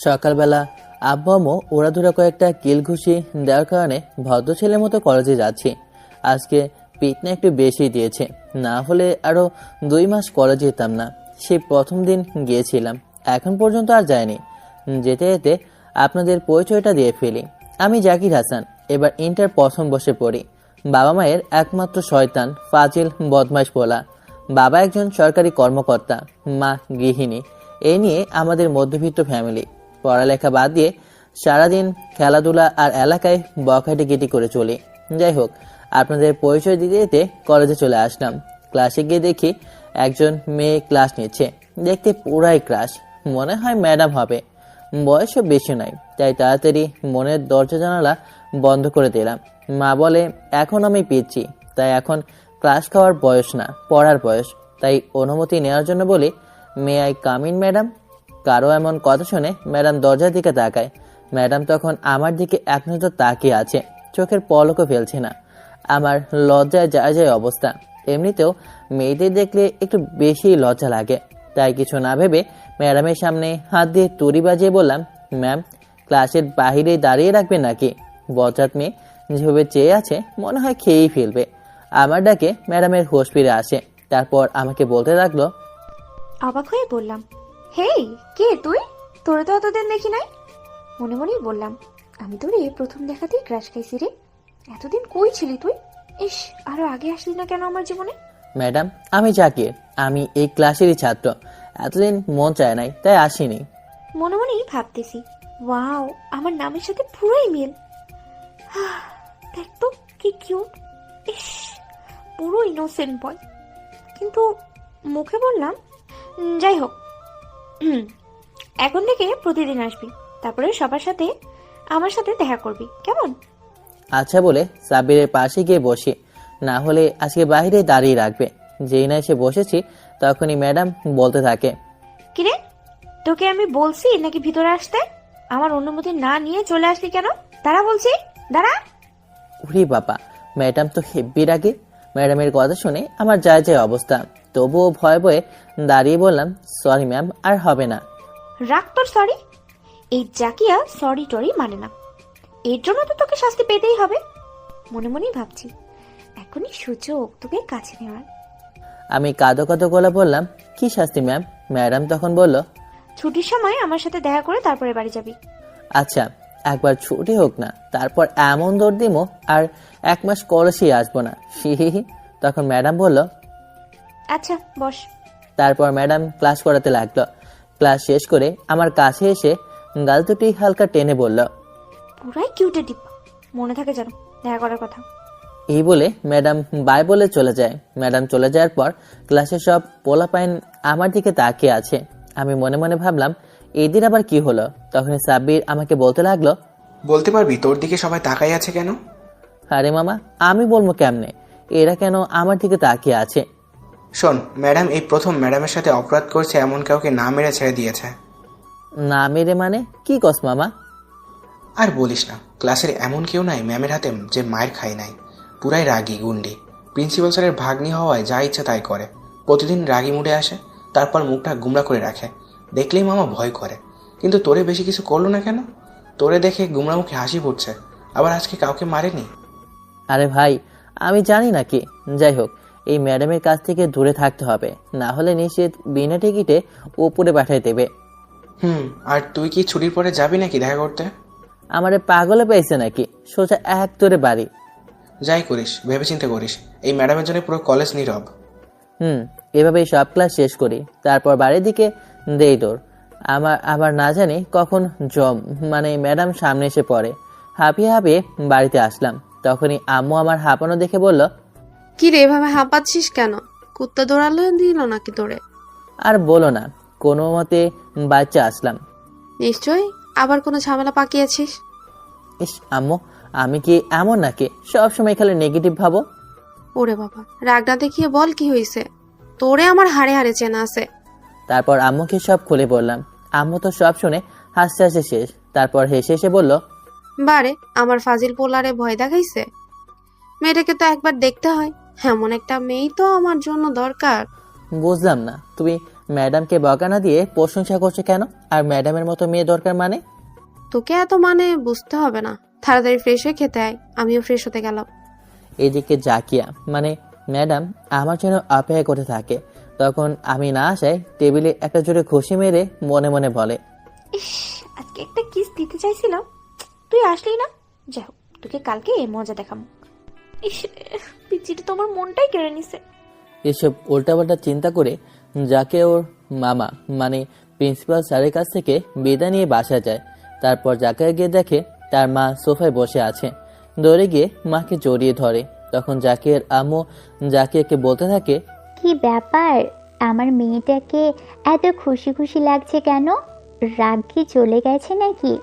সকালবেলা আব্বু আম্মু ওড়াধুরা কয়েকটা কিল ঘুষি দেওয়ার কারণে ভদ্র ছেলের মতো কলেজে যাচ্ছি। আজকে পিটনা একটু বেশি দিয়েছে, না হলে আরো 2 মাস কলেজে যেতাম না। সেই প্রথম দিন গিয়েছিলাম, এখন পর্যন্ত আর যায়নি। যেতে যেতে আপনাদের পরিচয়টা দিয়ে ফেলি। আমি জাকির হাসান, এবার ইন্টার প্রথম বসে পড়ি। বাবা মায়ের একমাত্র শয়তান ফাজিল বদমাইশ পোলা। বাবা একজন সরকারি কর্মকর্তা, মা গৃহিণী। এই নিয়ে আমাদের মধ্যবিত্ত ফ্যামিলি। পড়ালেখা বাদ দিয়ে সারাদিন খেলাধুলা আর এলাকায় বখাটেগিটি করে চলি। যাই হোক, আপনাদের পরিচয় দিতে দিতে কলেজে চলে আসলাম। ক্লাসে গিয়ে দেখি একজন মেয়ে ক্লাস নিচ্ছে। দেখতে পুরাই ক্রাশ, মনে হয় ম্যাডাম হবে। বয়সও বেশি নয়, তাই তাড়াতাড়ি মনের দরজা জানালা বন্ধ করে দিলাম। মা বলে এখন আমি পিচ্ছি, তাই এখন ক্লাস খাওয়ার বয়স না, পড়ার বয়স। তাই অনুমতি নেওয়ার জন্য বলি, may I come in madam? কারো এমন কথা শুনে ম্যাডাম দরজার দিকে তাকায়। ম্যাডাম তখন আমার দিকে এক নজর তাকিয়ে আছে, চোখের পলকও ফেলছে না। আমার লজ্জায় যায় যায় অবস্থা। এমনিতেও মেয়েদের দেখলে একটু বেশি লজ্জা লাগে, তাই কিছু না ভেবে ম্যাডামের সামনে হাত দিয়ে তুড়ি বাজিয়ে বললাম, ম্যাম, ক্লাসের বাহিরে দাঁড়িয়ে রাখবেন নাকি? বজ্জাত মেয়ে যেভাবে চেয়ে আছে মনে হয় খেয়েই ফেলবে। আমার ডাকে ম্যাডামের হোশ ফিরে আসে। তারপর আমাকে বলতে লাগলো। অবাক হয়ে বললাম, হেই, কে তুই? তোরে তো এতদিন দেখি নাই। মনে মনেই বললাম, আমি তোরে প্রথম দেখাতেই ক্রাশ খাইছি রে। এতদিন কই ছিলি তুই? ইস, আরো আগে আসলি না কেন আমার জীবনে? ম্যাডাম, আমি জাকির, আমি এই ক্লাসেরই ছাত্র। এতদিন মন চায় নাই, তাই আসিনি। মনে মনেই ভাবতেছি, ওয়াও, আমার নামের সাথে পুরোই মিল। দেখ তো কি কিউট। ইস, পুরো ইনোসেন্ট বয়। কিন্তু মুখে বললাম, যাই হোক, এখন থেকে প্রতিদিন আসবি, তারপরে সবার সাথে আমার সাথে দেখা করবি, কেমন? আচ্ছা বলে সাব্বিরের পাশে গিয়ে বসি, না হলে আজকে বাইরে দাঁড়িয়ে রাখবে। যেই না এসে বসেছি তখনই ম্যাডাম বলতে থাকে, কিরে, তোকে আমি বলছি নাকি ভিতরে আসতে? আমার অনুমতি না নিয়ে চলে আসলি কেন? দাঁড়া বলছি, দাঁড়া। উরি বাবা, ম্যাডাম তো হেব্বি রাগে। ম্যাডামের কথা শুনে আমার যায় যায় অবস্থা। তবুও ভয়ে ভয়ে দাঁড়িয়ে বললাম, সরি ম্যাম, আর হবে না। রাগ তোর সরি। এই জাকিয়া সরি টরি মানে না, এর জন্য তো তোকে শাস্তি পেতেই হবে। মনে মনেই ভাবছি, এখনই সুযোগ তোকে কাছে নেওয়ার। আমি কাঁদো কাঁদো গলা বললাম, কি শাস্তি ম্যাম? ম্যাডাম তখন বলল, ছুটির সময় আমার সাথে দেখা করে তারপরে বাড়ি যাবি। আচ্ছা, একবার ছুটি হোক না, তারপর এমন দৌড় দিমো আর 1 মাস কলেজেই আসবো না। হি। তখন ম্যাডাম বলল, আচ্ছা বস। তারপর ম্যাডাম ক্লাস করাতে লাগলো। ক্লাস শেষ করে আমার কাছে এসে গাল দুটি হালকা টেনে বলল, পুরাই কিউটে ডিপ, মনে থাকে যেন দেখা করার কথা। এই বলে ম্যাডাম বাই বলে চলে যায়। ম্যাডাম চলে যাওয়ার পর ক্লাসের সব পোলাপাইন আমার দিকে তাকিয়ে আছে। আমি মনে মনে ভাবলাম, এই দিন আবার কি হলো? তখন সাব্বির আমাকে বলতে লাগলো, বলতে পারবি তোর দিকে সবাই তাকাই আছে কেন? আরে মামা, আমি বলবো কেমনে? এরা কেন আমার দিকে তাকিয়ে আছে? শোন, ম্যাডাম এই প্রথম ম্যাডামের সাথে অপরাধ করছে এমন কাউকে না মেরে ছেড়ে দিয়েছে। না মেরে মানে কি কস মামা? আর বলিস না, ক্লাসের এমন কেউ নাই ম্যামের হাতে যে মায়ের খায় নাই। পুরাই রাগী গুন্ডি। প্রিন্সিপাল স্যারের ভাগ্নি হওয়ায় যা ইচ্ছা তাই করে। প্রতিদিন রাগী মুডে আসে, তারপর মুখটা গুমরা করে রাখে। দেখলেই মামা ভয় করে। কিন্তু তোরে বেশি কিছু করলো না কেন? তোরে দেখে গুমরা মুখে হাসি ফুটছে, আবার আজকে কাউকে মারেনি। আরে ভাই, আমি জানি নাকি। যাই হোক, এই ম্যাডামের কাছ থেকে দূরে থাকতে হবে, না হলে নিশ্চিত বিনা টিকিটে উপরে পাঠিয়ে দেবে। আর তুই কি ছুটির পরে যাবি নাকি দেখা করতে? আমারে পাগলে পেয়েছে নাকি? সোজা এক তোরে বাড়ি। যাই করিস ভেবেচিন্তে করিস, এই ম্যাডামের জন্য পুরো কলেজ নীরব। এভাবেই সব ক্লাস শেষ করি, তারপর বাড়ির দিকে দেই দৌড়। আবার না জানি কখন ম্যাডাম সামনে এসে পড়ে। হাঁপিয়ে হাঁপিয়ে বাড়িতে আসলাম। তখনই আম্মু আমার হাঁপানো দেখে বলল, কি রে, এভাবে হাঁপাচ্ছিস কেন? কুত্তা দৌড়ালো দিল নাকি তোরে? আর বলো না, কোনো মতে বাচ্চা আসলাম। নিশ্চয়ই আবার কোনো ঝামেলা পাকিয়েছিস। ইস আম্মু, আমি কি এমন নাকি সবসময় খালি নেগেটিভ ভাবো? ওরে বাবা, রাগ না দেখিয়ে বল কি হয়েছে। তোরে আমার হাড়ে হাড়ে চেনা আছে। তারপর আম্মুকে সব খুলে বললাম। আম্মু তো সব শুনে হাসতে হাসতে শেষ। তারপর হেসে হেসে বলল, বারে, আমার ফাজিল পোলারে ভয় দেখাইছে। মেয়েটাকে তো একবার দেখতে হয়, এমন একটা মেয়েই তো আমার জন্য দরকার। বুঝলাম না, তুমি ম্যাডামকে বকা না দিয়ে প্রশংসা করছে কেন? আর ম্যাডামের মতো মেয়ে দরকার মানে? তোকে এত মানে বুঝতে হবে না, তাড়াতাড়ি ফ্রেশ হয়ে খেতে আয়। আমিও ফ্রেশ হতে গেলাম। এদিকে জাকিয়া মানে ম্যাডাম আমার জন্য অপেক্ষা করতে থাকে। তখন আমি না আসায় টেবিলে একটা জোরে ঘুষি মেরে মনে মনে বলে, ইস, আজকে একটা কিস দিতে চাইছিলাম, তুই আসলি না। যাই হোক, তোকে কালকে মজা দেখাবো। ইস, পিচিটা তোমার মনটাই কেড়ে নিছে। এসব উল্টাপাল্টা চিন্তা করে যাকে ওর মামা মানে প্রিন্সিপাল স্যারের কাছ থেকে বিদায় নিয়ে বাসায় যায়। তারপর যাকে গিয়ে দেখে তার মা সোফায় বসে আছে। দৌড়ে গিয়ে মাকে জড়িয়ে ধরে। তখন জাকিয়ার আম্মু জাকিয়াকে বলতে থাকে, কি ব্যাপার, আমার মেয়েটাকে এত খুশি খুশি লাগছে কেন? রাগ কি চলে গেছে নাকি?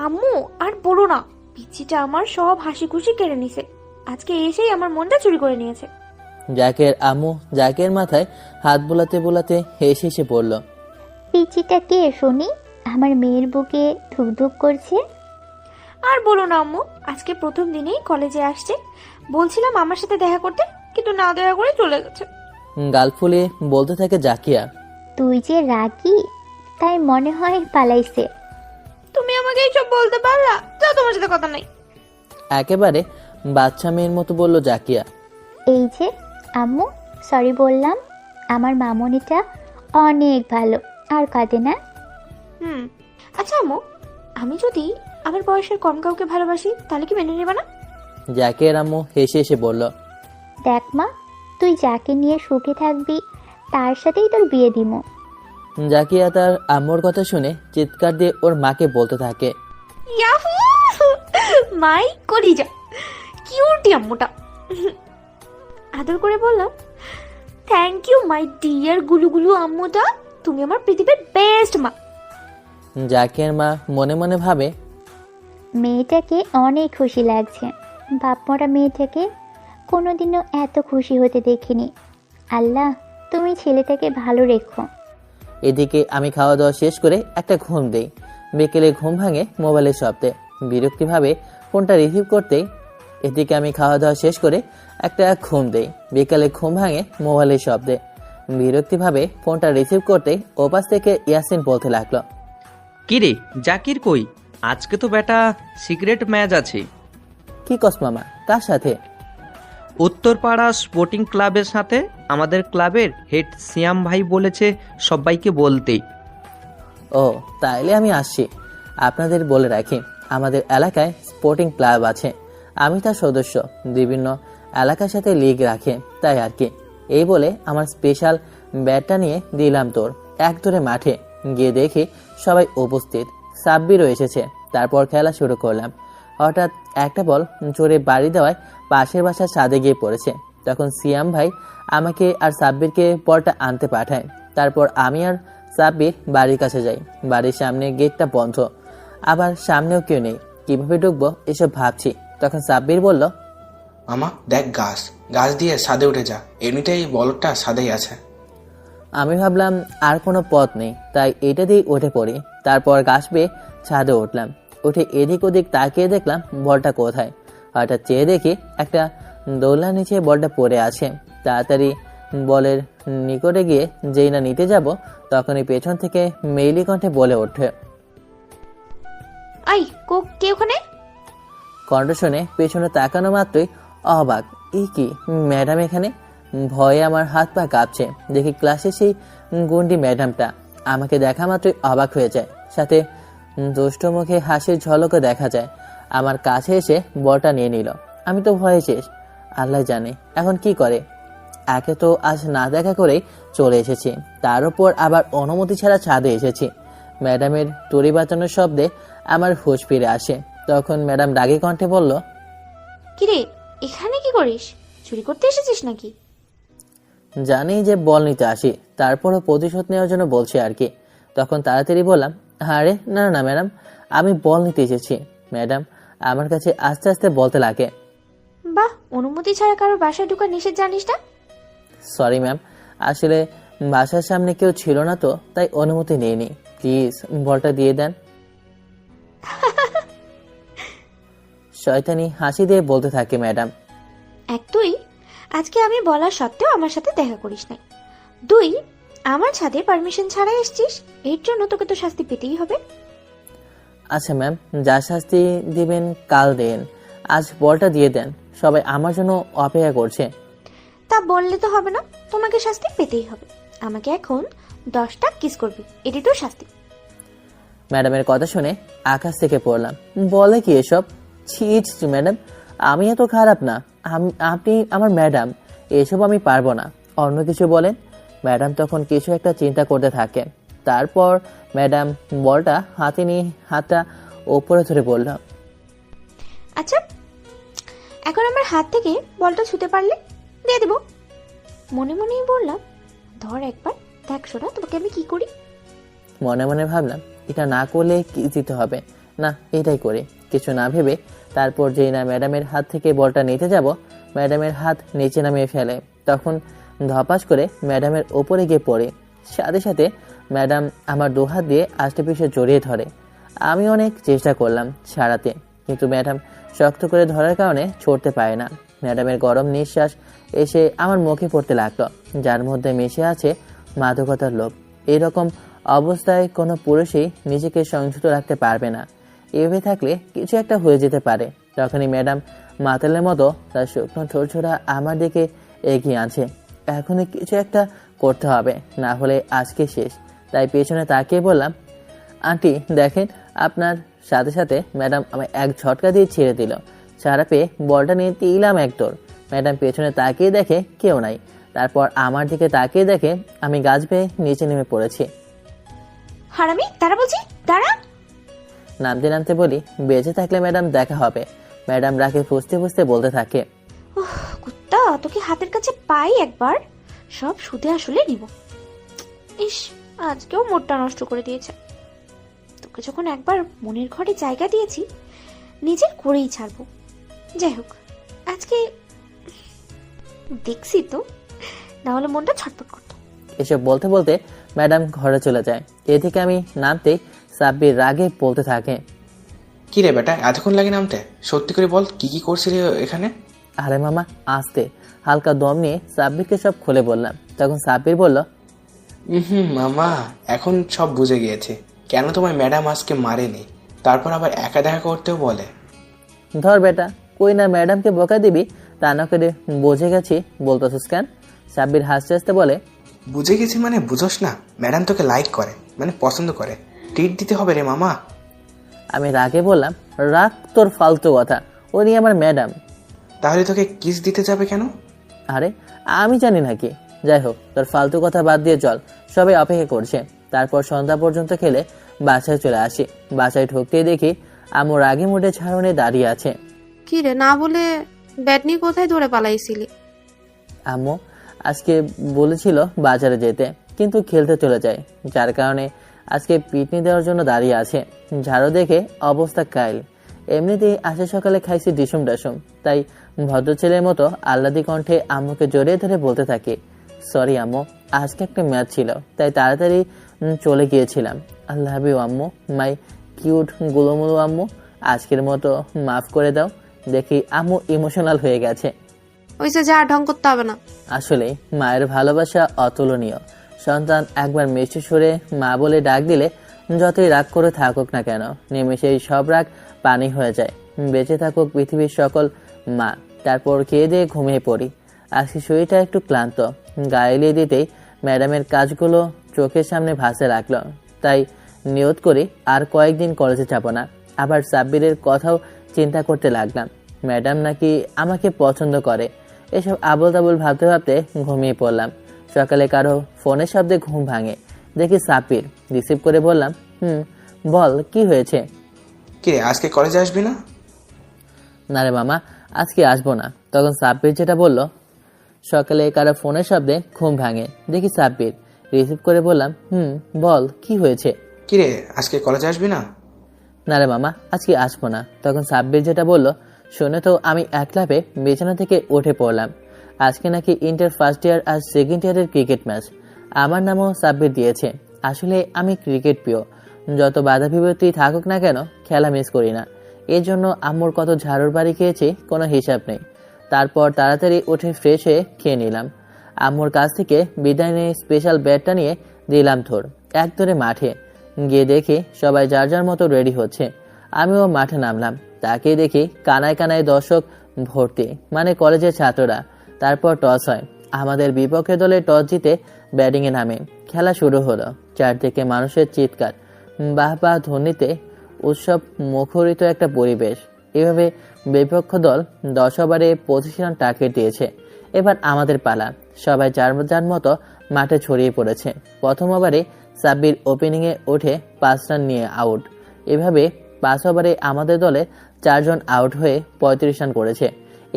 আম্মু আর বলো না, পিচিটা আমার সব হাসি খুশি কেড়ে নিছে। আজকে এসেই আমার মনটা চুরি করে নিয়েছে। জাকিয়ার আম্মু জাকিয়ার মাথায় হাত বোলাতে বোলাতে হেসে হেসে বলল, পিচিটা কে শুনি? আমার মেয়ের বুকে ধুকধুক করছে। আর বলো না আম্মু, আজকে প্রথম দিনেই কলেজে আসছে। বলছিলাম আমার সাথে দেখা করতে, কিন্তু না দেখা করে চলে গেছে। গাল ফুলিয়ে বলতে থাকে জাকিয়া। তুই যে রাগি, তাই মনে হয় পালাইছে। তুমি আমাকে এইসব বলতে পারলা? যাও, তোমার সাথে কথা নাই। একেবারে বাচ্চা মেয়ের মতো বলল জাকিয়া। এই যে আম্মু, সরি বললাম। আমার মামনিটা অনেক ভালো, আর কাঁদে না। আচ্ছা আম্মু, আমি যদি আমার বয়সের কম কাউকে ভালোবাসি, তাহলে কি মেনে নেবা না? জাকিয়ার আম্মু হেসে হেসে বলল, দেখ মা, তুই যাকে নিয়ে সুখে থাকবি তার সাথেই তোর বিয়ে দিব। জাকিয়া তার আম্মুর কথা শুনে চিৎকার দিয়ে ওর মাকে বলতে থাকে, ইয়াহু, মাই কলিজা, কিউটি আম্মুটা। আদর করে বললাম, থ্যাংক ইউ মাই ডিয়ার গুলুগুলু আম্মুটা, তুমি আমার পৃথিবীর বেস্ট মা। জাকিয়ার মা মনে মনে ভাবে, মেয়েটাকে অনেক খুশি লাগছে। বাপ মরা মেয়েটাকে কোনোদিনও এত খুশি হতে দেখিনি। আল্লাহ, তুমি ছেলেটাকে ভালো রেখো। এদিকে আমি খাওয়া দাওয়া শেষ করে একটা ঘুম দেই। বিকেলে ঘুম ভাঙে মোবাইলের শব্দে। বিরক্তিভাবে ফোনটা রিসিভ করতেই এদিকে আমি খাওয়া দাওয়া শেষ করে একটা ঘুম দেই। বিকালে ঘুম ভাঙে মোবাইলের শব্দে। বিরক্তিভাবে ফোনটা রিসিভ করতেই ওপাশ থেকে ইয়াসিন বলতে লাগলো, কিরে জাকির কই? আজকে তো বেটা সিক্রেট ম্যাচ আছে। কি কস মামা, কার সাথে? উত্তরপাড়া স্পোর্টিং ক্লাবের সাথে। আমাদের ক্লাবের হেড সিয়াম ভাই বলেছে সবাইকে বলতে। ও তাইলে আমি আসছি। আপনাদের বলে রাখি, আমাদের এলাকায় স্পোর্টিং ক্লাব আছে, আমি তার সদস্য। বিভিন্ন এলাকার সাথে লিগ রাখে, তাই আর কি। এই বলে আমার স্পেশাল ব্যাটটা নিয়ে দিলাম তোর এক দৌড়ে মাঠে গিয়ে দেখি সবাই উপস্থিত। সাব্বিরও এসেছে। তারপর খেলা শুরু করলাম। হঠাৎ একটা বল জোরে বাড়ি দেওয়ায় পাশের বাসার ছাদে গিয়ে পড়েছে। তখন সিয়াম ভাই আমাকে আর সাব্বিরকে বলটা আনতে পাঠায়। তারপর আমি আর সাব্বির বাড়ির কাছে যাই। বাড়ির সামনে গেটটা বন্ধ, আবার সামনেও কেউ নেই। কিভাবে ঢুকবো এসব ভাবছি। তখন সাব্বির বলল, মামা দেখ গাছ, গাছ দিয়ে ছাদে উঠে যা, এমনিতেই বলটা ছাদেই আছে। আমি ভাবলাম আর কোনো পথ নেই, তাই এটা দিয়ে উঠে পড়ি। তারপর গাছ বেয়ে ছাদে উঠলাম। উঠে এদিক ওদিক তাকিয়ে দেখলাম বলটা কোথায়। হঠাৎ চেয়ে দেখি একটা দোলনার নিচে বলটা পড়ে আছে। তাড়াতাড়ি বলের নিকটে গিয়ে যেই না নিতে যাব, তখনই পেছন থেকে মেইলি কণ্ঠে বলে ওঠে। আই কে ওখানে? কণ্ঠ শুনে পেছনে তাকানো মাত্রই অবাক, এই কি ম্যাডাম এখানে? ভয়ে আমার হাত পা কাঁপছে। দেখি ক্লাসে সেই গুন্ডি ম্যাডামটা আমাকে দেখা মাত্রই অবাক হয়ে যায়, সাথে দুষ্ট মুখে হাসির ঝলকও দেখা যায়। আমার কাছে এসে বলটা নিয়ে নিল। আমি তো ভয়ে শেষ, আল্লাহ জানে এখন কি করে। একে তো আজ না দেখা করেই চলে এসেছি, তার উপর আবার অনুমতি ছাড়া ছাদে এসেছি। ম্যাডামের তড়ি বাঁচানোর শব্দে আমার হুঁশ ফিরে আসে। তখন ম্যাডাম রাগী কণ্ঠে বলল, কিরে, এখানে কি করিস? চুরি করতে এসেছিস নাকি? জানি যে বল নিতে আসি, তারপরও প্রতিশোধ নেওয়ার জন্য বলছি আর কি। তখন তাড়াতাড়ি বললাম, আরে না না ম্যাডাম, আমি বল নিতে এসেছি। ম্যাডাম আমার কাছে আস্তে আস্তে বলতে লাগে, বাহ, অনুমতি ছাড়া কারো বাসায় ঢোকার নিষেধ জানিস না? সরি ম্যাম, আসলে বাসার সামনে কেউ ছিল না তো, তাই অনুমতি নেইনি। প্লিজ বলটা দিয়ে দেন। শয়তানি হাসি দিয়ে বলতে থাকে ম্যাডাম, এক, তুই আজকে আমি বলা সত্ত্বেও আমার সাথে দেখা করিস নাই। দুই, আমার ছাদে পারমিশন ছাড়াই এসছিস, এর জন্য তোকে তো শাস্তি পেতেই হবে। আচ্ছা ম্যাম, যা শাস্তি দিবেন কাল দেন, আজ বলটা দিয়ে দেন, সবাই আমার জন্য অপেক্ষা করছে। তা বললে তো হবে না, তোমাকে শাস্তি পেতেই হবে। আমাকে এখন 10টা কিস করবি, এটি তো শাস্তি। ম্যাডামের কথা শুনে আকাশ থেকে পড়লাম। বলে কি এসব? ছি ছি ম্যাডাম, আমি এত খারাপ না, আপনি আমার ম্যাডাম, এসব আমি পারবো না, অন্য কিছু বলেন। ম্যাডাম তখন কিছু একটা চিন্তা করতে থাকে। তারপর ম্যাডাম বলটা হাতে নিয়ে হাতটা ওপরে ধরে বলল, আচ্ছা, এখন আমার হাত থেকে বলটা ছুতে পারলে দিয়ে দেবো। মনে মনেই বললাম, ধর একবার, দেখ সোনা তোমাকে আমি কি করি। মনে মনে ভাবলাম এটা না করলে কি দিতে হবে, না এটাই করি। কিছু না ভেবে তারপর যেই না ম্যাডামের হাত থেকে বলটা নিতে যাব, ম্যাডামের হাত নিচে নামিয়ে ফেলে। তখন ধপাস করে ম্যাডামের ওপরে গিয়ে পড়ে। সাথে সাথে ম্যাডাম আমার দুহাত দিয়ে আষ্টে পিষে জড়িয়ে ধরে। আমি অনেক চেষ্টা করলাম ছাড়াতে, কিন্তু ম্যাডাম শক্ত করে ধরার কারণে ছড়তে পারে না। ম্যাডামের গরম নিঃশ্বাস এসে আমার মুখে পড়তে লাগলো, যার মধ্যে মিশে আছে মাদকতার লোভ। এরকম অবস্থায় কোনো পুরুষই নিজেকে সংযত রাখতে পারবে না। এভাবে থাকলে কিছু একটা হয়ে যেতে পারে। তখনই ম্যাডাম মাতালের মতো তার শুকনো ঠোঁটছোড়া আমার দিকে এগিয়ে আনছে। এখনই কিছু একটা করতে হবে, না হলে আজকে শেষ। তাই পেছনে তাকিয়ে বললাম, আন্টি দেখেন। আপনার সাথে সাথে ম্যাডাম আমায় এক ঝটকা দিয়ে ছেড়ে দিল। ছাড়া পেয়ে বলটা নিয়ে দিলাম এক দৌড়। ম্যাডাম পেছনে তাকিয়ে দেখে কেউ নাই। তারপর আমার দিকে তাকিয়ে দেখে আমি গাছ বেয়ে নিচে নেমে পড়েছি। হারামি, দাঁড়া বলছি, দাঁড়া। নামতে নামতে বলি, বেঁচে থাকলে ম্যাডাম দেখা হবে। ম্যাডাম রাগে ফুসতে ফুসতে বলতে থাকে, ওহ কুত্তা, তোকে হাতের কাছে পাই একবার, সব সুদে আসলে নিব। ইস, আজকেও মোটটা নষ্ট করে দিয়েছে। তোকে যখন একবার মনের ঘরে জায়গা দিয়েছি, নিজের করেই ছাড়বো। যাই হোক, আজকে দেখছি তো, না হলে মনটা ছটফট করতো। এসব বলতে বলতে ম্যাডাম ঘরে চলে যায়। এদিকে আমি নামতেই সাব্বির রাগে বলতে থাকে, কি রে বেটা, এতক্ষণ লাগে নামতে? সত্যি করে বল, কি কি করছিলি এখানে? আরে মামা আসতে। হালকা দম নিয়ে সাব্বিরকে সব খুলে বললাম। তখন সাব্বির বলল, মামা, এখন সব বুঝে গিয়েছে কেন তোমার ম্যাডাম আজকে মারেনি, তারপর আবার একা দেখা করতেও বলে। ধর বেটা, কই না ম্যাডামকে বকা দিবি, তা না করে বুঝে গেছি বলতেছিস কেন? সাব্বির হাসতে হাসতে বলে, বুঝে গেছি মানে বুঝোস না, ম্যাডাম তোকে লাইক করে, মানে পছন্দ করে, ট্রিট দিতে হবে রে মামা। আমি রাগে বললাম, রাগ তোর ফালতু কথা, উনি আমার ম্যাডাম। তাহলে তোকে কিস দিতে যাবে কেন? আরে আমি জানি নাকি? যাই হোক, তোর ফালতু কথা বাদ দিয়ে চল, সবাই অপেক্ষা করছে। তারপর সন্ধ্যা পর্যন্ত খেলে বাসায় চলে আসি। বাসায় ঢুকতেই দেখি আম্মু রাগে মুডে ছাড়নে দাঁড়িয়ে আছে। কি রে, না বলে ব্যাট নিয়ে কোথায় দৌড়ে পালাইছিলি? আম্মু আজকে বলেছিল বাজারে যেতে, কিন্তু খেলতে চলে যায়, যার কারণে আজকে পিটনি দেওয়ার জন্য দাঁড়িয়ে আছে। ঝাড়ু দেখে অবস্থা কাইল। এমনিতেই আজকে সকালে খাইছি ডিসুম ডাসুম, তাই ভদ্র ছেলের মতো আহ্লাদি কণ্ঠে আম্মুকে জড়িয়ে ধরে বলতে থাকি, সরি আম্মু, আজকে একটা ম্যাচ ছিল, তাই তাড়াতাড়ি চলে গিয়েছিলাম। আল্লাহ হাবিব আম্মু, মাই কিউট গুলোমুলো আম্মু, আজকের মতো মাফ করে দাও। দেখি আম্মু ইমোশনাল হয়ে গেছে। ওইসে যা, ঢং করতে হবে না। আসলে মায়ের ভালোবাসা অতুলনীয়। সন্তান একবার মিষ্টি সুরে মা বলে ডাক দিলে যতই রাগ করে থাকুক না কেন, নিমেষেই সব রাগ পানি হয়ে যায়। বেঁচে থাকুক পৃথিবীর সকল মা। তারপর খেয়ে দিয়ে ঘুমিয়ে পড়ি। আজকে শরীরটা একটু ক্লান্ত। গায়ে এলিয়ে দিতেই ম্যাডামের কাজগুলো চোখের সামনে ভাসে রাখলো। তাই নিয়ত করি আর কয়েকদিন কলেজে যাব না। আবার সাব্বিরের কথাও চিন্তা করতে লাগলাম। ম্যাডাম নাকি আমাকে পছন্দ করে। এসব আবল তাবল ভাবতে ভাবতে ঘুমিয়ে পড়লাম। সকালে কারো ফোনের শব্দে ঘুম ভাঙে। দেখি সাব্বির। রিসিভ করে বললাম, বল কি হয়েছে? কিরে, আজকে কলেজে আসবি না? না রে মামা, আজকে আসবো না। তখন সাব্বির যেটা বলল। সকালে কারো ফোনের শব্দে ঘুম ভাঙে। দেখি সাব্বির। রিসিভ করে বললাম, বল কি হয়েছে? কিরে, আজকে কলেজে আসবি না? না রে মামা, আজকে আসবো না। তখন সাব্বির যেটা বলল শুনে তো আমি এক লাফে বিছানা থেকে উঠে পড়লাম। আজকে নাকি ইন্টার ফার্স্ট ইয়ার আর সেকেন্ড ইয়ারের ক্রিকেট ম্যাচ। আমার নামও সাব্বির দিয়েছে। আসলে আমি ক্রিকেট প্রিয়। যত বাধা বিপত্তি থাকুক না কেন, খেলা মিস করি না। এর জন্য আম্মুর কত ঝাড়ুর বাড়ি খেয়েছি কোনো হিসাব নেই। তারপর তাড়াতাড়ি উঠে ফ্রেশ হয়ে খেয়ে নিলাম। আম্মুর কাছ থেকে বিদায় নিয়ে স্পেশাল ব্যাটটা নিয়ে দিলাম থোর এক ধরে মাঠে গিয়ে দেখি সবাই যার যার মতো রেডি হচ্ছে। আমিও মাঠে নামলাম। তাকেই দেখি কানায় কানায় দর্শক ভর্তি, মানে কলেজের ছাত্ররা। তারপর টস হয়। আমাদের বিপক্ষে দলে টস জিতে ব্যাটিংয়ে নামে। খেলা শুরু হলো। চারদিকে মানুষের চিৎকার, বাহ বাহ ধ্বনিতে উৎসব মুখরিত একটা পরিবেশ। এভাবে বিপক্ষ দল 10 ওভারে 25 রান টার্গেট দিয়েছে। এবার আমাদের পালা। সবাই যার যার মতো মাঠে ছড়িয়ে পড়েছে। প্রথম ওভারে সাব্বির ওপেনিংয়ে উঠে 5 রান নিয়ে আউট। এভাবে 5 ওভারে আমাদের দলে 4 জন আউট হয়ে 35 রান করেছে।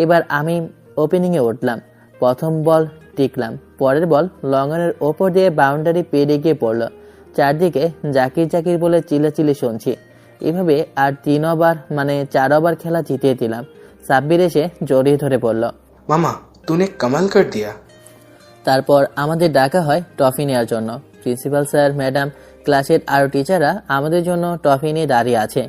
এবার আমি ওপেনিংয়ে উঠলাম। প্রথম বল টিকলাম, পরের বল লঙ্গনের ওপর দিয়ে বাউন্ডারি পেরিয়ে গিয়ে পড়ল। চারদিকে জাকির জাকির বলে চিল্লাচিল্লি শুনছি। এভাবে আর 3 ওভার মানে 4 ওভার খেলা জিতিয়ে দিলাম। সাব্বির এসে জড়িয়ে ধরে বলল, মামা তूने कमाल कर दिया। তারপর আমাদের ডাকা হয় ট্রফি নেওয়ার জন্য। প্রিন্সিপাল স্যার, ম্যাডাম, ক্লাসের আরও টিচাররা আমাদের জন্য ট্রফি নিয়ে দাঁড়িয়ে আছে।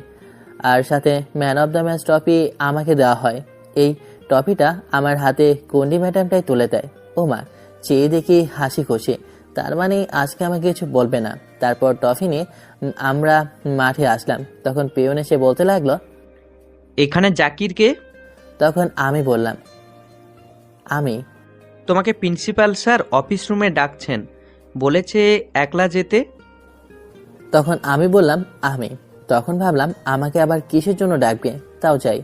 আর সাথে man of the match trophy আমাকে দেওয়া হয়। এই ট্রফিটা আমার হাতে কন্ডি ম্যাডামটাই তুলে দেয়। ও মা, চেয়ে দেখি হাসি খুশি, তার মানে আজকে আমাকে কিছু বলবে না। তারপর ট্রফি নিয়ে আমরা মাঠে আসলাম। তখন পিয়ন এসে বলতে লাগলো, এখানে জাকিরকে তখন আমি বললাম, আমি। তোমাকে প্রিন্সিপাল স্যার অফিস রুমে ডাকছেন, বলেছে একলা যেতে। তখন আমি বললাম, আমি। তখন ভাবলাম আমাকে আবার কিসের জন্য ডাকবে, তাও চাই,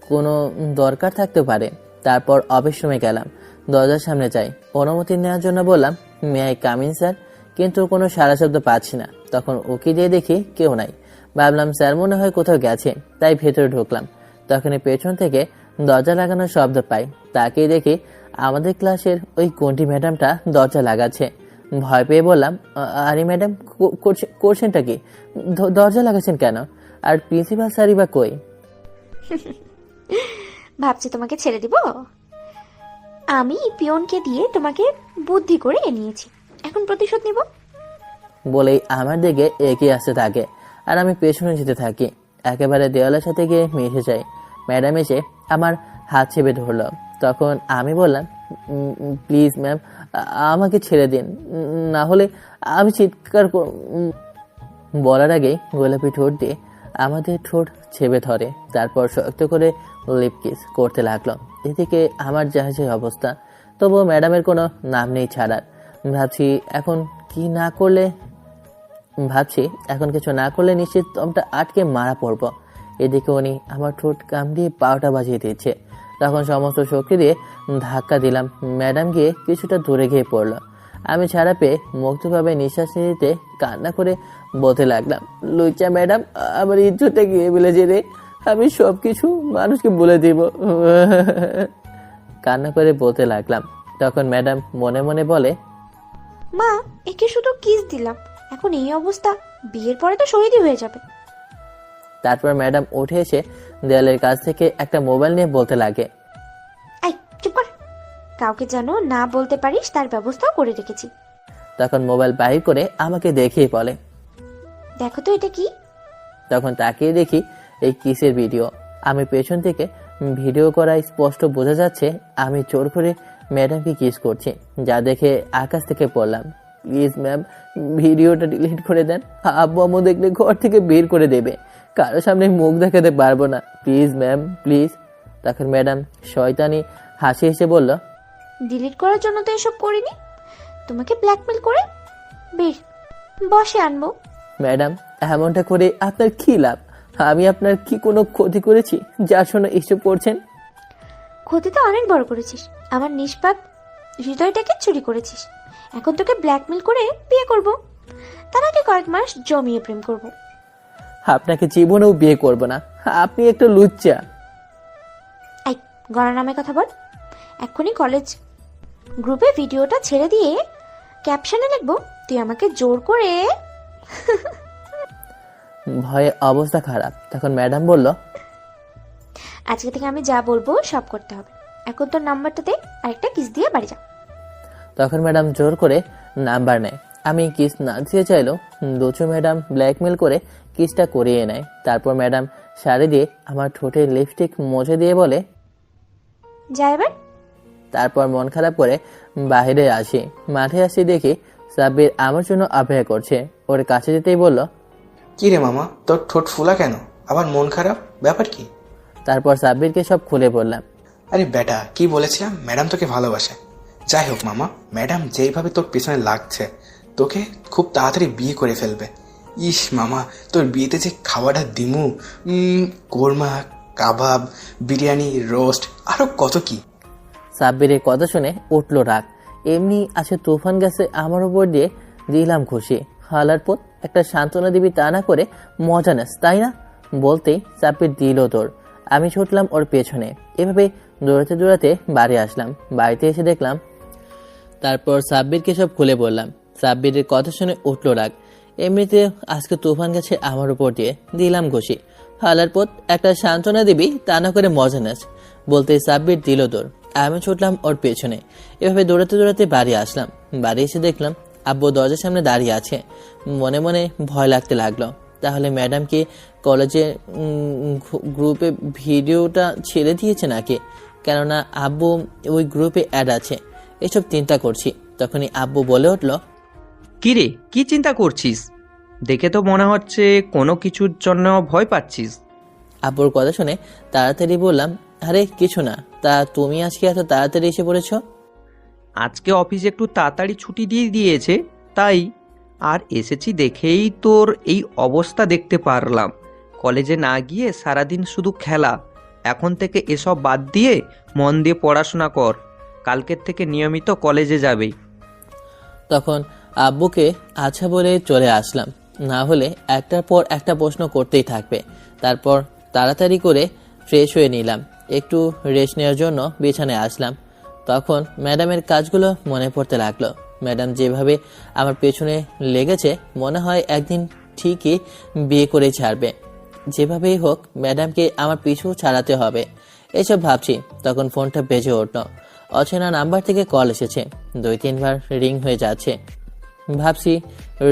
কোনো দরকার থাকতে পারে। তারপর অফিস রুমে গেলাম, দরজার সামনে যাই, অনুমতি নেওয়ার জন্য বললাম, may I come in sir, কিন্তু কোনো সারা শব্দ পাচ্ছি না। তখন উকি দিয়ে দেখি কেউ নাই। ভাবলাম স্যার মনে হয় কোথাও গেছে, তাই ভেতরে ঢুকলাম। তখনই পেছন থেকে দরজা লাগানোর শব্দ পাই। তাকেই দেখি আমাদের ক্লাসের ওই কন্টি ম্যাডামটা দরজা লাগাচ্ছে। ভয় পেয়ে বললাম, আরে ম্যাডাম করছেনটা কি, দরজা লাগাচ্ছেন কেন? আর প্রিন্সিপাল স্যারই বা কই? ভাবছি তোমাকে ছেড়ে দিব। আমি পিয়নকে দিয়ে তোমাকে বুদ্ধি করে এনেছি, এখন প্রতিশোধ নিব। বলেই আমার দিকে এগিয়ে আসতে থাকে আর আমি পেছনে যেতে থাকি। একেবারে দেওয়ালের সাথে গিয়ে মিশে যাই। ম্যাডাম এসে আমার হাত চেপে ধরল। তখন আমি বললাম, প্লিজ ম্যাম, আমাকে ছেড়ে দিন, না হলে আমি চিৎকার বলার আগেই গোলাপি ঠোঁট দিয়ে আমাদের ঠোঁট চেপে ধরে। তারপর শক্ত করে লিপ কিস করতে লাগলো। এদিকে আমার জাহাজের অবস্থা। তবুও ম্যাডামের কোনো নাম নেই ছাড়ার। ভাবছি এখন কিছু না করলে নিশ্চিত দমটা আটকে মারা পড়ব। এদিকে উনি আমার ঠোঁট কামড়িয়ে পাওটা বাজিয়ে দিচ্ছে। তখন সমস্ত শক্তি দিয়ে ধাক্কা দিলাম। ম্যাডাম গিয়ে কিছুটা দূরে গিয়ে পড়ল। আমি ছাড়া পেয়ে মুক্তভাবে নিঃশ্বাস নিতে কান্না করে বলতে লাগলাম, লুচ্চা ম্যাডাম, আমার ইজ্জতটা গিয়ে ফেলেছে রে, আমি সব কিছু মানুষকে বলে দিব। কান্না করে বলতে লাগলাম। তখন ম্যাডাম মনে মনে বলে, মা, একে শুধু কিস দিলাম, এখন এই অবস্থা, বিয়ের পরে তো শহীদই হয়ে যাবে। তারপর ম্যাডাম উঠে এসে দেয়ালের কাছ থেকে একটা মোবাইল নিয়ে বলতে লাগে, এই চুপ কর, কাউকে যেন না বলতে পারিস তার ব্যবস্থাও করে রেখেছি। তখন মোবাইল বাহির করে আমাকে দেখিয়ে বলে, দেখো তো এটা কি। তখন তাকিয়ে দেখি এই কিসের ভিডিও। আমি পেছন থেকে ভিডিও করায় স্পষ্ট বোঝা যাচ্ছে আমি জোর করে ম্যাডামকে কিস করছি, যা দেখে আকাশ থেকে পড়লাম, প্লিজ ম্যাম, ভিডিওটা ডিলিট করে দেন, আব্বু আম্মু দেখলে ঘর থেকে বের করে দেবে, কারো সামনে মুখ দেখাতে পারবো না, প্লিজ ম্যাম, প্লিজ। তখন ম্যাডাম শয়তানি হাসি হেসে বলল, ডিলিট করার জন্য তো এসব করিনি, তোমাকে ব্ল্যাকমেল করে বের বসে আনবো। ম্যাডাম, এমনটা করে আপনার কি লাভ? আমি আপনার কি কোনো ক্ষতি করেছি যার জন্য এসব করছেন? ক্ষতি তো অনেক বড় করেছিস, আমার নিষ্পাপ হৃদয়টাকে চুরি করেছিস। এখন তোকে ব্ল্যাকমেল করে বিয়ে করব, তার আগে কয়েক মাস জমিয়ে প্রেম করব। আপনাকে জীবনেও বিয়ে করব না, আপনি একটা লুচ্চা। এই গণা নামে কথা বল। এক্ষুনি কলেজ গ্রুপে ভিডিওটা ছেড়ে দিয়ে ক্যাপশনে লিখবো, তুই আমাকে জোর করে। ভয়ে অবস্থা খারাপ। তখন ম্যাডাম বলল, আজকে থেকে আমি যা বলবো সব করতে হবে। এখন তোর নাম্বারটা দে, আরেকটা কিস দিয়ে বাড়ি যা। তখন ম্যাডাম জোর করে নাম্বার নেয়। আমি কিস না দিতে চাইলেও দুচু ম্যাডাম ব্ল্যাকমেল করে কিসটা করিয়ে নেয়। তারপর ম্যাডাম শাড়ি দিয়ে আমার ঠোঁটে লিপস্টিক মুছে দিয়ে বলে, যা এবার। তারপর মন খারাপ করে বাইরে আসি। মাঠে আসি দেখি সাব্বির আমার জন্য অপেক্ষা করছে। ওর কাছে যেতেই বলল, কি রে মামা, তোর ঠোঁট ফুলা কেন? আবার মন খারাপ, ব্যাপার কি? তারপর সাব্বিরকে সব খুলে বললাম। আরে বেটা, কি বলেছিলাম, ম্যাডাম তোকে ভালোবাসে। যাই হোক মামা, ম্যাডাম যেইভাবে তোর পিছনে লাগছে, তোকে খুব তাড়াতাড়ি বিয়ে করে ফেলবে। ইস মামা, তোর বিয়েতে যে খাওয়াটা দিমু, কোরমা, কাবাব, বিরিয়ানি, রোস্ট, আরো কত কি। সাব্বিরের কথা শুনে উঠলো রাগ। এমনি আছে তুফান গেছে আমার উপর দিয়ে, দিলাম খুশি। হালার পর একটা সান্ত্বনা দিবি তা না করে মজা নেস, তাই না? বলতেই সাব্বির দিল তোর। আমি ছুটলাম ওর পেছনে। এভাবে দৌড়াতে দৌড়াতে বাড়ি আসলাম। বাড়িতে এসে দেখলাম। তারপর সাব্বিরকে সব খুলে বললাম। সাব্বিরের কথা শুনে উঠলো রাগ। এমনিতে আজকে তুফান গেছে আমার উপর দিয়ে, দিলাম খুশি। হালার পর একটা সান্ত্বনা দিবি তা না করে মজা নেস, বলতে সাব্বির দিল তোর। আমি ছুটলাম ওর পেছনে। এভাবে দৌড়াতে দৌড়াতে বাড়ি আসলাম। বাড়ি এসে দেখলাম আব্বু দরজার সামনে দাঁড়িয়ে আছে। মনে মনে ভয় লাগতে লাগলো। তাহলে ম্যাডাম কি কলেজে গ্রুপে ভিডিওটা ছেড়ে দিয়েছে নাকি? কেননা আব্বু ওই গ্রুপে অ্যাড আছে। এসব চিন্তা করছি, তখনই আব্বু বলে উঠল, কি রে, কি চিন্তা করছিস? দেখে তো মনে হচ্ছে কোনো কিছুর জন্য ভয় পাচ্ছিস। আব্বুর কথা শুনে তাড়াতাড়ি বললাম, আরে কিছু না। তা তুমি আজকে এত তাড়াতাড়ি এসে পড়েছ? আজকে অফিস একটু তাড়াতাড়ি ছুটি দিয়ে দিয়েছে, তাই। আর এসেছি দেখেই তোর এই অবস্থা দেখতে পারলাম। কলেজে না গিয়ে সারাদিন শুধু খেলা। এখন থেকে এসব বাদ দিয়ে মন দিয়ে পড়াশোনা কর। কালকের থেকে নিয়মিত কলেজে যাবে। তখন আব্বুকে আচ্ছা বলে চলে আসলাম, না হলে একটার পর একটা প্রশ্ন করতেই থাকবে। তারপর তাড়াতাড়ি করে ফ্রেশ হয়ে নিলাম। একটু রেস্ট নেওয়ার জন্য বিছানায় আসলাম। তখন ম্যাডামের কাজগুলো মনে পড়তে লাগলো। ম্যাডাম যেভাবে আমার পেছনে লেগেছে, মনে হয় একদিন ঠিকই বিয়ে করে ছাড়বে। যেভাবেই হোক ম্যাডামকে আমার পিছু ছাড়াতে হবে, এসব ভাবছি। তখন ফোনটা বেজে উঠল। অচেনা নাম্বার থেকে কল এসেছে। 2-3 বার রিং হয়ে যাচ্ছে। ভাবছি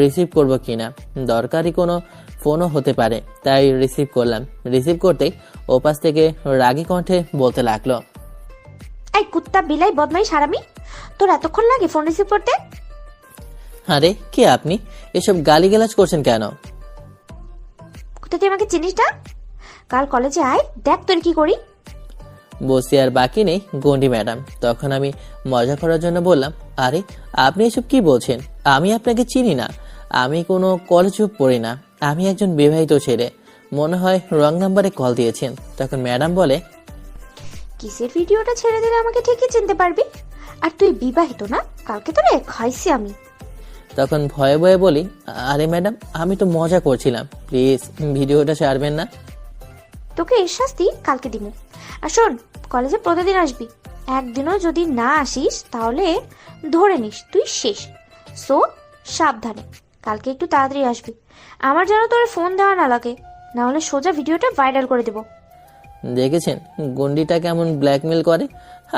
রিসিভ করব কিনা, দরকারি কোনো ফোনও হতে পারে, তাই রিসিভ করলাম। রিসিভ করতেই ওপাশ থেকে রাগী কণ্ঠে বলতে লাগলো, এই কুত্তা বিলাই বদমাই হারামি, তোর এতক্ষণ লাগে ফোন রিসিভ করতে? আরে কে আপনি? এসব গালিগালাজ করছেন কেন? কুত্তা, তুই আমাকে চিনিস না? কাল কলেজে আয়, দেখ তোর কি করি। বসে আর বাকি নেই গন্ডি ম্যাডাম। তখন আমি মজা করার জন্য বললাম, আরে আপনি এসব কি বলছেন? আমি আপনাকে চিনি না। আমি কোনো কলেজে পড়ি না। আমি একজন বিবাহিত ছেলে। মনে হয় রং নাম্বারে কল দিয়েছেন। তখন ম্যাডাম বলে, কিসের ভিডিওটা ছেড়ে দিলে আমাকে ঠিকই চিনতে পারবি। আর তুই বিবাহিত না? কালকে তোরে খাইছি আমি। তখন ভয়ে ভয়ে বলি, আরে ম্যাডাম আমি তো মজা করছিলাম, প্লিজ ভিডিওটা ছাড়বেন না। তোকে এর শাস্তি কালকে দিমু। আর শোন, কলেজে প্রতিদিন আসবি। একদিনও যদি না আসিস তাহলে ধরে নিস তুই শেষ। সো সাবধানে, কালকে একটু তাড়াতাড়ি আসবি। আমার যেন তোর ফোন দেওয়া না লাগে, না হলে সোজা ভিডিওটা ভাইরাল করে দেবো। দেখেছেন গন্ডিটা কেমন ব্ল্যাকমেল করে?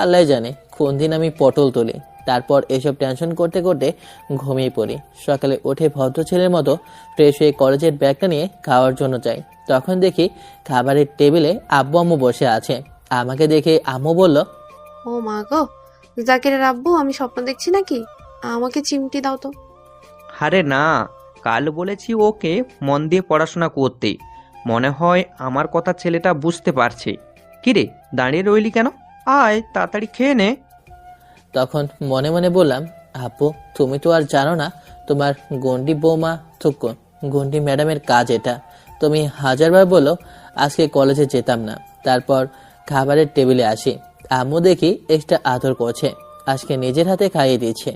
আল্লাহ জানে কোন দিন আমি পটল তুলি। তারপর এসব টেনশন করতে করতে ঘুমিয়ে পড়ি। সকালে উঠে ভদ্র ছেলের মতো ফ্রেশ হয়ে কলেজের ব্যাগটা নিয়ে খাওয়ার জন্য যাই। তখন দেখি খাবারের টেবিলে আব্বু আম্মু বসে আছে। আমাকে দেখে আম্মু বলল, ও মা গো, জাকিরের আব্বু, আমি স্বপ্ন দেখছি নাকি? আমাকে চিমটি দাও তো। আরে না, কাল বলেছি ওকে মন দিয়ে পড়াশোনা করতে। মনে হয় আমার কথা ছেলেটা বুঝতে পারছে। কিরে, দাঁড়িয়ে রইলি কেন? আয় তাড়াতাড়ি খেয়ে নে। তখন মনে মনে বললাম, আব্বু তুমি তো আর জানো না তোমার গন্ডি বৌমা তো গন্ডি ম্যাডামের কাজ এটা। তুমি হাজারবার বলো আজকে কলেজে যেতাম না। তারপর খাবারের টেবিলে আসি, আম্মু দেখি এক্সট্রা আদর করছে। আজকে নিজের হাতে খাইয়ে দিয়েছে।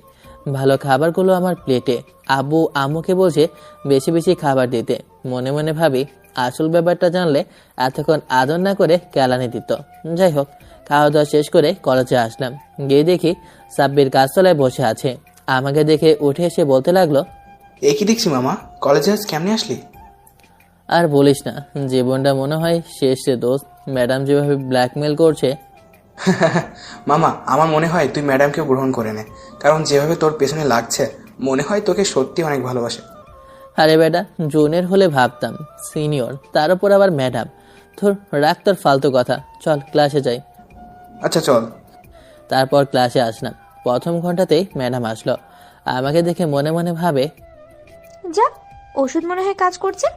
ভালো খাবারগুলো আমার প্লেটে। আব্বু আম্মুকে বলছে বেশি বেশি খাবার দিতে। মনে মনে ভাবি আসল ব্যাপারটা জানলে এতক্ষণ আদর না করে কেলানি দিত। যাই হোক, খাওয়া দাওয়া শেষ করে কলেজে আসলাম। গিয়ে দেখি সাব্বির গাছতলায় বসে আছে। আমাকে দেখে উঠে এসে বলতে লাগলো, এ কি দেখছি মামা, কলেজে আজ কেমনে আসলি? আর বলিস না, জীবনটা মনে হয় শেষ রে দোস্ত। ম্যাডাম যেভাবে ব্ল্যাকমেল করছে। মামা, আমার মনে হয় তুই ম্যাডামকে গ্রহণ করে নে, কারণ যেভাবে তোর পেছনে লাগছে মনে হয় তোকে সত্যি অনেক ভালোবাসে। আরে বেটা, জুনিয়র হলে ভাবতাম, সিনিয়র, তার উপর আবার ম্যাডাম। তোর রাখ তোর ফালতু কথা, চল ক্লাসে যাই। আচ্ছা চল। তারপর ক্লাসে আসলাম। প্রথম ঘন্টাতেই ম্যাডাম আসলো। আমাকে দেখে মনে মনে ভাবে, যাক, ওষুধ মনে হয় কাজ করছে।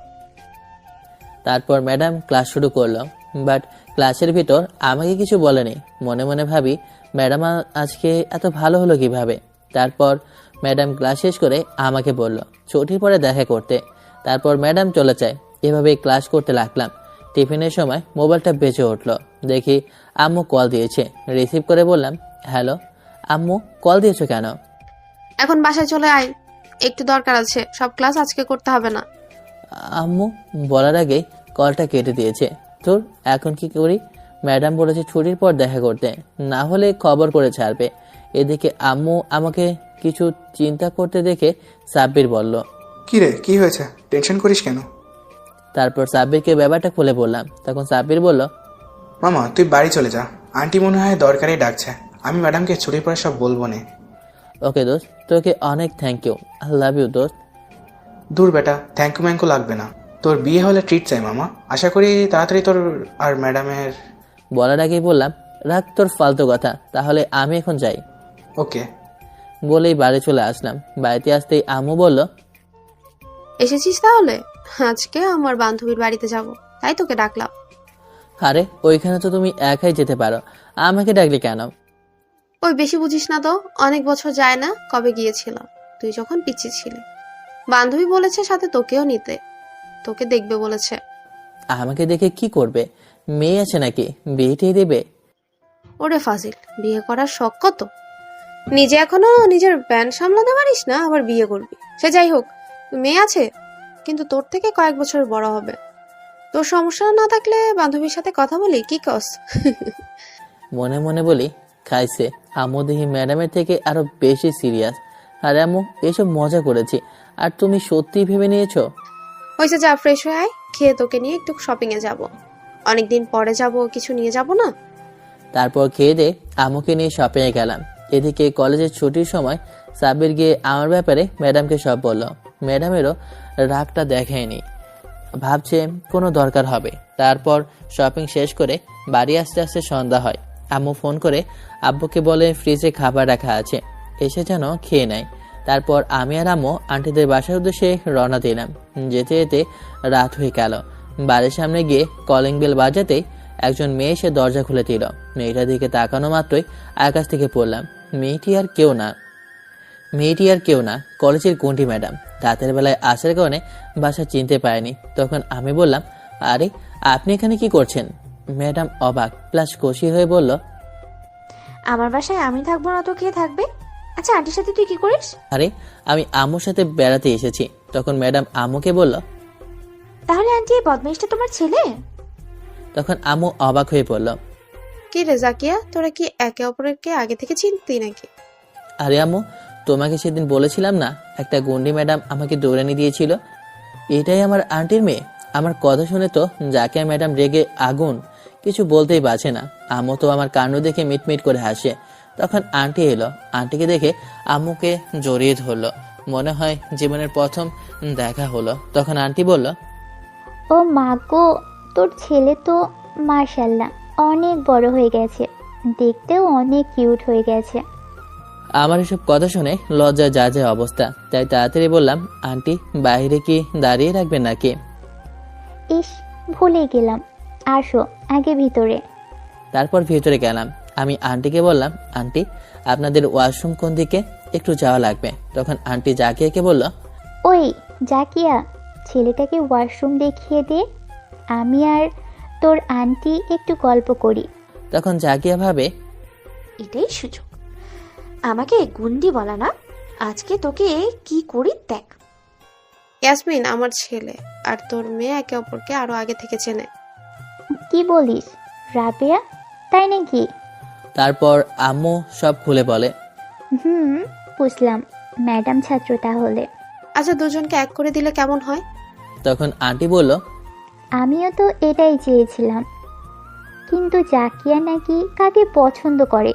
তারপর ম্যাডাম ক্লাস শুরু করলো। বাট ক্লাসের ভিতর আমাকে কিছু বলেনি। মনে মনে ভাবি, ম্যাডাম আজকে এত ভালো হলো কিভাবে। তারপর ম্যাডাম ক্লাস শেষ করে আমাকে বলল ছুটির পরে দেখা করতে। তারপর ম্যাডাম চলে যায়। এভাবেই ক্লাস করতে লাগলাম। টিফিনের সময় মোবাইলটা বেজে উঠলো। দেখি আম্মু কল দিয়েছে। রিসিভ করে বললাম, হ্যালো আম্মু, কল দিয়েছো কেন? এখন বাসায় চলে আয়, একটু দরকার আছে, সব ক্লাস আজকে করতে হবে না। আম্মু বলার আগেই কলটা কেটে দিয়েছে। তোর এখন কি করি? ম্যাডাম বলেছে ছুটির পর দেখা করতে, না হলে খবর করে ছাড়বে। এদিকে আম্মু আমাকে কিছু চিন্তা করতে দেখে সাব্বির বলল। কি রে, কি হয়েছে? টেনশন করিস কেন? তারপর সাব্বিরকে ব্যাপারটা খুলে বললাম। তখন সাব্বির বলল, মামা তুই বাড়ি চলে যা, আন্টি মনে হয় দরকারই ডাকছে। আমি ম্যাডামকে ছুটির পরে সব বলবো নে। ওকে দোস্ত, তোকে অনেক thank you. I love you দোস্ত। দূর বেটা, থ্যাংক ইউ ম্যাংকু লাগবে না। তোর বিয়ে হলে ট্রিট চাই মামা। আশা করি তাড়াতাড়ি তোর আর ম্যাডামের। বলার আগেই বললাম, রাখ তোর ফালতু কথা, তাহলে আমি এখন যাই। ওকে। বলেই বাড়ি চলে আসলাম। বাড়িতে আসতেই আম্মু বলল, এসেছিস তাহলে? আজকে আমার বান্ধবীর বাড়িতে যাব, তাই তোকে ডাকলাম। আরে ওইখানে তো তুমি একাই যেতে পারো, আমাকে ডাকলি কেন? ওই বেশি বুঝিস না তো, অনেক বছর যায় না কবে গিয়েছিলাম, তুই যখন পিছিয়ে ছিলি। বান্ধবী বলেছে সাথে তোকেও নিতে, তোকে দেখবে বলেছে। আমাকে দেখে কি করবে? মেয়ে আছে নাকি, বিয়েটাই দেবে? ওরে ফাজিল, বিয়ে করার শখ কত? নিজে এখনো নিজের ব্যান্ড সামলাতে পারিস না, আবার বিয়ে করবি? সে যাই হোক, মেয়ে আছে কিন্তু তোর থেকে কয়েক বছর বড় হবে। তোর সমস্যা না থাকলে বান্ধবীর সাথে কথা বলি, কি কস? মনে মনে বলি, খাইছে। আম্মু দেখি ম্যাডামের থেকে আরো বেশি সিরিয়াস। আরে আম্মু, এসব মজা করেছি, আর তুমি সত্যি ভেবে নিয়েছো? হয়েছে, যা ফ্রেশ হয়ে আয়, খেয়ে তোকে নিয়ে একটু শপিং এ যাব। অনেকদিন পরে যাব, কিছু নিয়ে যাব না? তারপর খেয়ে দে আম্মুকে নিয়ে শপিংয়ে গেলাম। এদিকে কলেজের ছুটির সময় সাব্বির গিয়ে আমার ব্যাপারে ম্যাডামকে সব বলল। ম্যাডামেরও রাগটা দেখায়নি, ভাবছে কোনো দরকার হবে। তারপর শপিং শেষ করে বাড়ি আসতে আসতে সন্ধ্যা হয়। আম্মু ফোন করে আব্বুকে বলে ফ্রিজে খাবার রাখা আছে, এসে যেন খেয়ে নেয়। তারপর আমি আর আম্মু আন্টিদের বাসার উদ্দেশ্যে রওনা দিলাম। যেতে যেতে রাত হয়ে গেল। বাড়ির সামনে গিয়ে কলিং বেল বাজাতেই একজন মেয়ে এসে দরজা খুলে দিল। মেয়েটার দিকে তাকানো মাত্রই আকাশ থেকে পড়লাম। মেয়েটি আর কেউ না, কলেজের গুন্ডি ম্যাডাম। রাতের বেলায় আসার কারণে বাসা চিনতে পারেনি। তখন আমি বললাম, আরে আপনি এখানে কি করছেন? ম্যাডাম অবাক প্লাস খুশি হয়ে বলল, আমার বাসায় আমি থাকবো না তো কে থাকবে? আচ্ছা, আন্টির সাথে তুই কি করিস? আরে আমি আম্মুর সাথে বেড়াতে এসেছি। তখন ম্যাডাম আম্মুকে বলল, তাহলে আন্টি এই বদমাইশটা তোমার ছেলে? তখন আম্মু অবাক হয়ে পড়ল। কি রে জাকিয়া, তোরা কি একে অপরকে আগে থেকে চিনতি নাকি? আরে আম্মু, তোমাকে সেদিন বলেছিলাম না একটা গুন্ডি ম্যাডাম আমাকে দৌড়ানি দিয়েছিল, এটাই আমার আন্টির মেয়ে। আমার কথা শুনে তো জাকিয়া ম্যাডাম রেগে আগুন, কিছু বলতেই পারছে না। আম্মু তো আমার কাণ্ড দেখে মিটমিট করে হাসে। তখন আন্টি এলো। আন্টিকে দেখে আম্মুকে জড়িয়ে ধরলো, মনে হয় জীবনের প্রথম দেখা হলো। তখন আন্টি বলল, ও মা গো, তোর ছেলে তো মাশাল্লাহ অনেক বড় হয়ে গেছে, দেখতেও অনেক কিউট হয়ে গেছে। আমার এসব কথা শুনে লজ্জা যা যা অবস্থা। তাই তাড়াতাড়ি বললাম, আন্টি বাইরে কি দাঁড়িয়ে রাখবেন নাকি? ইস, ভুলে গেলাম, আসো আগে ভিতরে। তারপর ভিতরে গেলাম। আমি আন্টিকে বললাম, আন্টি আপনাদের ওয়াশরুম কোন দিকে, একটু যাওয়া লাগবে। তখন আন্টি জাকিয়াকে বলল, ওই জাকিয়া, ছেলেটাকে ওয়াশরুম দেখিয়ে দে, আমি আর তোর আন্টি একটু গল্প করি। তখন জাকিয়া ভাবে, এটাই সুযোগ আমাকে গুন্ডি বলা না, আজকে তোকে কি করি দেখ। ইয়াসমিন আমার ছেলে, আর তোর মেয়ে একে অপরকে আরো আগে থেকে চেনে। কি বলিস রাবেয়া, তাই নাকি? তারপর আম্মু সব খুলে বলে। বুঝলাম, ম্যাডাম ছাত্র তাহলে। আচ্ছা, দুজনকে এক করে দিলে কেমন হয়? তখন আন্টি বলল, আমিও তো এটাই চেয়েছিলাম, কিন্তু জাকিয়া নাকি কাকে পছন্দ করে,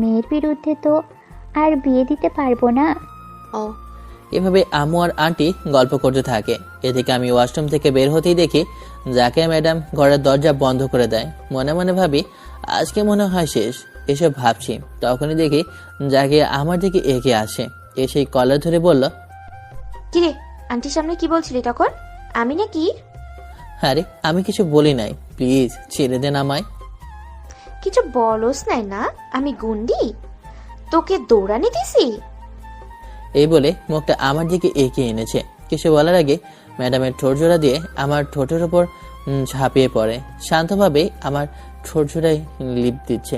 মেয়ের বিরুদ্ধে তো আর বিয়ে দিতে পারবো না। ও, এভাবে আম্মু আর আন্টি গল্প করতে থাকে। এদিকে আমি ওয়াশরুম থেকে বের হতেই দেখি জাকিয়া ম্যাডাম ঘরের দরজা বন্ধ করে দেয়। মনে মনে ভাবি, আজকে মনে হয় শেষ। এসব ভাবছি তখনই দেখি জাকিয়া আমার দিকে এগিয়ে আসে, এসেই কলার ধরে বলল, কিরে আন্টির সামনে কি বলছিলি তখন? আমি নাকি? আরে আমি কিছু বলি নাই, প্লিজ ছেড়ে দেন আমায়। কিছু বলস নাই না? আমি গুন্ডি তোকে দৌড়ানি দিছি? এই বলে মুখটা আমার দিকে এগিয়ে এনেছে। কিছু বলার আগে ম্যাডামের ঠোঁট জোড়া দিয়ে আমার ঠোঁটের ওপর ঝাঁপিয়ে পড়ে, শান্তভাবে আমার ঠোঁট জোড়ায় লিপ দিচ্ছে।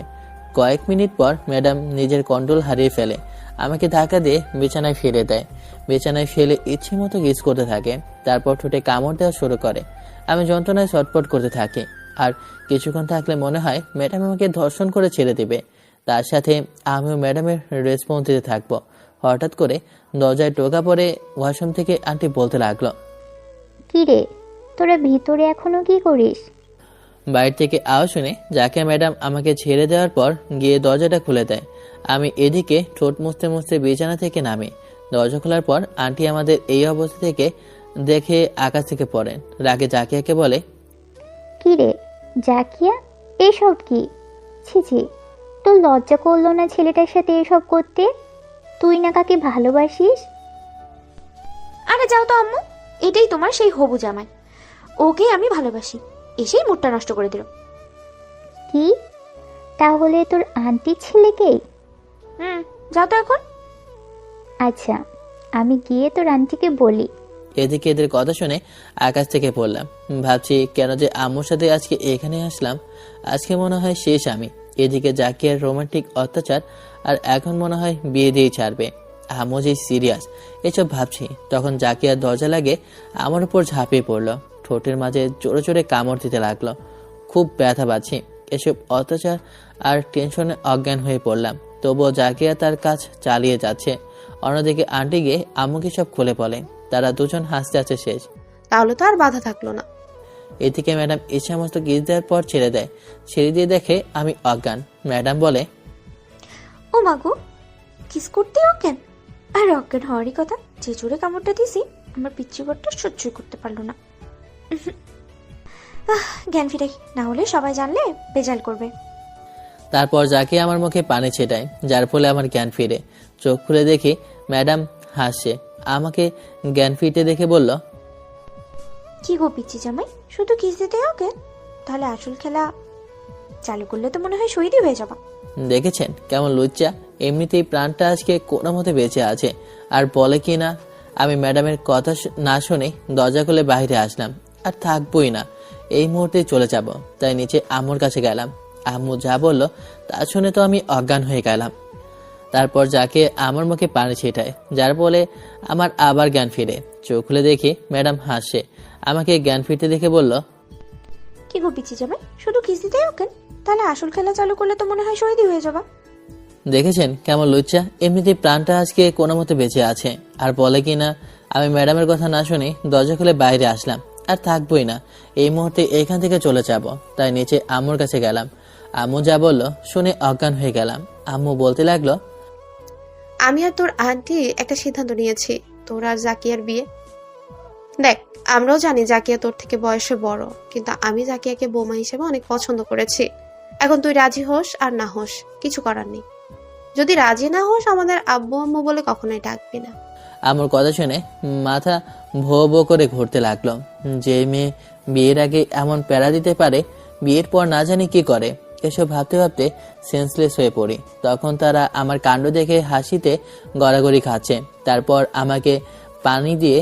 কয়েক মিনিট পর ম্যাডাম নিজের কন্ট্রোল হারিয়ে ফেলে, আমাকে ধাক্কা দিয়ে বিছানায় ফেলে দেয়। বিছানায় ফেলে ইচ্ছে মতো কিস করতে থাকে, তারপর ঠোঁটে কামড় দেওয়া শুরু করে। আমি যন্ত্রণায় ছটফট করতে থাকি, আর কিছুক্ষণ থাকলে মনে হয় ম্যাডাম আমাকে ধর্ষণ করে ছেড়ে দেবে। তার সাথে আমিও ম্যাডামের রেসপন্স দিতে থাকবো। হঠাৎ করে দরজায় টোকা পড়ে ওয়াশরুম থেকে আন্টি বলতে লাগলো, কি রে, তোরা ভিতরে এখনো কি করিস? বাইরে থেকে আওয়াজ শুনে যাকে ম্যাডাম আমাকে ছেড়ে দেওয়ার পর গিয়ে দরজাটা খুলে দেয়। আমি এদিকে ঠোঁট মুছতে মুছতে বিছানা থেকে নামি। দরজা খোলার পর আন্টি আমাদের এই অবস্থা থেকে দেখে আকাশ থেকে পড়েন। রাগে জাকিয়াকে বলে, কি রে জাকিয়া, এসব কি? ছি ছি, তোর লজ্জা করলো না ছেলেটার সাথে এসব করতে? তুই না কাকে ভালোবাসিস? আরে যাও তো আম্মু, এটাই তোমার সেই হবু জামাই, ওকে আমি ভালোবাসি, এসেই মুডটা নষ্ট করে দিল। কি, তাহলে তোর আন্টির ছেলেকেই? যাও তো এখন। আচ্ছা, আমি গিয়ে তোর আন্টিকে বলি। এদিকে এদের কথা শুনে আকাশ থেকে পড়লাম। ভাবছি কেন যে আম্মুর সাথে আজকে এখানে আসলাম। আজকে মনে হয় শেষ আমি। এদিকে জাকিয়ার রোমান্টিক অত্যাচার, আর এখন মনে হয় বিয়ে দিয়েই ছাড়বে। আম্মু যে সিরিয়াস এসব ভাবছি, তখন জাকিয়ার দরজা লাগে আমার উপর ঝাঁপিয়ে পড়লো। ঠোঁটের মাঝে জোরে জোরে কামড় দিতে লাগলো। খুব ব্যথা পাচ্ছি। এসব অত্যাচার আর টেনশনে অজ্ঞান হয়ে পড়লাম। তবুও জাকিয়া তার কাজ চালিয়ে যাচ্ছে। অন্যদিকে আন্টি গিয়ে আম্মুকে সব খুলে বলে। তারা দুজন হাসতে হাসতে শেষ। তাহলে তো আর বাধা থাকলো না। এদিকে ম্যাডাম ইচ্ছা মতো কিস দেওয়ার পর ছেড়ে দেয়। ছেড়ে দিয়ে দেখে আমি অজ্ঞান। ম্যাডাম বলে, ও মাগো, কিস করতে অজ্ঞান? আর অজ্ঞান হওয়ারই কথা, যে জোরে কামড়টা দিছি আমার পিচ্ছি ঘরটা সহ্যই করতে পারলো না। জ্ঞান ফিরে, না হলে সবাই জানলে বেজাল করবে। তারপর যাকে আমার মুখে পানি ছেটায়, যার ফলে আমার জ্ঞান ফিরে। চোখ খুলে দেখি ম্যাডাম হাসছে। আমাকে জ্ঞান ফিরতে দেখে বলল, কি গো পিচ্ছি জামাই, শুধু কিস দিতে অজ্ঞান? তাহলে আসল খেলা চালু করলে তো মনে হয় শহীদই হয়ে যাবা। দেখেছেন কেমন লুচ্চা, এমনিতেই প্রাণটা আজকে কোনো মতে বেঁচে আছে, আর বলে কি না। আমি ম্যাডামের কথা না শুনে দরজা খুলে বাইরে আসলাম। আর থাকবোই না, এই মুহূর্তে চলে যাব। তাই নিচে আম্মুর কাছে গেলাম। আম্মু যা বলল তা শুনে তো আমি অজ্ঞান হয়ে গেলাম। তারপর যাকে আমার মুখে পানি ছিটায়, যার ফলে আমার আবার জ্ঞান ফিরে। চোখ খুলে দেখি ম্যাডাম হাসছে। আমাকে জ্ঞান ফিরতে দেখে বলল, কি গো পিচ্ছি জামাই, শুধু কিস দিতে অজ্ঞান? তাহলে আসল খেলা চালু করলে তো মনে হয় শহীদই হয়ে যাবা। দেখেছেন কেমন লুচ্চা, এমনিতেই প্রাণটা আজকে কোনো মতে বেঁচে আছে, আর বলে কি না। আমি ম্যাডামের কথা না শুনে দরজা খুলে বাইরে আসলাম। আর থাকবোই না, এই মুহূর্তে এখান থেকে চলে যাব। তাই নিচে আম্মুর কাছে গেলাম। আম্মু যা বলল শুনে অজ্ঞান হয়ে গেলাম। আম্মু বলতে লাগলো, আমি আর তোর আন্টি একটা সিদ্ধান্ত নিয়েছি, তোর আর জাকিয়ার বিয়ে। দেখ, আমরাও জানি জাকিয়া তোর থেকে বয়সে বড়, কিন্তু আমি জাকিয়াকে বৌমা হিসেবে অনেক পছন্দ করেছি। এখন তুই রাজি হোস আর না হোস, কিছু করার নেই। যদি রাজি না হোস, আমাদের আব্বু আম্মু বলে কখনোই ডাকবি না। আম্মুর কথা শুনে মাথা ভো ভো করে ঘুরতে লাগলো। যে মেয়ে বিয়ের আগে এমন প্যারা দিতে পারে, বিয়ের পর না জানি কি করে। এসব ভাবতে ভাবতে সেন্সলেস হয়ে পড়ি। তখন তারা আমার কাণ্ড দেখে হাসিতে গড়াগড়ি খাচ্ছে। তারপর আমাকে পানি দিয়ে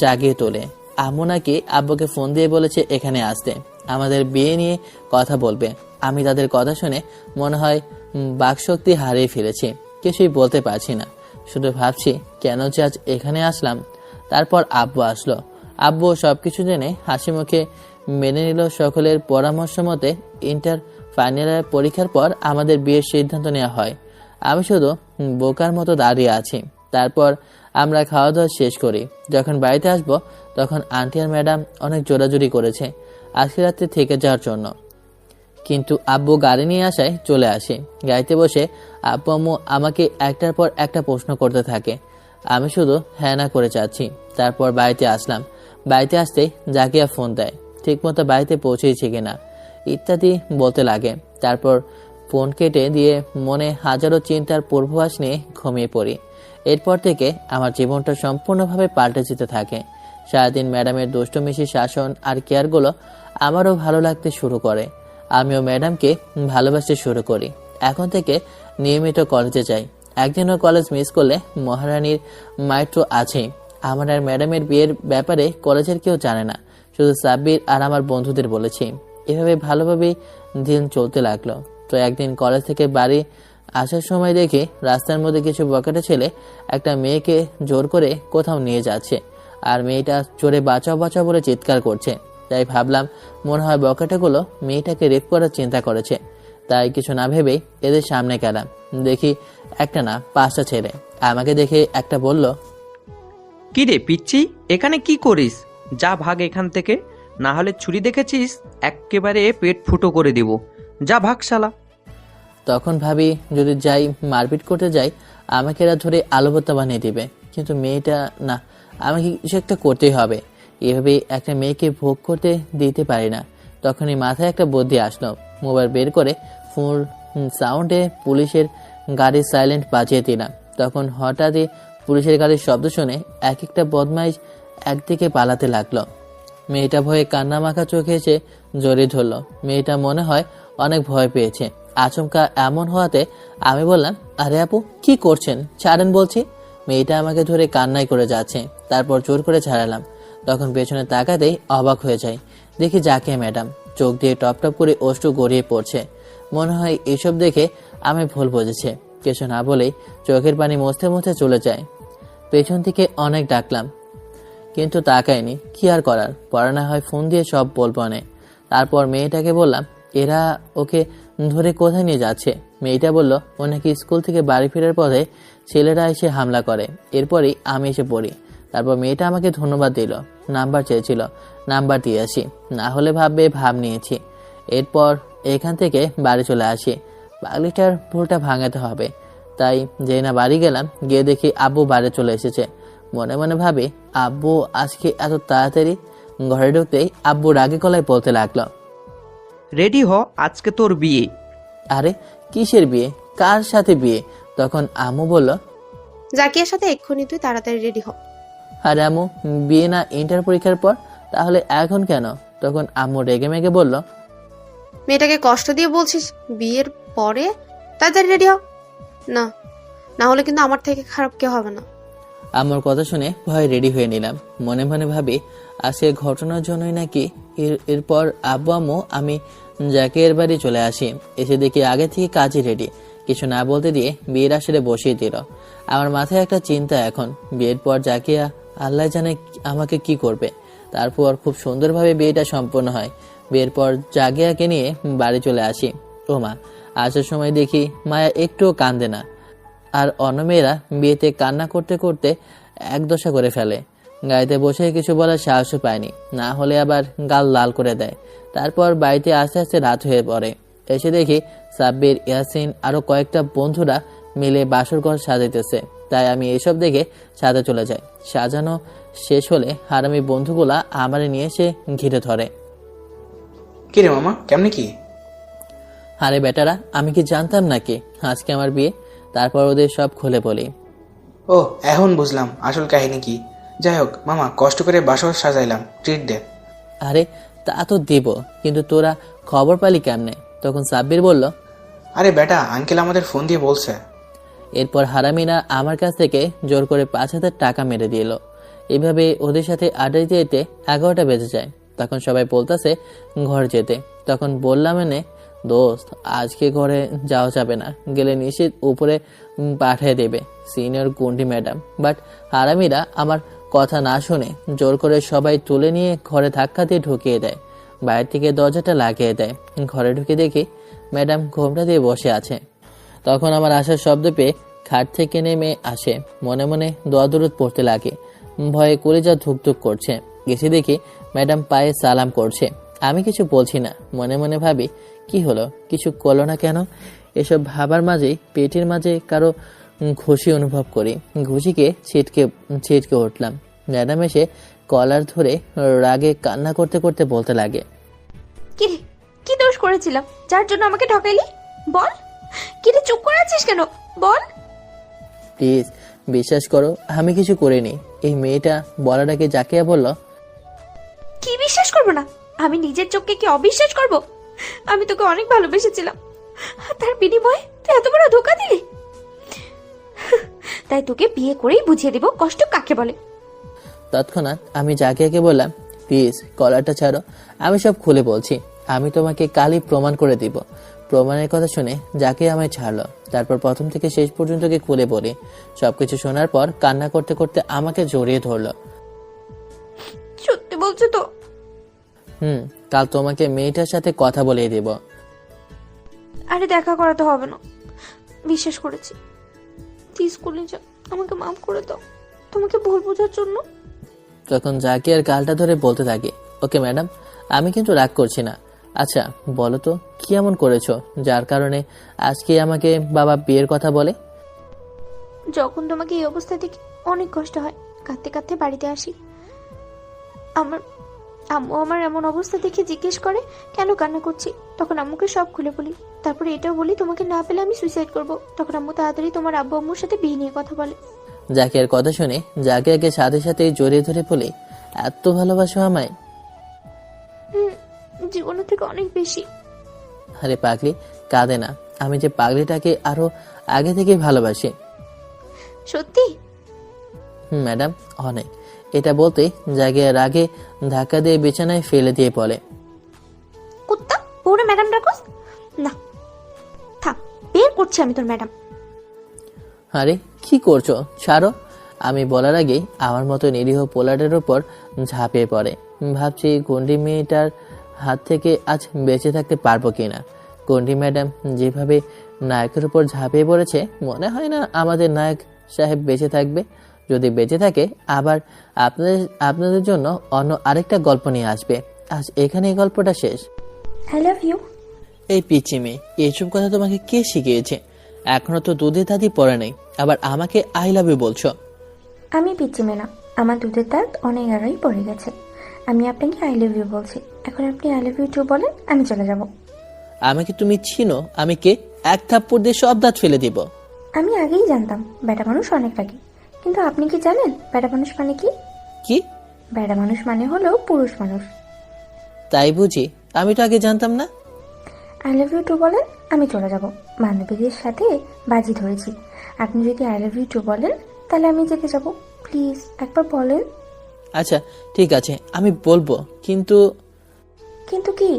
জাগিয়ে তোলে। আম্মু নাকি আব্বুকে ফোন দিয়ে বলেছে এখানে আসতে, আমাদের বিয়ে নিয়ে কথা বলবে। আমি তাদের কথা শুনে মনে হয় বাকশক্তি হারিয়ে ফেলেছি, কিছুই বলতে পারছি না। শুধু ভাবছি কেন যে আজ এখানে আসলাম। তারপর আব্বু আসলো। আব্বু সবকিছু জেনে হাসি মুখে মেনে নিল। সকলের পরামর্শ মতে ইন্টার ফাইনাল পরীক্ষার পর আমাদের বিয়ের সিদ্ধান্ত নেওয়া হয়। আমি শুধু বোকার মতো দাঁড়িয়ে আছি। তারপর আমরা খাওয়া দাওয়া শেষ করি। যখন বাড়িতে আসবো তখন আন্টি আর ম্যাডাম অনেক জোরাজুরি করেছে আজকে রাত্রে থেকে যাওয়ার জন্য, কিন্তু আব্বু গাড়ি নিয়ে আসায় চলে আসে। গাড়িতে বসে আব্বু আম্মু আমাকে একটার পর একটা প্রশ্ন করতে থাকে। আমি শুধু হ্যাঁ না করে যাচ্ছি। তারপর বাড়িতে আসলাম। বাড়িতে আসতেই জাকিয়া ফোন দেয়, ঠিকমতো বাড়িতে পৌঁছেছে কিনা ইত্যাদি বলতে লাগে। তারপর ফোন কেটে দিয়ে মনে হাজারো চিন্তার পূর্বাভাস নিয়ে ঘুমিয়ে পড়ি। এরপর থেকে আমার জীবনটা সম্পূর্ণভাবে পাল্টে যেতে থাকে। সারাদিন ম্যাডামের দুষ্টমিষ্টি শাসন আর কেয়ারগুলো আমারও ভালো লাগতে শুরু করে। আমিও ম্যাডামকে ভালোবাসতে শুরু করি। এখন থেকে নিয়মিত কলেজে যাই। একদিনও কলেজ মিস করলে মহারানীর মাইর তো আছেই। আমার আর ম্যাডামের বিয়ের ব্যাপারে কলেজের কেউ জানে না, শুধু সাব্বির আর আমার বন্ধুদের বলেছি। এভাবে ভালোভাবেই দিন চলতে লাগলো। তো একদিন কলেজ থেকে বাড়ি আসার সময় দেখি রাস্তার মধ্যে কিছু বকেটে ছেলে একটা মেয়েকে জোর করে কোথাও নিয়ে যাচ্ছে, আর মেয়েটা জোরে বাঁচাও বাঁচাও বলে চিৎকার করছে। তাই ভাবলাম মনে হয় বকেটেগুলো মেয়েটাকে রেপ করার চিন্তা করেছে। তাই কিছু না ভেবেই এদের সামনে গেলাম। দেখি একটা না 5টা ছেলে। আমাকে দেখে একটা বলল, কি রে পিচ্ছি, এখানে কি করিস? যা ভাগ এখান থেকে, না হলে ছুরি দেখেছিস একেবারে পেট ফুটো করে দিব। যা ভাগ শালা। তখন ভাবি যদি যাই মারপিট করতে যাই আমাকে এরা ধরে আলুভর্তা বানিয়ে দিবে, কিন্তু মেয়েটা না, আমাকে কিছু একটা করতেই হবে। এভাবে একটা মেয়েকে ভোগ করতে দিতে পারি না। তখনই মাথায় একটা বুদ্ধি আসলো। মোবাইল বের করে ফুল সাউন্ডে পুলিশের গাড়ি সাইলেন্ট বাজিয়ে দিলাম। তখন হঠাৎই পুলিশের গাড়ির শব্দ শুনে এক একটা বদমাইশ একদিকে পালাতে লাগলো। মেয়েটা ভয়ে কান্না মাখা চোখে এসে জড়িয়ে ধরলো। মেয়েটা মনে হয় অনেক ভয় পেয়েছে। আচমকা এমন হওয়াতে আমি বললাম, আরে আপু কি করছেন, ছাড়েন বলছি। মেয়েটা আমাকে ধরে কান্নাই করে যাচ্ছে। তারপর জোর করে ছাড়ালাম। তখন পেছনে তাকাতেই অবাক হয়ে যায়। দেখি জাকিয়া ম্যাডাম চোখ দিয়ে টপ টপ করে অশ্রু গড়িয়ে পড়ছে। মনে হয় এসব দেখে আমি ভুল বুঝেছে। কিছু না বলেই চোখের পানি মুছতে মুছতে চলে যায়। পেছন থেকে অনেক ডাকলাম, কিন্তু তাকায়নি। কি আর করার, পরে না হয় ফোন দিয়ে সব বলবো না। তারপর মেয়েটাকে বললাম, এরা ওকে ধরে কোথায় নিয়ে যাচ্ছে? মেয়েটা বলল, ও নাকি স্কুল থেকে বাড়ি ফেরার পথে ছেলেরা এসে হামলা করে। এরপরই আমি এসে পড়ি। তারপর মেয়েটা আমাকে ধন্যবাদ দিল, নাম্বার চেয়েছিল, নাম্বার দিয়ে আসি, না হলে ভাববে ভাব নিয়েছি। এরপর এখান থেকে বাড়ি চলে আসি। পাগলিটার ভুলটা ভাঙাতে হবে। তাই যেই না বাড়ি গেলাম, গিয়ে দেখি আব্বু বাড়ি চলে এসেছে। মনে মনে ভাবি, আব্বু আজকে এত তাড়াতাড়ি? ঘরে ঢুকতেই আব্বু রাগে গলায় বলতে লাগলো, রেডি হ, আজকে তোর বিয়ে। আরে কিসের বিয়ে, কার সাথে বিয়ে? তখন আম্মু বলল, জাকিয়ার সাথে এক্ষুনি তুই তাড়াতাড়ি রেডি হ। আরে আম্মু, বিয়ে না ইন্টার পরীক্ষার পর? তাহলে এখন কেন? তখন আম্মু রেগে মেগে বলল, মেয়েটাকে কষ্ট দিয়ে বলছিস বিয়ের পরে তাড়াতাড়ি রেডি হ। না, না হলে কিন্তু আমার থেকে খারাপ কেউ হবে না। আম্মুর কথা শুনে ভয়ে রেডি হয়ে নিলাম। মনে মনে ভাবি আজকে ঘটনার জন্যই নাকি। এরপর আব্বু আম্মু আমি জাকিয়ার বাড়ি চলে আসি। এসে দেখি আগে থেকে কাজই রেডি। কিছু না বলতে দিয়ে বিয়ের আসরে বসিয়ে দিল। আমার মাথায় একটা চিন্তা এখন, বিয়ের পর জাকিয়া আল্লাহ জানে আমাকে কি করবে। তারপর খুব সুন্দরভাবে বিয়েটা সম্পন্ন হয়। বিয়ের পর জাকিয়াকে নিয়ে বাড়ি চলে আসি। ও মা, আসার সময় দেখি মায়া একটুও কান্দে না। আর অন্য মেয়েরা বিয়েতে কান্না করতে করতে এক দশা করে ফেলে। গাড়িতে বসে কিছু বলার সাহসও পায়নি, না হলে আবার গাল লাল করে দেয়। তারপর বাড়িতে আস্তে আস্তে রাত হয়ে পড়ে। এসে দেখি সাব্বির, ইয়াসিন আরো কয়েকটা বন্ধুরা মিলে বাসর ঘর সাজাইতেছে। তাই আমি এসব দেখে সাজা চলে যাই। সাজানো শেষ হলে হারামি বন্ধুগুলা আমারে নিয়ে এসে ঘিরে ধরে। কি রে মামা, কেমনি কি? আরে বেটারা, আমি কি জানতাম নাকি আজকে আমার বিয়ে? তারপর ওদের সব খুলে বলি। ও, এখন বুঝলাম আসল কাহিনী কি। যাই হোক মামা, কষ্ট করে বাসর সাজাইলাম, ট্রিট দে। আরে তা তো দেব, কিন্তু তোরা খবর পালি কেমনে? তখন সাব্বির বলল, আরে বেটা, আঙ্কেল আমাদের ফোন দিয়ে বলছে। এরপর হারামিনা আমার কাছ থেকে জোর করে 5,000 টাকা মেরে দিল। এভাবে ওদের সাথে আড্ডা দিতে দিতে 11টা বেজে যায়। তখন সবাই বলতেছে ঘর যেতে। তখন বললাম, এনে দোস্ত, আজকে ঘরে যাওয়া যাবে না, গেলে নিশ্চিত উপরে পাঠিয়ে দেবে সিনিয়র গুন্ডি ম্যাডাম। বাট হারামিরা আমার কথা না শুনে জোর করে সবাই তুলে নিয়ে ঘরে ধাক্কা দিয়ে ঢুকিয়ে দেয়। বাইরে থেকে দরজাটা লাগিয়ে দেয়। ঘরে ঢুকে দেখি ম্যাডাম ঘোমটা দিয়ে বসে আছে। তখন আমার আসার শব্দ পেয়ে খাট থেকে নেমে আসে। মনে মনে দোয়া দরুদ পড়তে লাগে। ভয়ে কলিজা ধুকধুক করছে। গেছে দেখি ম্যাডাম পায়ে সালাম করছে। আমি কিছু বলছি না, মনে মনে ভাবি কি হলো, কিছু করলো না কেন? এসব ভাবার মাঝেই পেটের মাঝে কারো ঘুষি অনুভব করি। ঘুষিকে ছিটকে উঠলাম। ম্যাডাম এসে কলার ধরে রাগে কান্না করতে করতে বলতে লাগে, কি রে, কি দোষ করেছিলাম যার জন্য আমাকে ঠকাইলি? বল, কি রে চুপ করে আছিস কেন? বল। প্লিজ বিশ্বাস করো, আমি কিছু করিনি। এই মেয়েটা বলার আগে জাকিয়া বলল, কি বিশ্বাস করবো না? আমি নিজের চোখকে কি অবিশ্বাস করব? আমি তোকে অনেক ভালোবেসেছিলাম, আর তার বিনিময়ে তুই এত বড় ধোকা দিলি। তাই তোকে বিয়ে করেই বুঝিয়ে দেব কষ্ট কাকে বলে। তৎক্ষণাৎ আমি জাকিয়াকে বললাম, প্লিজ কলারটা ছাড়ো, আমি সব খুলে বলছি। আমি তোমাকে কালই প্রমাণ করে দিব। প্রমাণের কথা শুনে জাকিয়া আমায় ছাড়লো। তারপর প্রথম থেকে শেষ পর্যন্ত খুলে বলি। সবকিছু শোনার পর কান্না করতে করতে আমাকে জড়িয়ে ধরলো। সত্যি বলছো তো? কাল তোমাকে মেয়েটার সাথে কথা বলিয়ে দেব। আরে দেখা করাতে হবে না, বিশ্বাস করেছি। তুই স্কুলে যা, আমাকে মাফ করে দাও, তোমাকে ভুল বোঝার জন্য। তখন জাকিয়ার গালটা ধরে বলতে থাকে, ওকে ম্যাডাম, আমি কিন্তু রাগ করছি না। আচ্ছা বলো তো, কি এমন করেছো যার কারণে আজকে আমাকে বাবা বিয়ের কথা বলে? যখন তোমাকে এই অবস্থায় দেখি অনেক কষ্ট হয়, কাঁদতে কাঁদতে বাড়িতে আসি। আমার আম্মু আমার এমন অবস্থা দেখে জিজ্ঞেস করে কেন কান্না করছি। তখন আম্মুকে সব খুলে বলি। তারপরে এটাও বলি তোমাকে না পেলে আমি সুইসাইড করব। তখন আম্মু তাড়াতাড়ি তোমার আব্বু আম্মুর সাথে বিয়ে নিয়ে কথা বলে। জাকিয়ার কথা শুনে জাকিয়াকে সাথে সাথে জড়িয়ে ধরে বলে, এত ভালোবাসো আমায়? জীবনের থেকে অনেক বেশি। আরে পাগলি, কাঁদে না। আমি যে পাগলিটাকে আরো আগে থেকে ভালোবাসি। সত্যি? ম্যাডাম, অনেক। এটা বলতে জাকিয়ার আগে ধাক্কা দিয়ে বিছানায় ফেলে দিয়ে বলে, কুত্তা, ওরে ম্যাডাম ডাকোস না। থাক, বের করছি আমি তোর ম্যাডাম। আরে কি করছো, ছাড়ো। আমি বলার আগেই আমার মতো নিরীহ পোলারের উপর ঝাঁপিয়ে পড়ে। ভাবছি গন্ডি মেয়েটার হাত থেকে আজ বেঁচে থাকতে পারবো কিনা। গন্ডি ম্যাডাম যেভাবে নায়কের উপর ঝাঁপিয়ে পড়েছে, মনে হয় না আমাদের নায়ক সাহেব বেঁচে থাকবে। যদি বেঁচে থাকে আবার আপনাদের জন্য অন্য আরেকটা গল্প নিয়ে আসবে। আজ এখানে এই গল্পটা শেষ। I love you. এই পিচ্চি মেয়ে, এইসব কথা তোমাকে কে শিখিয়েছে? এখনো তো দুধে দাদি পড়ে নেই, আবার আমাকে আই লাভ ইউ বলছো? আমি পিচ্ছি মেয়ে না, আমার দুধের দাঁত অনেক আগেই পড়ে গেছে। আমি আপনাকে আই লাভ ইউ বলছি, এখন আপনি আই লাভ ইউ টু বলেন, আমি চলে যাব। আমাকে তুমি চিনো? আমি কে? এক থাপ্পড় দিয়ে সব দাঁত ফেলে দিব। আমি আগেই জানতাম বেটা মানুষ অনেক রাগী, কিন্তু আপনি কি জানেন বেটা মানুষ মানে কি? কি? বেটা মানুষ মানে হলো পুরুষ মানুষ। তাই বুঝি? আমি তো আগে জানতাম না। আই লাভ ইউ টু বলেন, আমি চলে যাব। বান্ধবীদের সাথে বাজি ধরেছি, আপনি যদি আই লাভ ইউ টু বলেন তাহলে আমি যেতে যাব। প্লিজ একবার বলেন। আচ্ছা ঠিক আছে, আমি বলবো, কিন্তু কিন্তু কি?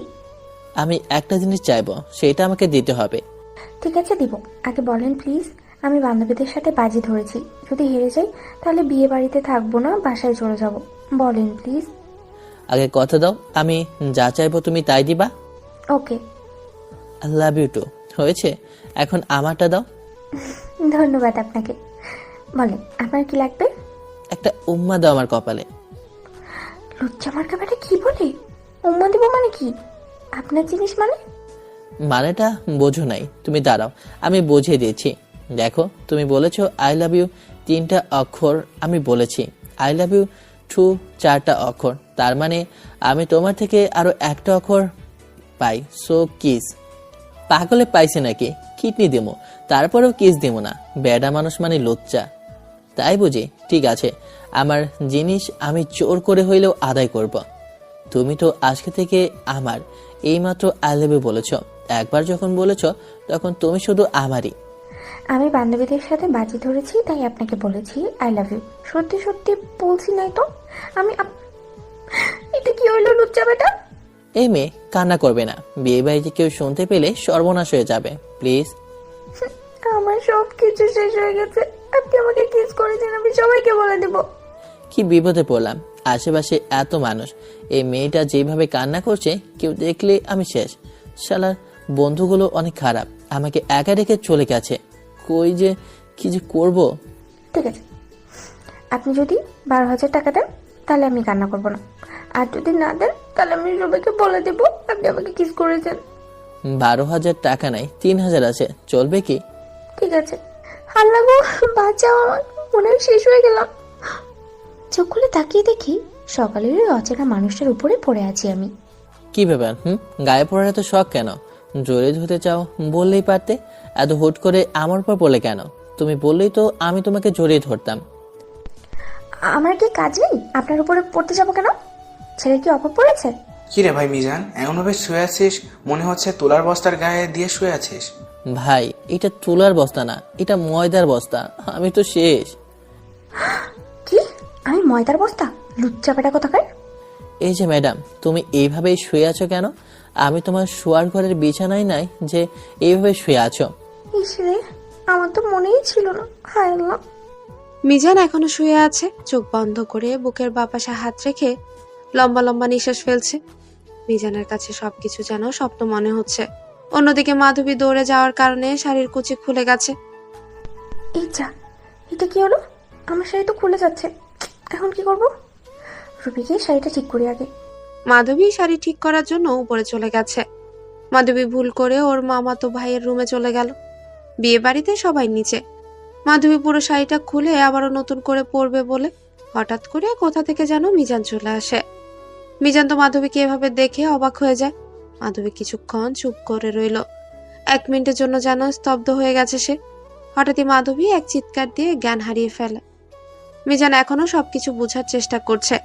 আমি একটা জিনিস চাইবো, সেটা আমাকে দিতে হবে। ঠিক আছে দিব, আগে বলেন প্লিজ। আমি বান্ধবীদের সাথে বাজি ধরেছি, যদি হেরে যাই তাহলে বিয়ে বাড়িতে থাকবো না, বাসায় চলে যাব। বলেন প্লিজ। আগে কথা দাও, আমি যা চাইবো তুমি তাই দিবা। Okay. I love you too. হয়েছে, এখন আমারটা দাও। ধন্যবাদ আপনাকে। বলেন আপনার কি লাগবে? একটা উম্মা দাও আমার কপালে। লজ্জা মার্কা বেটা কি বলে? উম্মা দিব মানে কি? আপনার জিনিস মানে? মানেটা বোঝো নাই, তুমি দাঁড়াও, আমি বুঝিয়ে দিচ্ছি। দেখো, তুমি বলেছো আই লাভ ইউ 3টা অক্ষর, আমি বলেছি আই লাভ ইউ টু 4টা অক্ষর। তার মানে আমি তোমার থেকে আরো একটা অক্ষর পাই। So kiss. পাগলে পাইছে নাকি? কিডনি দেবো, তারপরেও কিস দেবো না? বেডা মানুষ মানে লজ্জা, তাই বুঝি? ঠিক আছে, আমার জিনিস আমি জোর করে হইলেও আদায় করব। তুমি তো আজকে থেকে আমার। এইমাত্র আই লাভ ইউ বলেছ, একবার যখন বলেছ তখন তুমি শুধু আমারই। আমি বান্ধবীদের সাথে বাজি ধরেছি তাই আপনাকে বলেছি আই লাভ ইউ। সত্যি সত্যি বলছি নাই তো আমি। এটা কি হইলো লজ্জা বেটা? এই মেয়ে কান্না করবে না, বিয়ে বাড়িতে কেউ শুনতে পেলে সর্বনাশ হয়ে যাবে, প্লিজ। আমার সব কিছু শেষ হয়ে গেছে। আপনি আমাকে কিস করেছেন, আমি সবাইকে বলে দেব। কি বিপদে পড়লাম, আশেপাশে এত মানুষ। এই মেয়েটা যেভাবে কান্না করছে, কেউ দেখলে আমি শেষ। শালার বন্ধুগুলো অনেক খারাপ, আমাকে একা রেখে চলে গেছে। কই যে কি যে করবো। ঠিক আছে, আপনি যদি 12,000 টাকা দেন তাহলে আমি কান্না করব না, আর যদি না দেন তাহলে আমি সবাইকে বলে দেব আপনি আমাকে কিস করেছেন। 12,000 টাকা নাই, 3,000 আছে, চলবে কি? ঠিক আছে। আল্লাহ গো, বাঁচাও, আমার মনে হয় শেষ হয়ে গেলাম। চোখ খুলে তাকিয়ে দেখি সকালের ওই অচেনা মানুষটার উপরে পড়ে আছি আমি। কি ব্যাপার? গায়ে পড়ার এত শখ কেন? জড়িয়ে ধরতে চাও বললেই পারতে, এত হুট করে আমার উপর বলে কেন? তুমি বললেই তো আমি তোমাকে জড়িয়ে ধরতাম। আমার কি কাজ নেই আপনার উপরে পড়তে যাবো কেন? ছেলের কি অভাব পড়েছে? কি রে ভাই মিজান, এমনভাবে শুয়ে আছিস মনে হচ্ছে তুলার বস্তার গায়ে দিয়ে শুয়ে আছিস। ভাই, এটা তুলার বস্তা না, এটা ময়দার বস্তা। আমি তো শেষ। কি? আমি ময়দার বস্তা? লুচ্চা বেটা কোথাকার! এই যে ম্যাডাম, তুমি এইভাবেই শুয়ে আছো কেন? আমি তোমার শোয়ার ঘরের বিছানায় নাই যে এইভাবে শুয়ে আছো। ইসরে, আমার তো মনেই ছিল না। হায় আল্লাহ। মিজান এখনো শুয়ে আছে, চোখ বন্ধ করে বুকের বাপাশে হাত রেখে লম্বা লম্বা নিঃশ্বাস ফেলছে। মিজানের কাছে সবকিছু যেন স্বপ্ন মনে হচ্ছে। অন্যদিকে মাধবী দৌড়ে যাওয়ার কারণে শাড়ির কুচি খুলে গেছে। এই যা, এটা কি হলো? আমার শাড়ি তো খুলে যাচ্ছে। এখন কি করব? রুবিকে শাড়িটা ঠিক করি আগে। মাধবী শাড়ি ঠিক করার জন্য উপরে চলে গেছে। মাধবী ভুল করে ওর মামাতো ভাইয়ের রুমে চলে গেল। বিয়ে বাড়িতে সবাই নিচে। মাধবী পুরো শাড়িটা খুলে আবারও নতুন করে পরবে বলে হঠাৎ করে কোথা থেকে যেন মিজান চলে আসে। মিজান তো মাধবীকে এভাবে দেখে অবাক হয়ে যায়। মাধবী কিছুক্ষণ চুপ করে রইল। 1 মিনিটের জন্য যেন স্তব্ধ হয়ে গেছে সে। হঠাৎই মাধবী এক চিৎকার দিয়ে জ্ঞান হারিয়ে ফেলে। মিজান এখনো সবকিছু বোঝার চেষ্টা করছে।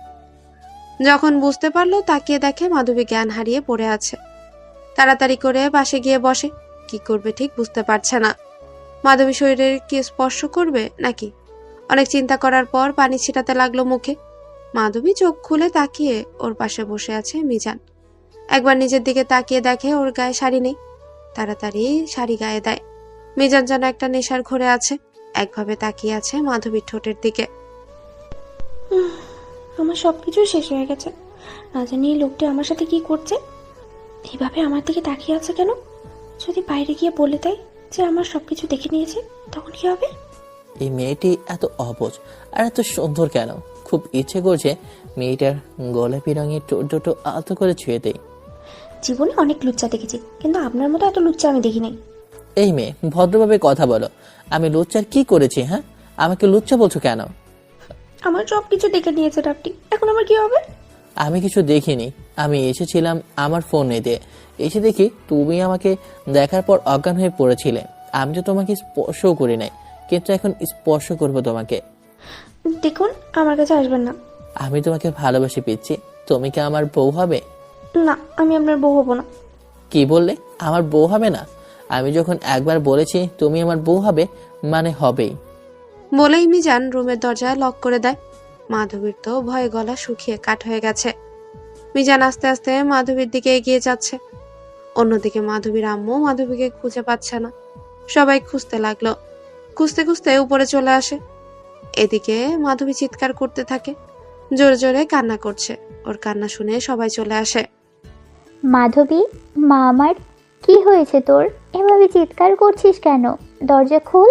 যখন বুঝতে পারলো তাকিয়ে দেখে মাধবী জ্ঞান হারিয়ে পড়ে আছে। তাড়াতাড়ি করে পাশে গিয়ে বসে। কি করবে ঠিক বুঝতে পারছে না। মাধবী শরীরের কি স্পর্শ করবে নাকি? অনেক চিন্তা করার পর পানি ছিটাতে লাগলো মুখে। মাধবী চোখ খুলে তাকিয়ে ওর পাশে বসে আছে মিজান। একবার নিজের দিকে তাকিয়ে দেখে ওর গায়ে শাড়ি নেই। তাড়াতাড়ি শাড়ি গায়ে দেয়। মিজান যেন একটা নেশার ঘরে আছে, একভাবে তাকিয়ে আছে মাধবীর ঠোঁটের দিকে। আমার সবকিছু শেষ হয়ে গেছে। না জানি এই লোকটা আমার সাথে কি করছে। এইভাবে আমার দিকে তাকিয়ে আছে কেন? যদি বাইরে গিয়ে বলে দেয় যে আমার সবকিছু দেখে নিয়েছে, তখন কি হবে? এই মেয়েটি এত অবুঝ আর এত সুন্দর কেন? খুব ইচ্ছে করছে মেয়েটার গোলাপি রঙের ঠোঁট দুটো আলতো করে ছুঁয়ে দেই। জীবনে অনেক লুচ্চা দেখেছি, কিন্তু আপনার মতো এত লুচ্চা আমি দেখি নাই। এই মেয়ে, ভদ্রভাবে কথা বলো। আমি লুচ্চার কি করেছি? হ্যাঁ, আমাকে লুচ্চা বলছো কেন? আমার সবকিছু দেখে নিয়েছেন আপনি, এখন আমার কি হবে? আমি কিছু দেখিনি। আমি এসেছিলাম আমার ফোনে দিয়ে। এসে দেখি তুমি আমাকে দেখার পর অজ্ঞান হয়ে পড়েছিলে। আমি তো তোমাকে স্পর্শও করি নাই, কিন্তু এখন স্পর্শ করবো তোমাকে। দেখুন, আমার কাছে আসবেন না। আমি তোমাকে ভালোবাসি পিচ্ছি। তুমি কি আমার বউ হবে? না, আমি আপনার বউ হব না। কি বললে? আমার বউ হবে না? আমি যখন একবার বলেছি তুমি আমার বউ হবে, মানে হবেই। বলেই মিজান রুমের দরজা লক করে দেয়। মাধবীর তো ভয়ে গলা শুকিয়ে কাঠ হয়ে গেছে। মিজান আস্তে আস্তে মাধবীর দিকে এগিয়ে যাচ্ছে। অন্যদিকে মাধবীর আম্মু মাধবীকে খুঁজে পাচ্ছে না। সবাই খুঁজতে লাগলো। খুঁজতে খুঁজতে উপরে চলে আসে। এদিকে মাধবী চিৎকার করতে থাকে, জোরে জোরে কান্না করছে। ওর কান্না শুনে সবাই চলে আসে। মাধবী, মা আমার, কি হয়েছে তোর? এভাবে চিৎকার করছিস কেন? দরজা খোল।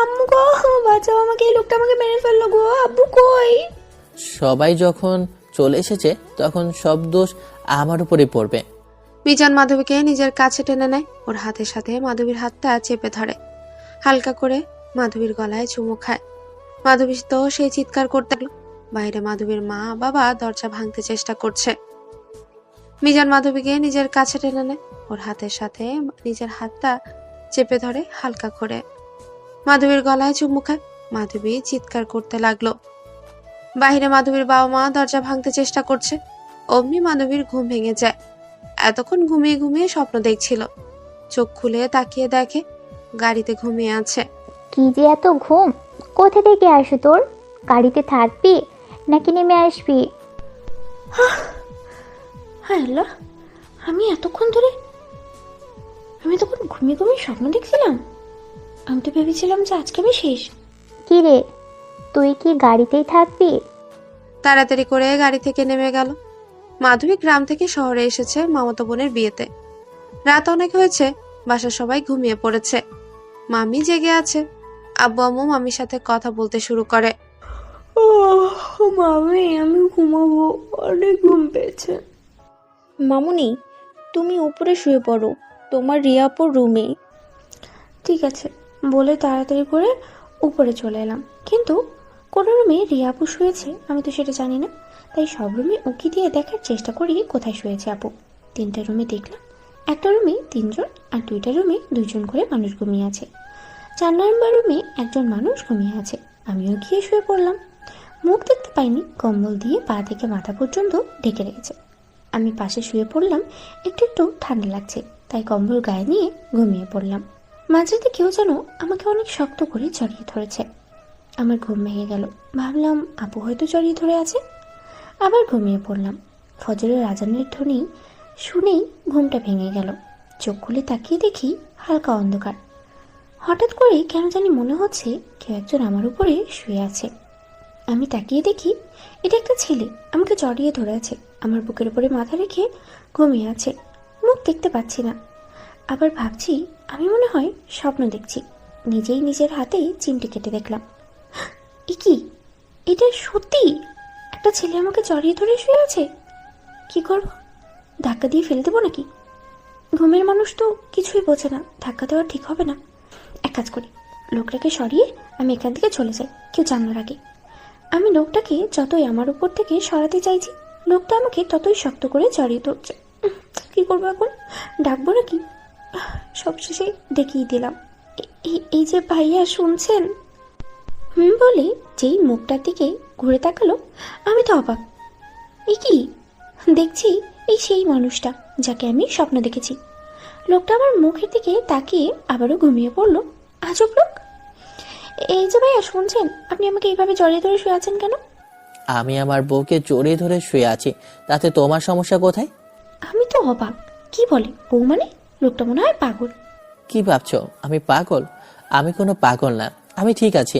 আম্মু গো, বাঁচাও আমাকে, এই লোকটা আমাকে মেরে ফেললো গো। আব্বু কই? সবাই যখন চলে এসেছে তখন সব দোষ আমার উপরে পড়বে। মিজান মাধবীকে নিজের কাছে টেনে নেয়। ওর হাতের সাথে মাধবীর হাতটা চেপে ধরে। হালকা করে মাধবীর গলায় চুমু খায়। মাধবী তো সেই চিৎকার করতে লাগলো। বাইরে মাধবীর মা বাবা দরজা ভাঙতে চেষ্টা করছে। মিজান মাধবীকে নিজের কাছে টেনে নেয়। ওর হাতের সাথে নিজের হাতটা চেপে ধরে হালকা করে। মাধবীর গলায় চুমু খায়। মাধবী চিৎকার করতে লাগলো। বাইরে মাধবীর বাবা মা দরজা ভাঙতে চেষ্টা করছে। অমনি মাধবীর ঘুম ভেঙে যায়। এতক্ষণ ঘুমিয়ে ঘুমিয়ে স্বপ্ন দেখছিল। চোখ খুলে তাকিয়ে দেখে গাড়িতে ঘুমিয়ে আছে। কি যে এত ঘুম, কোথা থেকে আসে তোর? গাড়িতে থাকবি নাকি নেমে আসবি? হায় আল্লাহ, আমি এতক্ষণ ঘুমিয়ে ঘুমিয়ে স্বপ্ন দেখছিলাম। আমি তো ভেবেছিলাম যে আজকে আমি শেষ। কি রে, তুই কি গাড়িতেই থাকবি? তাড়াতাড়ি করে গাড়ি থেকে নেমে গেল। মাধবী গ্রাম থেকে শহরে এসেছে মামাতো বোনের বিয়েতে। রাত অনেক হয়েছে, বাসার সবাই ঘুমিয়ে পড়েছে। মামি জেগে আছে। আব্বু আম্মু মামির সাথে কথা বলতে শুরু করে। ও মামি, আমি ঘুমাবো, অনেক ঘুম পেয়েছে। মামুনি, তুমি উপরে শুয়ে পড়ো, তোমার রিয়াপুর রুমে। ঠিক আছে বলে তাড়াতাড়ি করে উপরে চলে এলাম। কিন্তু কোন রুমে রিয়া আপু শুয়েছে আমি তো সেটা জানি না। তাই সব রুমে উঁকি দিয়ে দেখার চেষ্টা করি কোথায় শুয়েছে আপু। 3টা রুমে দেখলাম একটা রুমে 3 জন আর 2টা রুমে 2 জন করে মানুষ ঘুমিয়ে আছে। 4 নম্বর রুমে একজন মানুষ ঘুমিয়ে আছে। আমিও গিয়ে শুয়ে পড়লাম। মুখ দেখতে পাইনি, কম্বল দিয়ে পা থেকে মাথা পর্যন্ত ঢেকে রেখেছে। আমি পাশে শুয়ে পড়লাম। একটু একটু ঠান্ডা লাগছে, তাই কম্বল গায়ে নিয়ে ঘুমিয়ে পড়লাম। মাঝরাতে কেউ যেন আমাকে অনেক শক্ত করে জড়িয়ে ধরেছে। আমার ঘুম ভেঙে গেল। ভাবলাম আপু হয়তো জড়িয়ে ধরে আছে। আবার ঘুমিয়ে পড়লাম। ফজরের আজানের ধ্বনি শুনেই ঘুমটা ভেঙে গেল। চোখ খুলে তাকিয়ে দেখি হালকা অন্ধকার। হঠাৎ করে কেন জানি মনে হচ্ছে কেউ একজন আমার উপরে শুয়ে আছে। আমি তাকিয়ে দেখি এটা একটা ছেলে আমাকে জড়িয়ে ধরে আছে। আমার বুকের উপরে মাথা রেখে ঘুমিয়ে আছে। মুখ দেখতে পাচ্ছি না। আবার ভাবছি আমি মনে হয় স্বপ্ন দেখছি। নিজেই নিজের হাতে চিমটি কেটে দেখলাম, এ কি, এটা সত্যি একটা ছেলে আমাকে জড়িয়ে ধরে শুয়ে আছে। কি করব? ধাক্কা দিয়ে ফেলে দেবো নাকি? ঘুমের মানুষ তো কিছুই বোঝে না, ধাক্কা দেওয়া ঠিক হবে না। এক কাজ করি, লোকটাকে সরিয়ে আমি এখান থেকে চলে যাই, কেউ জানার আগে। আমি লোকটাকে যতই আমার উপর থেকে সরাতে চাইছি, লোকটা আমাকে ততই শক্ত করে জড়িয়ে ধরছে। কি করবো এখন? ডাকবো নাকি? সবশেষে ডেকেই দিলাম, এই যে ভাইয়া শুনছেন? বলে যেই মুখটার দিকে ঘুরে তাকালো, আমি তো অবাক। এ কি দেখছি? এই সেই মানুষটা যাকে আমি স্বপ্ন দেখেছি। লোকটা আমার মুখের দিকে তাকিয়ে আবারও ঘুমিয়ে পড়লো। আজব লোক। এই যে ভাইয়া শুনছেন, আপনি আমাকে এইভাবে জড়িয়ে ধরে শুয়ে আছেন কেন? আমি আমার বউকে জড়িয়ে ধরে শুয়ে আছি, তাতে তোমার সমস্যা কোথায়? আমি তো অবাক। কি বলে বউ মানে? লোকটা মনে হয় পাগল। কি ভাবছো আমি পাগল? আমি কোনো পাগল না, আমি ঠিক আছি।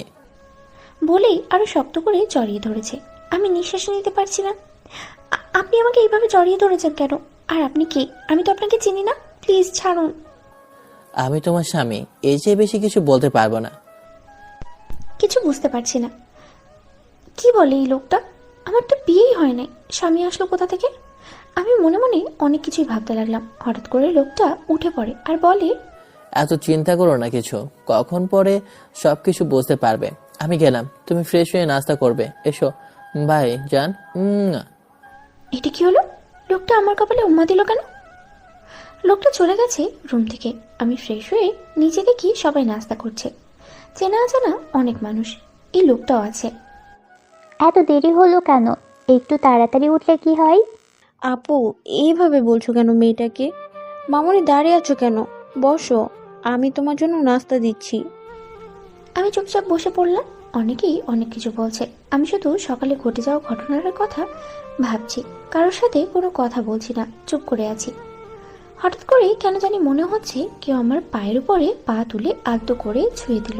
বলেই আরো শক্ত করে জড়িয়ে ধরেছে। আমি নিঃশ্বাস নিতে পারছি না। আপনি আমাকে এইভাবে জড়িয়ে ধরেছেন কেন? আর আপনি কে? আমি তো আপনাকে চিনি না, প্লিজ ছাড়ুন। আমি তোমার স্বামী, এই চেয়ে বেশি কিছু বলতে পারবো না। কিছু বুঝতে পারছি না। কি বলে এই লোকটা? আমার তো বিয়েই হয় নাই, স্বামী আসলো কোথা থেকে? আমি মনে মনে অনেক কিছুই ভাবতে লাগলাম। হঠাৎ করে লোকটা উঠে পড়ে আর বলে, এত চিন্তা করো না কিছু, কখন পরে সবকিছু বুঝতে পারবে। আমি গেলাম, তুমি ফ্রেশ হয়ে নাস্তা করবে। এসো, বাই জান। এটা কি হলো? লোকটা আমার কপালে উম্মা দিল কেন? লোকটা চলে গেছে রুম থেকে। আমি ফ্রেশ হয়ে নিচে দেখি সবাই নাস্তা করছে। চেনা অজানা অনেক মানুষ। এই লোকটাও আছে। এত দেরি হলো কেন? একটু তাড়াতাড়ি উঠলে কি হয়? আপু, এইভাবে বলছো কেন মেয়েটাকে? মামুনি দাঁড়িয়ে আছো কেন? বসো, আমি তোমার জন্য নাস্তা দিচ্ছি। আমি চুপচাপ বসে পড়লাম। অনেকেই অনেক কিছু বলছে। আমি শুধু সকালে ঘটে যাওয়া ঘটনার কথা ভাবছি। কারোর সাথে কোনো কথা বলছি না, চুপ করে আছি। হঠাৎ করে কেন জানি মনে হচ্ছে কেউ আমার পায়ের উপরে পা তুলে আলতো করে ছুঁয়ে দিল।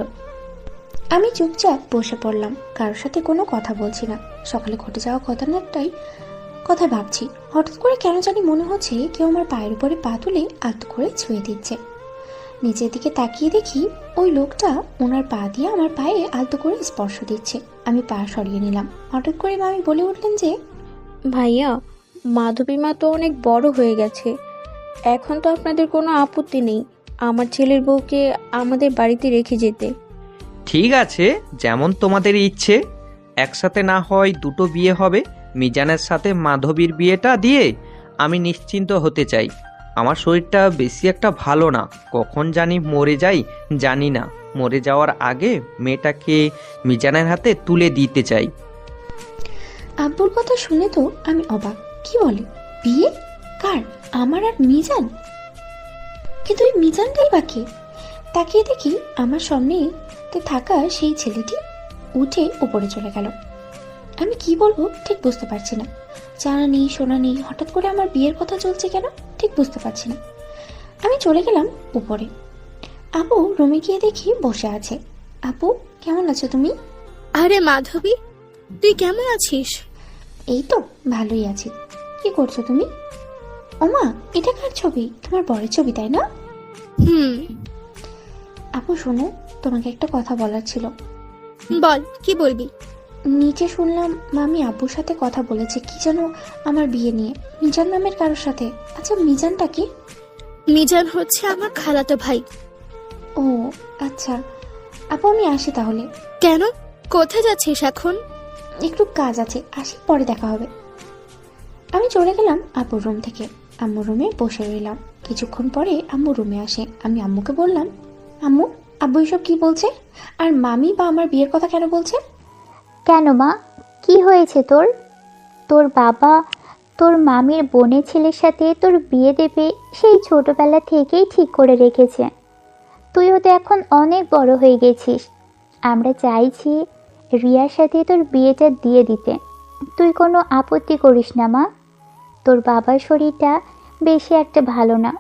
আমি চুপচাপ বসে পড়লাম, কারোর সাথে কোনো কথা বলছি না। সকালে ঘটে যাওয়া ঘটনাটাই কথা ভাবছি। হঠাৎ করে কেন জানি মনে হচ্ছে কেউ আমার পায়ের উপরে পা তুলে আলতো করে ছুঁয়ে দিচ্ছে। নিচের দিকে তাকিয়ে দেখি ওই লোকটা ওনার পা দিয়ে আমার পায়ে আলতো করে স্পর্শ দিচ্ছে। আমি পা সরিয়ে নিলাম। হঠাৎ করে মামি বলে উঠলেন যে, ভাইয়া, মাধবী মা তো অনেক বড় হয়ে গেছে, এখন তো আপনাদের কোনো আপত্তি নেই আমার ছেলের বউকে আমাদের বাড়িতে রেখে যেতে। ঠিক আছে, যেমন তোমাদের ইচ্ছে। একসাথে না হয় দুটো বিয়ে হবে। মিজানের সাথে মাধবীর বিয়েটা দিয়ে আমি নিশ্চিন্ত হতে চাই। আমার শরীরটা বেশি একটা ভালো না, কখন জানি মরে যাই জানি না। মরে যাওয়ার আগে মেয়েটাকে মিজানের হাতে তুলে দিতে চাই। আব্বুর কথা শুনে তো আমি অবাক। কি বলে? বিয়ে? কার? আমার আর মিজান? কিন্তু ওই মিজানটাই বাকি। তাকিয়ে দেখি আমার সামনে থাকা সেই ছেলেটি উঠে উপরে চলে গেল। আমি কি বলবো ঠিক বুঝতে পারছি না। জানা নেই শোনা নেই, হঠাৎ করে আমার বিয়ের কথা চলছে কেন ঠিক বুঝতে পারছি না। আমি চলে গেলাম উপরে। আপু রুমে গিয়ে দেখি বসে আছে। আপু, কেমন আছো তুমি? আরে মাধবী, তুই কেমন আছিস? এই তো ভালোই আছি। কি করছো তুমি? ওমা, এটা কার ছবি? তোমার বরের ছবি তাই না? আপু শোনো, তোমাকে একটা কথা বলার ছিল। বল, কি বলবি? নিচে শুনলাম মামি আব্বুর সাথে কথা বলেছে কি যেন আমার বিয়ে নিয়ে, মিজান নামের কারোর সাথে। আচ্ছা, মিজানটা কি? মিজান হচ্ছে আমার খালাতো ভাই। ও আচ্ছা আপু, আমি আসি তাহলে। কেন, কোথায় যাচ্ছিস এখন? একটু কাজ আছে, আসি, পরে দেখা হবে। আমি চলে গেলাম আপুর রুম থেকে। আম্মুর রুমে বসে রইলাম। কিছুক্ষণ পরে আম্মু রুমে আসে। আমি আম্মুকে বললাম, আম্মু, আব্বু এসব কি বলছে? আর মামি বা আমার বিয়ের কথা কেন বলছে? কেন মা, কি হয়েছে তোর? তোর বাবা তোর মামির বোনের ছেলের সাথে তোর বিয়ে দেবে সেই ছোটবেলা থেকেই ঠিক করে রেখেছে। তুইও তো এখন অনেক বড় হয়ে গেছিস। আমরা চাইছি রিয়ার সাথে তোর বিয়েটা দিয়ে দিতে। তুই কোনো আপত্তি করিস না মা। তোর বাবার শরীরটা বেশি একটা ভালো না,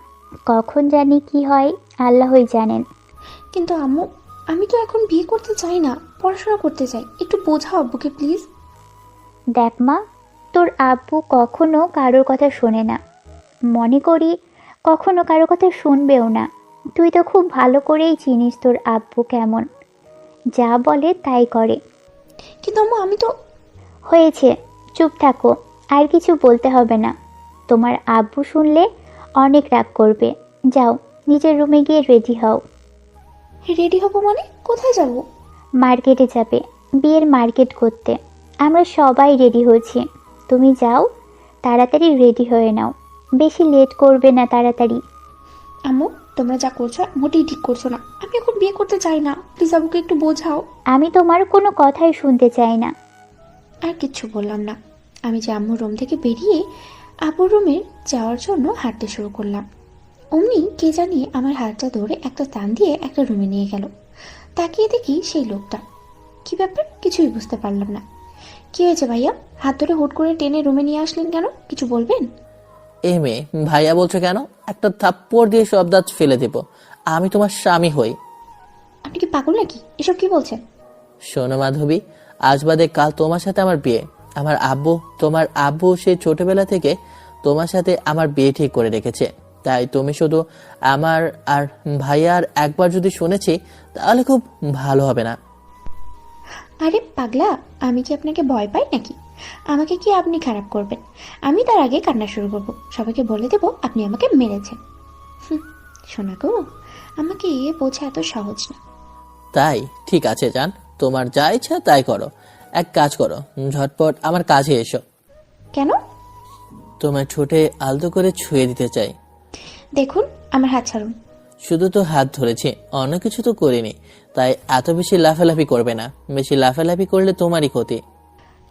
কখন জানি কি হয় আল্লাহই জানেন। কিন্তু আম্মু, আমি তো এখন বিয়ে করতে চাই না, পড়াশোনা করতে চাই। একটু বোঝাও আব্বুকে প্লিজ। দেখ মা, তোর আব্বু কখনো কারোর কথা শোনে না, মনে করি কখনো কারোর কথা শুনবেও না। তুই তো খুব ভালো করেই চিনিস তোর আব্বু কেমন, যা বলে তাই করে। কিন্তু আম্মু, আমি তো... হয়েছে, চুপ থাকো, আর কিছু বলতে হবে না। তোমার আব্বু শুনলে অনেক রাগ করবে। যাও নিজের রুমে গিয়ে রেডি হও। রেডি হবো মানে? কোথায় যাব? মার্কেটে যাবে, বিয়ের মার্কেট করতে। আমরা সবাই রেডি হয়েছি, তুমি যাও, তাড়াতাড়ি রেডি হয়ে নাও, বেশি লেট করবে না, তাড়াতাড়ি। আম্মু, তোমরা যা করছো মোটেই ঠিক করছো না। আমি এখন বিয়ে করতে চাই না, প্লিজ আব্বুকে একটু বোঝাও। আমি তোমার কোনো কথাই শুনতে চাই না। আর কিচ্ছু বললাম না। আমি যে আম্মুর রুম থেকে বেরিয়ে আব্বুর রুমে যাওয়ার জন্য হাঁটতে শুরু করলাম। অমনি কে জানিয়ে আমার হাতটা ধরে একটা টান দিয়ে একটা রুমে নিয়ে গেল। তাকিয়ে দেখি সেই লোকটা। কি ব্যাপার, কিছুই বুঝতে পারলাম না। কি হয়েছে ভাইয়া? হাত ধরে হুট করে টেনে রুমে নিয়ে আসলেন কেন? কিছু বলবেন? এই মেয়ে ভাইয়া বলছো কেন? একটা থাপ্পড় দিয়ে সব দাঁত ফেলে দেব। আমি তোমার স্বামী হই। আপনি কি পাগল নাকি? এসব কি বলছেন? শোনো মাধবী, আজ বাদে কাল তোমার সাথে আমার বিয়ে। তোমার আব্বু সেই ছোটবেলা থেকে তোমার সাথে আমার বিয়ে ঠিক করে রেখেছে। তাই তুমি শুধু আমার আর ভাইয়ার একবার যদি শুনেছি তাহলে খুব ভালো হবে না। আরে পাগলা, আমি কি আপনাকে ভয় পাই নাকি? আমাকে কি আপনি খারাপ করবেন? আমি তার আগে কান্না শুরু করব, সবাইকে বলে দেব আপনি আমাকে মেরেছেন। শোনা গো, আমাকে বোঝা এত সহজ না। তাই ঠিক আছে জান, তোমার যা ইচ্ছা তাই করো। এক কাজ করো, ঝটপট আমার কাছে এসো। কেন? তোমার ঠোঁটে আলতো করে ছুঁয়ে দিতে চাই। দেখুন, আমার হাত ছাড়ুন। শুধু তো হাত ধরেছি, অন্য কিছু তো করিনি। তাই এত বেশি লাফালাফি করবে না, বেশি লাফালাফি করলে তোমারই ক্ষতি।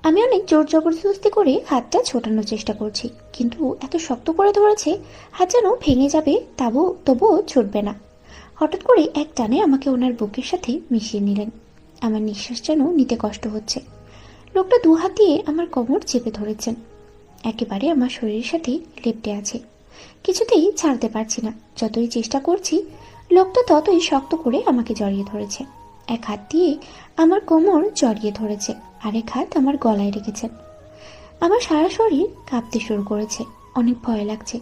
আমি অনেক জোর জবরদস্তি করে হাতটা ছোটানোর চেষ্টা করছি, কিন্তু এত শক্ত করে ধরেছে হাত যেন ভেঙে যাবে, তবুও ছুটবে না। হঠাৎ করে এক টানে আমাকে ওনার বুকের সাথে মিশিয়ে নিলেন। আমার নিঃশ্বাস যেন নিতে কষ্ট হচ্ছে। লোকটা দু হাত দিয়ে আমার কোমর চেপে ধরেছেন, একেবারে আমার শরীরের সাথে লেপ্টে আছে। কিছুতেই ছাড়তে পারছি না। যতই চেষ্টা করছি, লোকটা ততই শক্ত করে আমাকে জড়িয়ে ধরেছে। এক হাত দিয়ে আমার কোমর জড়িয়ে ধরেছে, আরেক হাত আমার গলায় রেখেছেন। আমার সারা শরীর কাঁপতে শুরু করেছে, অনেক ভয় লাগছে।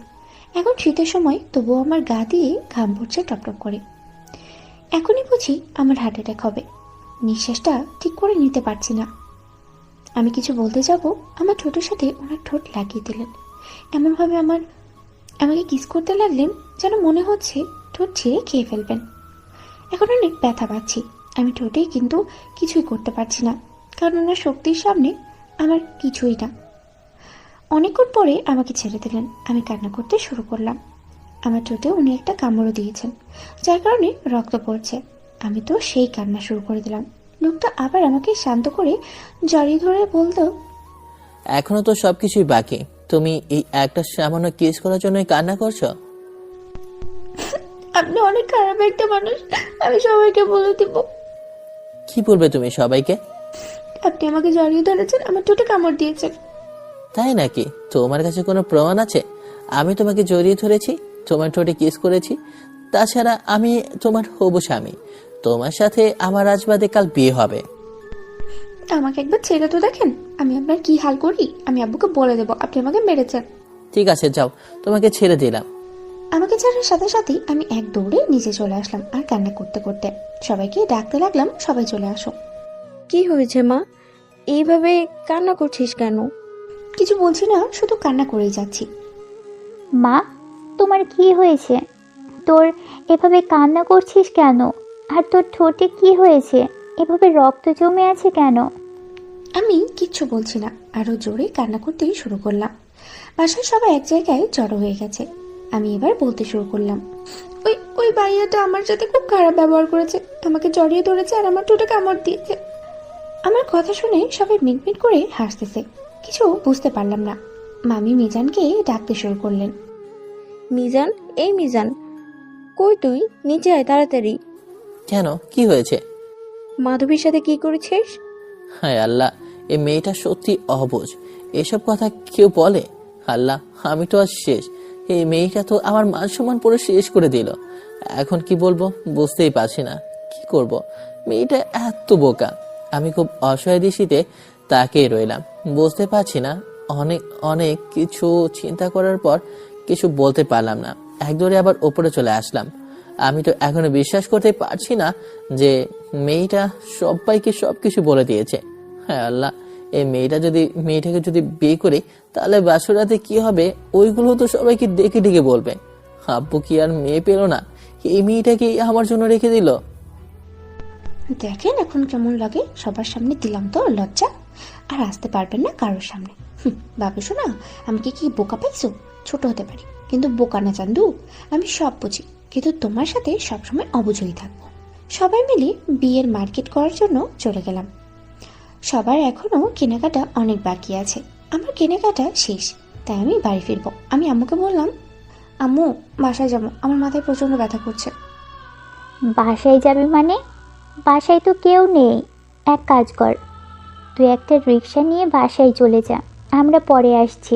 এখন শীতের সময়, তবুও আমার গা দিয়ে ঘাম পড়ছে টপটপ করে। এখনই বুঝি আমার হার্ট অ্যাটাক হবে। নিঃশ্বাসটা ঠিক করে নিতে পারছি না। আমি কিছু বলতে যাব, আমার ঠোঁটের সাথে ওনার ঠোঁট লাগিয়ে দিলেন। এমনভাবে আমাকে কিস করতে লাগলেন যেন মনে হচ্ছে ঠোঁট ছিঁড়ে খেয়ে ফেলবেন। এখন অনেক ব্যথা পাচ্ছি আমি ঠোঁটে, কিন্তু কিছুই করতে পারছি না, কারণ ওনার শক্তির সামনে আমার কিছুই না। অনেকক্ষণ পরে আমাকে ছেড়ে দিলেন। আমি কান্না করতে শুরু করলাম। আমার ঠোঁটে উনি একটা কামড়ও দিয়েছেন, যার কারণে রক্ত পড়ছে। আমি তো সেই কান্না শুরু করে দিলাম। লোকটা আবার আমাকে শান্ত করে জড়িয়ে ধরে বলতো, এখনো তো সবকিছুই বাকি। তুমি এই একটা সামান্য কিস করার জন্যই কান্না করছো? আপনি অনেক খারাপ একটা মানুষ, আমি সবাইকে বলে দিব। কি বলবে তুমি সবাইকে? আপনি আমাকে জড়িয়ে ধরেছেন, আমার ঠোঁটে কামড় দিয়েছেন। তাই নাকি? তোমার কাছে কোনো প্রমাণ আছে আমি তোমাকে জড়িয়ে ধরেছি, তোমার ঠোঁটে কিস করেছি? তাছাড়া আমি তোমার হবু স্বামী, তোমার সাথে আমার আজ বাদে কাল বিয়ে হবে। আমাকে একবার ছেড়ে তো দেখেন, আমি আপনার কি হাল করি। আমি আব্বুকে বলে দেবো আপনি আমাকে মেরেছেন। ঠিক আছে যাও, তোমাকে ছেড়ে দিলাম। আমাকে ছাড়ার সাথে সাথেই আমি এক দৌড়ে নিচে চলে আসলাম আর কান্না করতে করতে সবাইকে ডাকতে লাগলাম, সবাই চলে আসো। কি হয়েছে মা, এইভাবে কান্না করছিস কেন? কিছু বলছি না, শুধু কান্না করেই যাচ্ছি। মা, তোমার কি হয়েছে? তোর এভাবে কান্না করছিস কেন? আর তোর ঠোঁটে কি হয়েছে? এভাবে রক্ত জমে আছে কেন? আমি কিচ্ছু বলছি না, আরো জোরে কান্না করতেই শুরু করলাম। বাসায় সবাই এক জায়গায় জড়ো হয়ে গেছে। আমি এবার বলতে শুরু করলাম, ওই ওই ভাইয়াটা আমার সাথে খুব খারাপ ব্যবহার করেছে, আমাকে জড়িয়ে ধরেছে আর আমার ঠোঁটে কামড় দিয়েছে। আমার কথা শুনে সবাই মিটমিট করে হাসতেছে। কিছু বুঝতে পারলাম না। মামি মিজানকে ডাকতে শুরু করলেন। মিজান, এই মিজান, কই তুই? নিচে আয় তাড়াতাড়ি। কেন, কি হয়েছে? মাধবীর সাথে কি করেছিস? হায় আল্লাহ, এই মেয়েটা সত্যি অবুঝ। এসব কথা কেউ বলে? আল্লাহ, আমি তো আজ শেষ। এই মেয়েটা তো আমার মান সম্মান পুরো শেষ করে দিল। এখন কি বলবো বুঝতেই পারছি না। কি করব? মেয়েটা এত বোকা। আমি খুব অসহায় দৃষ্টিতে তাকিয়ে রইলাম। বুঝতে পারছি না। অনেক অনেক কিছু চিন্তা করার পর কিছু বলতে পারলাম না। একদরে আবার ওপরে চলে আসলাম। আমি তো এখনো বিশ্বাস করতে পারছি না যে মেয়েটা সবাইকে সবকিছু বলে দিয়েছে। হ্যাঁ আল্লাহ, এই মেয়েটাকে যদি বিয়ে করি তাহলে বাসরাতে কি হবে ওইগুলো তো সবাইকে ডেকে ডেকে বলবে। আব্বু কি আর মেয়ে পেল না? এই মেয়েটাকে আমার জন্য রেখে দিল। দেখেন এখন কেমন লাগে, সবার সামনে দিলাম তো লজ্জা, আর আসতে পারবেন না কারোর সামনে। বাবু শোনা, আমাকে কি বোকা পাইছো? ছোট হতে পারি কিন্তু বোকা না চান্দু। আমি সব বুঝি, কিন্তু তোমার সাথে সবসময় অবুঝই থাকবো। সবাই মিলে বিয়ের মার্কেট করার জন্য চলে গেলাম। সবার এখনো কেনাকাটা অনেক বাকি আছে। আমার কেনাকাটা শেষ, তাই আমি বাড়ি ফিরবো। আমি আম্মুকে বললাম, আম্মু বাসায় যাবো, আমার মাথায় প্রচন্ড ব্যথা করছে। বাসায় যাবি মানে? বাসায় তো কেউ নেই। এক কাজ কর, তুই একটা রিক্সা নিয়ে বাসায় চলে যা, আমরা পরে আসছি।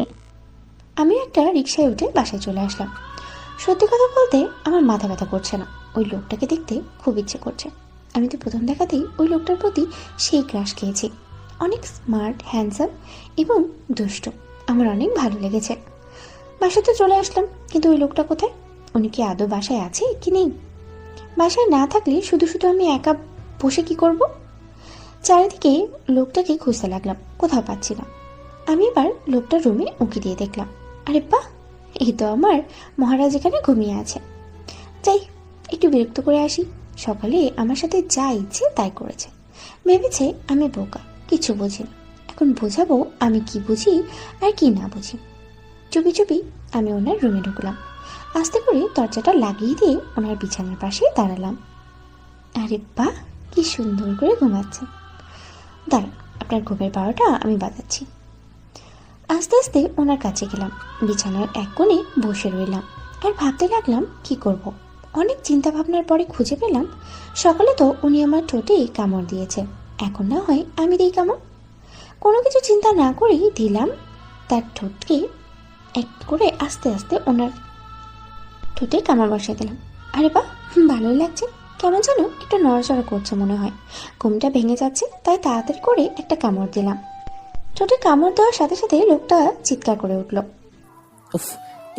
আমি একটা রিক্সায় উঠে বাসায় চলে আসলাম। সত্যি কথা বলতে আমার মাথা ব্যথা করছে না। ওই লোকটাকে দেখতে খুব ইচ্ছে করছে। আমি তো প্রথম দেখাতেই ওই লোকটার প্রতি সেই ক্রাশ খেয়েছি। অনেক স্মার্ট, হ্যান্ডসাম এবং দুষ্ট। আমার অনেক ভালো লেগেছে। বাসায় তো চলে আসলাম, কিন্তু ওই লোকটা কোথায়? উনি কি আদৌ বাসায় আছে কি নেই? বাসায় না থাকলে শুধু শুধু আমি একা বসে কি করব? চারিদিকে লোকটাকে খুঁজতে লাগলাম, কোথাও পাচ্ছি না। আমি এবার লোকটার রুমে উঁকি দিয়ে দেখলাম। আরে বাহ, এই তো আমার মহারাজ এখানে ঘুমিয়ে আছে। যাই একটু বিরক্ত করে আসি। সকালে আমার সাথে যা ইচ্ছে তাই করেছে। ভেবেছে আমি বোকা, কিছু বুঝি না। এখন বোঝাবো আমি কি বুঝি আর কি না বুঝি। চুপি চুপি আমি ওনার রুমে ঢুকলাম। আস্তে করে দরজাটা লাগিয়ে দিয়ে ওনার বিছানার পাশে দাঁড়ালাম। আরে বাহ, কি সুন্দর করে ঘুমাচ্ছে। দাঁড়ান, আপনার ঘুমের বারোটা আমি বাজাচ্ছি। আস্তে আস্তে ওনার কাছে গেলাম। বিছানার এক কোণে বসে রইলাম আর ভাবতে লাগলাম কি করব। অনেক চিন্তা ভাবনার পরে খুঁজে পেলাম, সকালে তো উনি আমার ঠোঁটে কামড় দিয়েছে, এখন না হয় আমি দিই কামড়। কোনো কিছু চিন্তা না করেই দিলাম তার ঠোঁটকে এক করে আস্তে আস্তে ওনার ঠোঁটে কামড় বসিয়ে দিলাম। আরে বাহ, ভালোই লাগছে। কেমন যেন একটু নড়াচড়া করছে মনে হয়। ঘুমটা ভেঙে যাচ্ছে, তাই তাড়াতাড়ি করে একটা কামড় দিলাম। ঠোঁটে কামড় দেওয়ার সাথে সাথে লোকটা চিৎকার করে উঠল। উফ,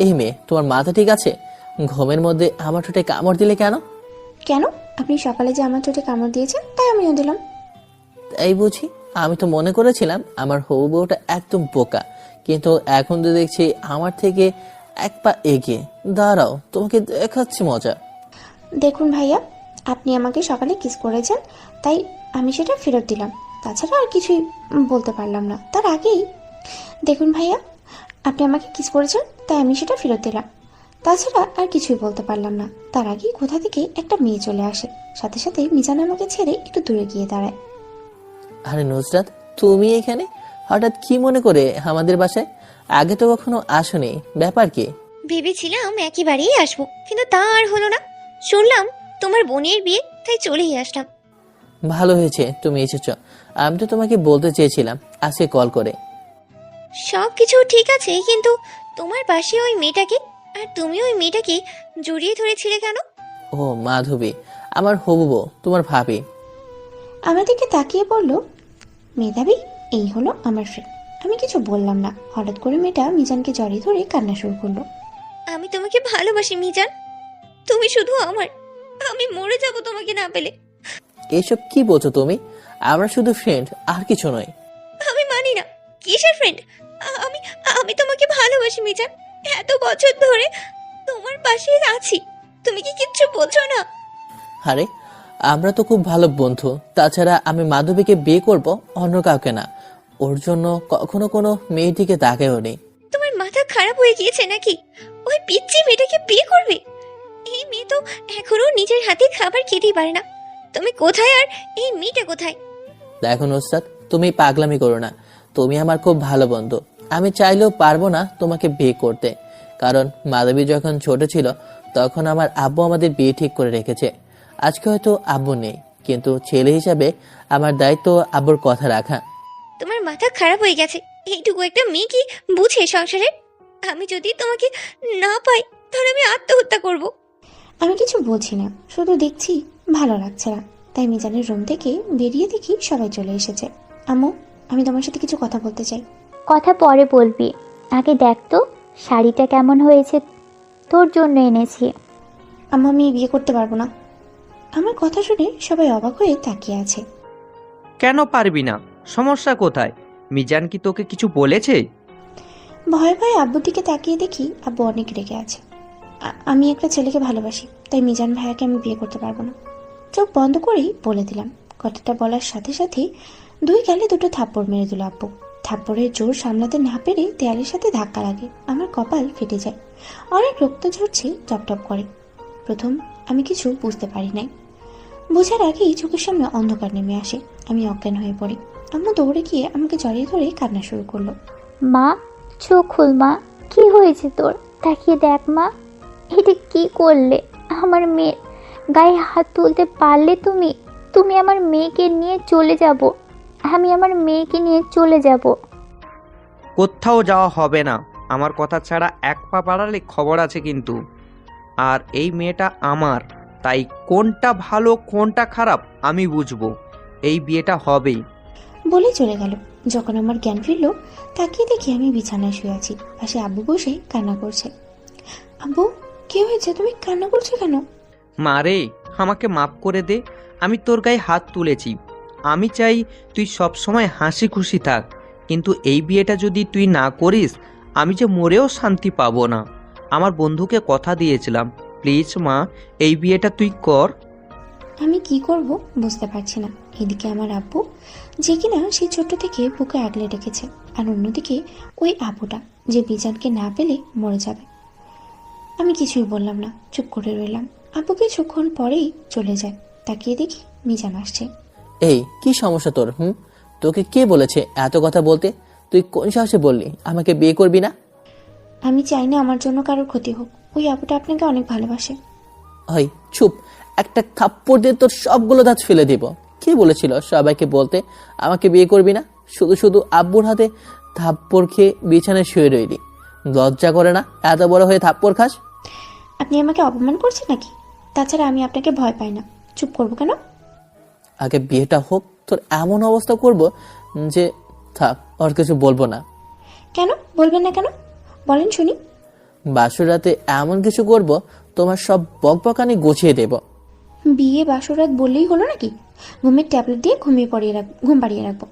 এই মেয়ে, তোমার মাথা ঠিক আছে? ঘুমের মধ্যে আমার ঠোঁটে কামড় দিলে কেন? কেন? আপনি সকালে যে আমার ঠোঁটে কামড় দিয়েছেন তাই আমিও দিলাম। তাই বুঝি? আমি তো মনে করেছিলাম আমার হবু বউটা একদম বোকা, কিন্তু এখন তো দেখছি আমার থেকে এক পা এগিয়ে। দাঁড়াও, তোমাকে দেখাচ্ছি মজা। দেখুন ভাইয়া, আপনি আমাকে সকালে কিস করেছেন, তাই আমি সেটা ফেরত দিলাম। তাছাড়া আর কিছুই বলতে পারলাম না। তার আগেই দেখুন ভাইয়া, আপনি আমাকে কিস করেছেন, তাই আমি সেটা ফেরত দিলাম। তাছাড়া আর কিছুই বলতে পারলাম না। তার আগেই কোথা থেকে একটা মেয়ে চলে আসে। সাথে সাথে মিজান আমাকে ছেড়ে একটু দূরে গিয়ে দাঁড়ায়। আরে নুসরাত, তুমি এখানে হঠাৎ কি মনে করে আমাদের বাসায়? আগে তো কখনো আসোনি, ব্যাপার কি? ভেবেছিলাম একেবারেই আসবো, কিন্তু তা আর হলো না। শুনলাম তোমার বোনের বিয়ে, তাই চলেই আসলাম। ভালো হয়েছে তুমি এসেছো। আমি তো তোমাকে বলতে চেয়েছিলাম আজকে কল করে। সব কিছু ঠিক আছে, কিন্তু তোমার পাশে ওই মেয়েটাকে, আর তুমি ওই মেয়েটাকে জড়িয়ে ধরেছিলে কেন? ও মাধবী, আমার হবু বউ, তোমার ভাবি। আমার দিকে তাকিয়ে বলল, মেধাবী, এই হলো আমার ফ্রেন্ড। আমি কিছু বললাম না। হঠাৎ করে মেয়েটা মিজানকে জড়িয়ে ধরে কান্না শুরু করলো। আমি তোমাকে ভালোবাসি মিজান, তুমি শুধু আমার। আমি মরে যাব তোমাকে না পেলে। এসব কি বলছো তুমি? আমরা শুধু ফ্রেন্ড, আর কিছু নয়। আমি মানি না। কিসের ফ্রেন্ড? আমি আমি তোমাকে ভালোবাসি মিজান। এত বছর ধরে তোমার পাশে আছি, তুমি কি কিচ্ছু বোঝো না? আরে আমরা তো খুব ভালো বন্ধু। তাছাড়া আমি মাধবীকে বিয়ে করব, অন্য কাউকে না। ওর জন্য কখনো কোনো মেয়ের দিকে তাকেও নেই। তোমার মাথা খারাপ হয়ে গিয়েছে নাকি? ওই পিচ্চি মেয়েটাকে বিয়ে করবে? এই মেয়ে তো এখনো নিজের হাতে খাবার খেতেই পারে না। তুমি কোথায় আর এই মেয়েটা কোথায়? দেখো নুসরাত, তুমি পাগলামি করো না। তুমি আমার খুব ভালো বন্ধু। আমি চাইলেও পারবো না তোমাকে বিয়ে করতে, কারণ মাধবী যখন ছোট ছিল তখন আমার আব্বু আমাদের বিয়ে ঠিক করে রেখেছে। আজকে হয়তো আব্বু নেই, কিন্তু ছেলে হিসাবে আমার দায়িত্ব আব্বুর কথা রাখা। তোমার মাথা খারাপ হয়ে গেছে। এইটুকু একটা মেয়ে কি বুঝে সংসারে? আমি যদি তোমাকে না পাই তাহলে আমি আত্মহত্যা করব। আমি কিছু বুঝি না, শুধু দেখছি ভালো লাগছে না, তাই মিজানের রুম থেকে বেরিয়ে দেখি সবাই চলে এসেছে। আম্মু, আমি তোমার সাথে কিছু কথা বলতে চাই। কথা পরে বলবি, আগে দেখ তো শাড়িটা কেমন হয়েছে, তোর জন্য এনেছি। আম্মু, আমি বিয়ে করতে পারবো না। আমার কথা শুনে সবাই অবাক হয়ে তাকিয়ে আছে। কেন পারবি না? সমস্যা কোথায়? মিজান কি তোকে কিছু বলেছে? ভয়ে ভয়ে আব্বুর দিকে তাকিয়ে দেখি আব্বু অনেক রেগে আছে। আমি একটা ছেলেকে ভালোবাসি, তাই মিজান ভাইয়াকে আমি বিয়ে করতে পারবো না। চোখ বন্ধ করেই বলে দিলাম। কথাটা বলার সাথে সাথে দুই গালে দুটো থাপ্পড় মেরে দিল আব্বু। থাপ্পড়ের জোর সামলাতে না পেরে দেয়ালের সাথে ধাক্কা লাগে, আমার কপাল ফেটে যায়, অনেক রক্ত ঝরছে, টপ টপ করে। প্রথম আমি কিছু বুঝতে পারি নাই, বোঝার আগেই চোখের সামনে অন্ধকার নেমে আসে, আমি অজ্ঞান হয়ে পড়ি। আম্মু দৌড়ে গিয়ে আমাকে জড়িয়ে ধরে কান্না শুরু করলো। মা, চোখ খুল মা, কি হয়েছে তোর? তাকিয়ে দেখ মা, এটা কি করলে? আমার মেয়ের গায়ে হাত তুলতে পারলে তুমি? তুমি আমার মেয়েকে নিয়ে চলে যাব, আমি আমার মেয়েকে নিয়ে চলে যাব। কোথাও যাওয়া হবে না। আমার কথা ছাড়া এক পা বাড়ালে খবর আছে কিন্তু। আর এই মেয়েটা আমার, তাই কোনটা ভালো কোনটা খারাপ আমি বুঝবো। এই বিয়েটা হবেই। বলে চলে গেল। যখন আমার জ্ঞান ফিরল, তাকিয়ে দেখি আমি বিছানায় শুয়ে আছি, পাশে আব্বু বসে কান্না করছে। আব্বু, কি হয়েছে? তুমি কান্না করছো কেন? মারে, আমাকে মাফ করে দে। আমি তোর গায়ে হাত তুলেছি। আমি চাই তুই সব সময় হাসি খুশি থাক, কিন্তু এই বিয়েটা যদি তুই না করিস আমি যে মরেও শান্তি পাবো না। আমার বন্ধুকে কথা দিয়েছিলাম। প্লিজ মা, এই বিয়েটা তুই কর। আমি কি করব বুঝতে পারছি না। এদিকে আমার আব্বু, যে কিনা সেই ছোট্ট থেকে বুকে আগলে রেখেছে, আর অন্যদিকে ওই আব্বুটা যে বিজানকে না পেলে মরে যাবে। আমি কিছুই বললাম না, চুপ করে রইলাম। আব্বু কিছুক্ষণ পরেই চলে যায়। তাকিয়ে দেখি মিজান আসছে। এই কি সমস্যা তোর? তোকে কে বলেছে এত কথা বলতে? তুই কোন সাহসে বললি আমাকে বিয়ে করবি না? আমি চাই না আমার জন্য কারোর ক্ষতি হোক। ওই আব্বুটা আপনাকে অনেক ভালোবাসে। ওই চুপ, একটা থাপ্পড় দিয়ে তোর সবগুলো দাঁত ফেলে দিব। কে বলেছিল সবাইকে বলতে আমাকে বিয়ে করবি না? শুধু শুধু আব্বুর হাতে থাপ্পড় খেয়ে বিছানায় শুয়ে রইলি। লজ্জা করে না এত বড় হয়ে থাপ্পড় খাস? আপনি আমাকে অপমান করছেন নাকি? তাছাড়া আমি আপনাকে ভয় পাই না। চুপ করবো কেন? আগে বিয়েটা হোক, তোর এমন অবস্থা করব যে থাক আর কিছু বলবো না। কেন বলবেন না কেন? বলেন শুনি। বাসর রাতে এমন কিছু করব তোমার সব বকবকানি গুছিয়ে দেব। বিয়ে বাসরাত বললেই হলো নাকি? ঘুমের ট্যাবলেট দিয়ে ঘুম পাড়িয়ে রাখবো।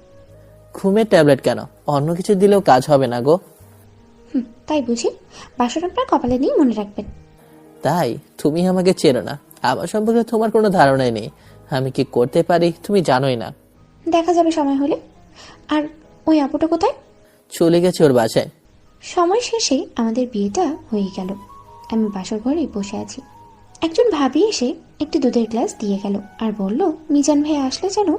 ঘুমের ট্যাবলেট কেন? অন্য কিছু দিলেও কাজ হবে না গো। তাই বুঝি? বাসর আপনার কপালে নেই, মনে রাখবেন। তাই তুমি আমাকে চেনো না, আমার সম্পর্কে তোমার কোনো ধারণাই নেই। আমি কি করতে পারি তুমি জানোই না। দেখা যাবে সময় হলে। আর ওই আপুটা কোথায়? চলে গেছে ওর বাসায়। সময় শেষে আমাদের বিয়েটা হয়ে গেল। আমি বাসর ঘরে বসে আছি। একজন ভাবি এসে একটি দুধের গ্লাস দিয়ে গেল আর বলল, মিজান ভাই আসলে যেন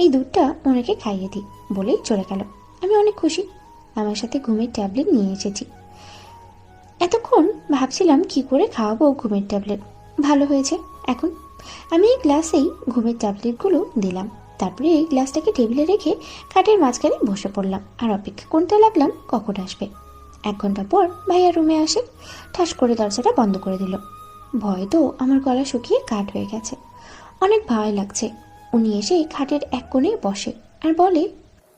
এই দুধটা ওনাকে খাইয়ে দিই, বলেই চলে গেল। আমি অনেক খুশি, আমার সাথে ঘুমের ট্যাবলেট নিয়ে এসেছি। এতক্ষণ ভাবছিলাম কি করে খাওয়াবো ঘুমের ট্যাবলেট। ভালো হয়েছে, এখন আমি এই গ্লাসেই ঘুমের ট্যাবলেটগুলো দিলাম। তারপরে এই গ্লাসটাকে টেবিলে রেখে খাটের মাঝখানে বসে পড়লাম আর অপেক্ষা করতে লাগলাম কখন আসবে। 1 ঘন্টা পর ভাইয়া রুমে আসে, ঠাস করে দরজাটা বন্ধ করে দিল। ভয় তো আমার গলা শুকিয়ে কাঠ হয়ে গেছে, অনেক ভয় লাগছে। উনি এসে খাটের এক কোণে বসে আর বলে,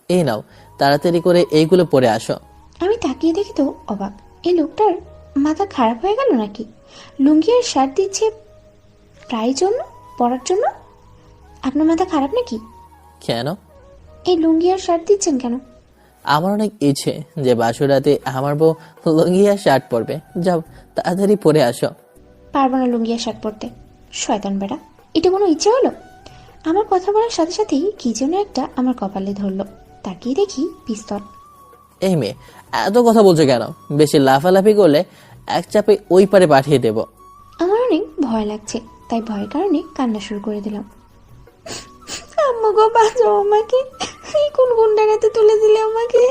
এই নাও তাড়াতাড়ি করে এইগুলো পরে আসো। আমি তাকিয়ে দেখি তো অবাক, এই লোকটার মাথা খারাপ হয়ে গেল নাকি? লুঙ্গি আর শার্ট দিচ্ছে প্রায় জন্য পরার জন্য। আপনার মাথা খারাপ নাকি? কেন? এই লুঙ্গি আর শার্ট দিচ্ছেন কেন? আমার অনেক ইচ্ছে যে বাসর রাতে আমার বউ লুঙ্গি আর শার্ট পরবে। যাও তাড়াতাড়ি পরে আসো। পারবো না লুঙ্গি আর শার্ট পরতে, শয়তান বেটা। এটা কোনো ইচ্ছে হলো? আমার কথা বলার সাথে সাথেই কি যেন একটা আমার কপালে ধরলো। তাকিয়ে দেখি পিস্তল। এই মেয়ে এত কথা বলছো কেন? বেশি লাফালাফি করলে এক চাপে ওই পারে পাঠিয়ে দেব। আমার অনেক ভয় লাগছে, তাই ভয়ের কারণে কান্না শুরু করে দিলাম। আম্মু গো, বাঁচাও আমাকে, এই কোন গুন্ডারাতে তুলে দিলে আমাকে।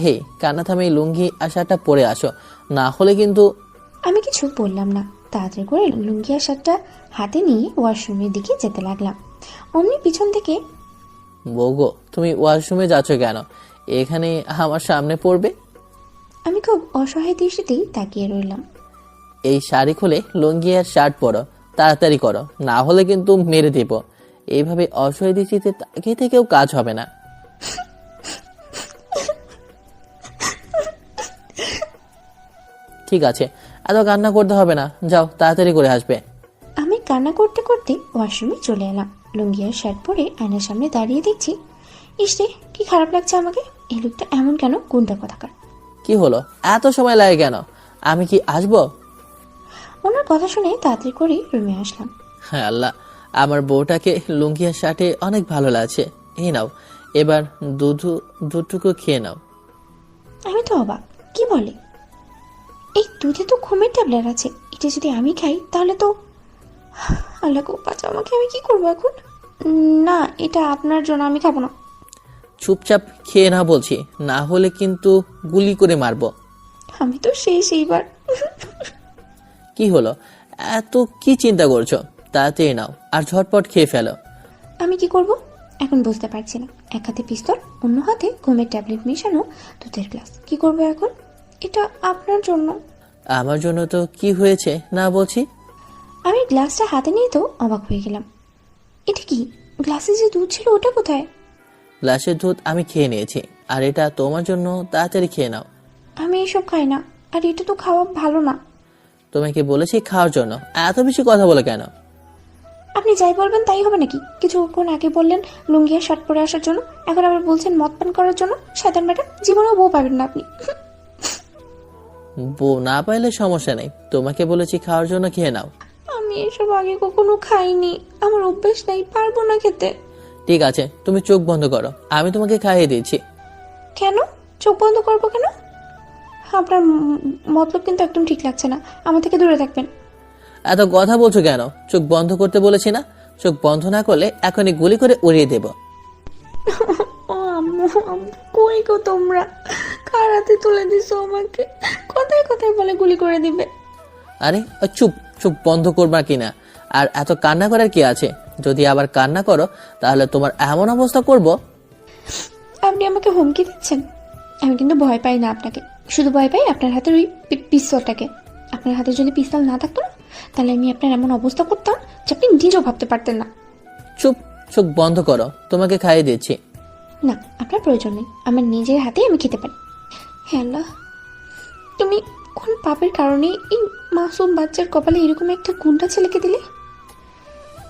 হে, কান্না থামে, লুঙ্গি আর শার্টটা পরে আসো, না হলে কিন্তু। আমি কিছু বললাম না, তাড়াতাড়ি করে লুঙ্গি আর শার্টটা হাতে নিয়ে ওয়াশরুমের দিকে যেতে লাগলাম। অমনি পিছন থেকে, বউগো তুমি ওয়াশরুমে যাচ্ছ কেন? এখানে আমার সামনে পড়বে। আমি খুব অসহায় দৃষ্টিতেই তাকিয়ে রইলাম। এই শাড়ি খুলে লুঙ্গি আর শার্ট পরো, তাড়াতাড়ি করো, না হলে কিন্তু মেরে দেব। এইভাবে অসহায় দৃষ্টিতে তাকিয়ে থেকেও কাজ হবে না। ঠিক আছে, এত কান্না করতে হবে না, যাও তাড়াতাড়ি করে আসবে। আমি কান্না করতে করতে ওয়াশরুমে চলে এলাম। লুঙ্গি আর শার্ট পরে আয়নার সামনে দাঁড়িয়ে দেখছি, ইসরে কি খারাপ লাগছে আমাকে। এই লোকটা এমন কেন, কোনটা কথাকার। কি হলো, এত সময় লাগে কেন? আমি কি আসবো? ওনার কথা শুনে তাড়াতাড়ি করে রুমে আসলাম। হ্যাঁ আল্লাহ, আমার বউটাকে লুঙ্গি আর শার্টে অনেক ভালো লাগছে। এই নাও, এবার দুধটুকু খেয়ে নাও। আমি তো অবাক, কি বলে? এই দুধে তো ঘুমের ট্যাবলেট আছে, এটা যদি আমি খাই তাহলে তো। আল্লাহ গো, বাঁচাও আমাকে, আমি কি করবো এখন? না, এটা আপনার জন্য, আমি খাবো না। চুপচাপ খেয়ে না বলছি, না হলে কিন্তু গুলি করে মারবো। আমি তো সেইবার। কি হলো, এত কি চিন্তা করছো? তাড়াতাড়ি নাও আর ঝটপট খেয়ে ফেলো। আমি কি করব এখন বুঝতে পারছি না। এক হাতে পিস্তল, অন্য হাতে ঘুমের ট্যাবলেট মেশানো দুধের গ্লাস। কি করব এখন? এটা আপনার জন্য। আমার জন্য তো কি হয়েছে না বলছি? আমি গ্লাসটা হাতে নিয়ে তো অবাক হয়ে গেলাম। এটা কি? গ্লাসে যে দুধ ছিল ওটা কোথায়? গ্লাসের দুধ আমি খেয়ে নিয়েছি, আর এটা তোমার জন্য, তাড়াতাড়ি খেয়ে নাও। আমি এসব খাই না, আর এটা তো খাওয়া ভালো না। তোমাকে বলেছি খাওয়ার জন্য, এত বেশি কথা বলে কেন? আপনি যাই বলবেন তাই হবে নাকি? কিছুক্ষণ আগে বললেন লুঙ্গি আর শার্ট পরে আসার জন্য, এখন আবার বলছেন মদ পান করার জন্য। শয়তান ম্যাডাম, জীবনেও বউ পাবেন না আপনি। বউ না পাইলে সমস্যা নেই, তোমাকে বলেছি খাওয়ার জন্য, খেয়ে নাও। আমি এসব আগে কখনো খাইনি, আমার অভ্যেস নেই, পারবো না খেতে। ঠিক আছে, তুমি চোখ বন্ধ করো, আমি তোমাকে খাইয়ে দিচ্ছি। কেন চোখ বন্ধ করবো কেন? আপনার মতলব কিন্তু একদম ঠিক লাগছে না, আমার থেকে দূরে থাকবেন। এত কথা বলছো কেন? চোখ বন্ধ করতে বলেছি না? চোখ বন্ধ না করলে এখনই গুলি করে উড়িয়ে দেব। ও আম্মু, আম্মু কই গো তোমরা? কার হাতে তুলে দিছো আমাকে? কোথায় কোথায় বলে গুলি করে দিবে? আরে চুপ, চোখ বন্ধ করবা কিনা? আর এত কান্না করার কি আছে? যদি আবার কান্না করো তাহলে তোমার এমন অবস্থা করব। আপনি আমাকে হুমকি দিচ্ছেন? আমি কিন্তু ভয় পাই না আপনাকে, শুধু ভয় পাই আপনার হাতের ওই পিস্তলটাকে। আপনার হাতে যদি পিস্তল না থাকতো না, তাহলে আমি আপনার এমন অবস্থা করতাম যে আপনি নিজেও ভাবতে পারতেন না। চুপ, চোখ বন্ধ করো, তোমাকে খাইয়ে দিচ্ছি। না, আপনার প্রয়োজন নেই, আমার নিজের হাতেই আমি খেতে পারি। হ্যাঁ আল্লাহ, তুমি কোন পাপের কারণে এই মাসুম বাচ্চার কপালে এরকম একটা গুন্ডা ছেলেকে দিলে?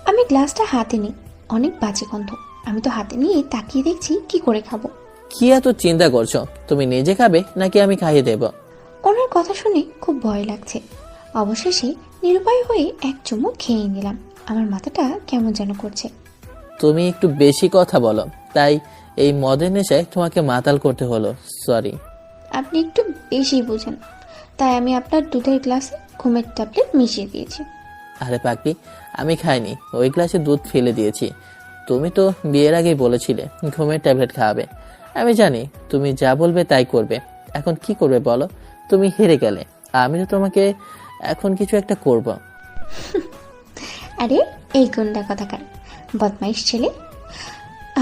আমি গ্লাসটা হাতে নিই, অনেক বাজে গন্ধ। আমি তো হাতে নিয়ে তাকিয়ে দেখছি কি করে খাবো। কি এত চিন্তা করছো? তুমি নিজে খাবে নাকি আমি খাইয়ে দেব? ওনার কথা শুনে খুব ভয় লাগছে। অবশেষে নিরুপায় হয়ে এক চুমুক খেয়ে নিলাম। আমার মাথাটা কেমন যেন করছে। তুমি একটু বেশি কথা বলো, তাই এই মদের নেশায় তোমাকে মাতাল করতে হলো, সরি। আপনি একটু বেশি বুঝেন, তাই আমি আপনার দুধের গ্লাসে ঘুমের ট্যাবলেট মিশিয়ে দিয়েছি। আরে পাগলি, আমি খাইনি, ওই গ্লাসে দুধ ফেলে দিয়েছি। তুমি তো বিয়ের আগেই বলেছিলে ঘুমের ট্যাবলেট খাওয়াবে। আমি জানি তুমি যা বলবে তাই করবে। এখন কি করবে বলো? তুমি হেরে গেলে, আমি তো তোমাকে এখন কিছু একটা করব। আরে এই গুন্ডা কথাকার বদমাইশ ছেলে,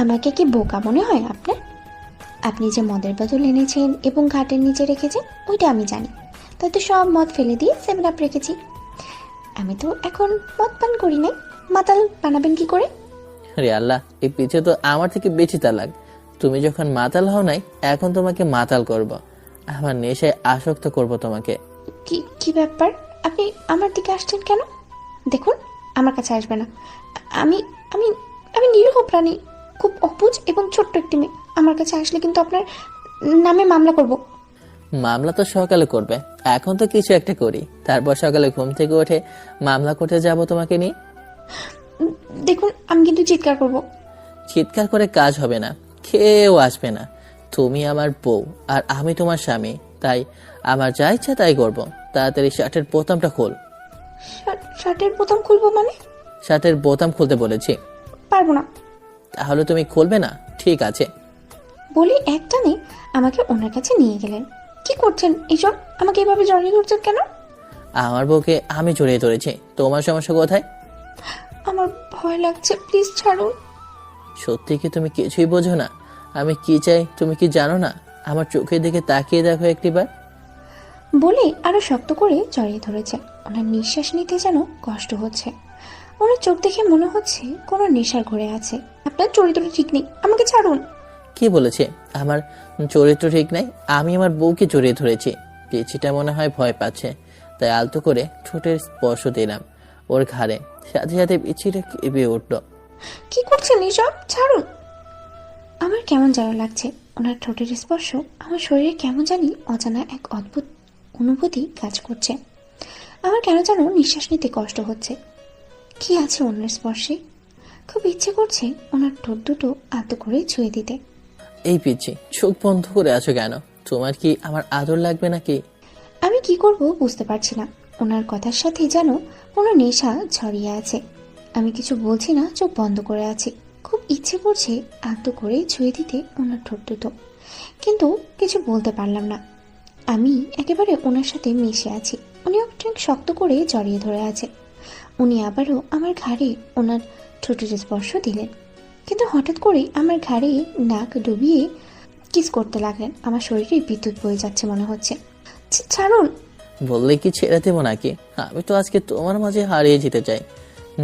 আমাকে কি বোকা মনে হয় আপনার? আপনি যে মদের বোতল এনেছেন এবং ঘাটের নিচে রেখেছেন ওইটা আমি জানি, তাই তো সব মদ ফেলে দিয়ে 7 আপ রেখেছি। আমি তো এখন মদ পান করি নাই, মাতাল বানাবেন কি করে? রে আল্লাহ, এই পিছে তো আমার থেকে বেশি তালাক। তুমি যখন মাতাল হও নাই, এখন তোমাকে মাতাল করব। আমার নেশায় আসক্ত করব তোমাকে। কি কি ব্যাপার? আপনি আমার দিকে আসছেন কেন? দেখুন, আমার কাছে আসবে না। আমি আমি আমি নিরীহ প্রাণী, খুব অবুঝ এবং ছোট্ট একটি মেয়ে। আমার কাছে আসলে কিন্তু আপনার নামে মামলা করব। মামলা তো সকালে করবে, এখন তো কিছু একটা করি, তারপর সকালে ঘুম থেকে উঠে মামলা করতে যাব তোমাকে নিয়ে। দেখুন, আমি কিন্তু চিৎকার করব। চিৎকার করে কাজ হবে না, কেউ আসবে না। তুমি আমার বউ আর আমি তোমার স্বামী, তাই আমার যা ইচ্ছা তাই করব। তাড়াতাড়ি শার্টের বোতামটা খোল। শার্টের বোতাম খুলবো মানে? শার্টের বোতাম খুলতে বলেছি। পারবো না। তাহলে তুমি খুলবে না? ঠিক আছে। বলি একটানে আমাকে ওনার কাছে নিয়ে গেলেন। কি করছেন এইসব? আমাকে এভাবে জড়িয়ে ধরছেন কেন? আমার বউকে আমি জড়িয়ে ধরেছি, তোমার সমস্যা কোথায়? আমার ভয় লাগছে, প্লিজ ছাড়ুন। সত্যি কি তুমি কিছুই বোঝো না? আমি কি চাই তুমি কি জানো না? আমার চোখের দিকে তাকিয়ে দেখো একটিবার। বলে আরো শক্ত করে জড়িয়ে ধরেছে। ওনার নিঃশ্বাস নিতে যেন কষ্ট হচ্ছে। ওনার চোখ দেখে মনে হচ্ছে কোনো নেশার ঘরে আছে। আপনার চরিত্র ঠিক নেই, আমাকে ছাড়ুন। কি বলেছে? আমার চরিত্র ঠিক নাই? আমি আমার বউকে জড়িয়ে ধরেছি। পিচিটা মনে হয় ভয় পাচ্ছে, তাই আলতো করে ঠোঁটের স্পর্শ দিলাম ওর ঘাড়ে। সাথে সাথে পিচিটা কেঁপে উঠল। কি করছেন এসব? ছাড়ুন। আমার কেমন যেন লাগছে। ওনার ঠোঁটের স্পর্শ আমার শরীরে কেমন জানি অজানা এক অদ্ভুত অনুভূতি কাজ করছে। আমার কেন যেন নিঃশ্বাস নিতে কষ্ট হচ্ছে। কি আছে ওনার স্পর্শে? খুব ইচ্ছে করছে ওনার ঠোঁট দুটো আলতো করে ছুঁয়ে দিতে। এই পিচি, চোখ বন্ধ করে আছো কেন? তোমার কি আমার আদর লাগবে নাকি? আমি কি করব বুঝতে পারছি না। ওনার কথার সাথে যেন কোনো নেশা ছড়িয়ে আছে। আমি কিছু বলছি না, চোখ বন্ধ করে আছি। খুব ইচ্ছে করছে আলতো করে ছুঁয়ে দিতে ওনার ঠোঁট দুটো, কিন্তু কিছু বলতে পারলাম না। আমি একেবারে ওনার সাথে মিশে আছি। উনিও ঠিক শক্ত করে জড়িয়ে ধরে আছে। উনি আবারও আমার ঘাড়ে ওনার ঠোঁটের স্পর্শ দিলেন, কিন্তু হঠাৎ করে আমার ঘাড়ে নাক ডুবিয়ে কিস করতে লাগলেন। আমার শরীরে বিদ্যুৎ বয়ে যাচ্ছে মনে হচ্ছে। ছাড়ুন। বললে কি ছেড়ে দেবো নাকি? আমি তো আজকে তোমার মাঝে হারিয়ে যেতে চাই,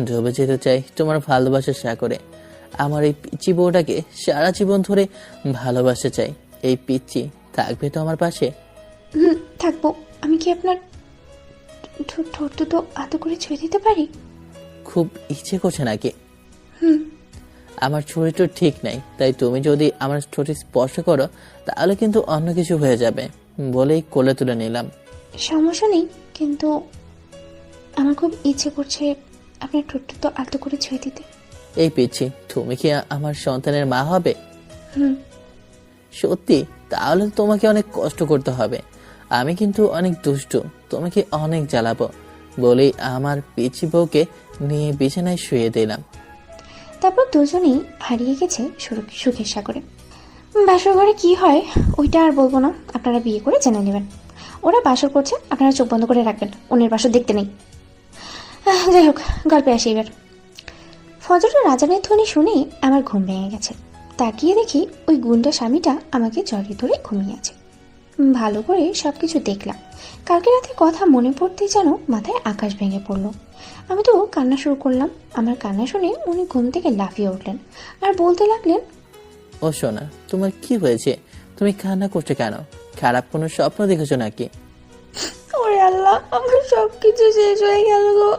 ডুবে যেতে চাই তোমার ভালোবাসার সাগরে। আমার এই পিচি বউটাকে সারা জীবন ধরে ভালোবাসতে চাই। এই পিচি থাকবে তো আমার পাশে? থাকবো। আমি কি আপনার ঠোঁট দুটো আলতো করে ছুঁয়ে দিতে পারি? খুব ইচ্ছে করছে নাকি? আমার চরিত্র ঠিক নাই, তাই তুমি যদি আমার ঠোঁটে স্পর্শ করো তাহলে কিন্তু অন্য কিছু হয়ে যাবে বলেই কোলে তুলে নিলাম। সমস্যা নেই, কিন্তু আমার খুব ইচ্ছে করছে আপনার ঠোঁট দুটো আলতো করে ছুঁয়ে দিতে। এই পিচ্ছি, তুমি কি আমার সন্তানের মা হবে? হুম। সত্যি? তাহলে তো তোমাকে অনেক কষ্ট করতে হবে। আমি কিন্তু অনেক দুষ্টু, তোমাকে অনেক জ্বালাবো বলেই আমার পিচি বউকে নিয়ে বিছানায় শুয়ে দিলাম। তারপর দুজনেই হারিয়ে গেছে সুখের সাগরে। বাসর ঘরে কি হয় ওইটা আর বলবো না, আপনারা বিয়ে করে জেনে নেবেন। ওরা বাসর করছে, আপনারা চোখ বন্ধ করে রাখবেন, অন্যের বাসর দেখতে নেই। যাই হোক, গল্পে আসি এবার। ফজরের আজানের ধ্বনি শুনে আমার ঘুম ভেঙে গেছে। তাকিয়ে দেখি ওই গুন্ডা স্বামীটা আমাকে জড়িয়ে ধরে ঘুমিয়ে আছে। ভালো করে সবকিছু দেখলাম। কালকে রাতে কথা মনে পড়তেই যেন মাথায় আকাশ ভেঙে পড়লো। আমি তো কান্না শুরু করলাম। আমার কান্না শুনে উনি ঘুম থেকে লাফিয়ে উঠলেন আর বলতে লাগলেন, ও সোনা, তোমার কি হয়েছে? তুমি কান্না করছো কেন? খারাপ কোনো স্বপ্ন দেখেছো নাকি? ওরে আল্লাহ, আমার সবকিছু শেষ হয়ে গেল গো।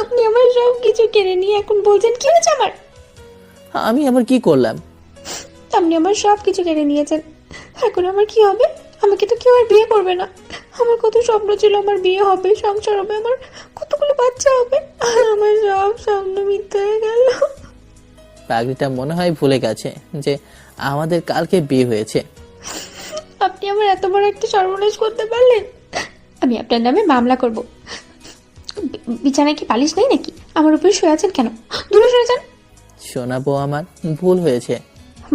আপনি আমার সবকিছু কেড়ে নিয়ে এখন বলছেন কি হয়েছে আমার? আমি আবার কি করলাম? আপনি আমার সবকিছু কেড়ে নিয়েছেন। এখন আমার কি হবে? আমাকে তো কেউ আর বিয়ে করবে না। আমার কত স্বপ্ন ছিল, আমার বিয়ে হবে, সংসার হবে, আমার কতগুলো বাচ্চা হবে, আর আমার সব স্বপ্ন মিথ্যে হয়ে গেল। পাগড়িটা মনে হয় ভুলে গেছে যে আমাদের কালকে বিয়ে হয়েছে। আপনি আমার এত বড় একটা সর্বনাশ করতে পারলেন। আমি আপনার নামে মামলা করব। বিছানায় কি পালিশ নেই নাকি? আমার উপরে শুয়ে আছেন কেন? দূরে সরে যান। শোনাবো, আমার ভুল হয়েছে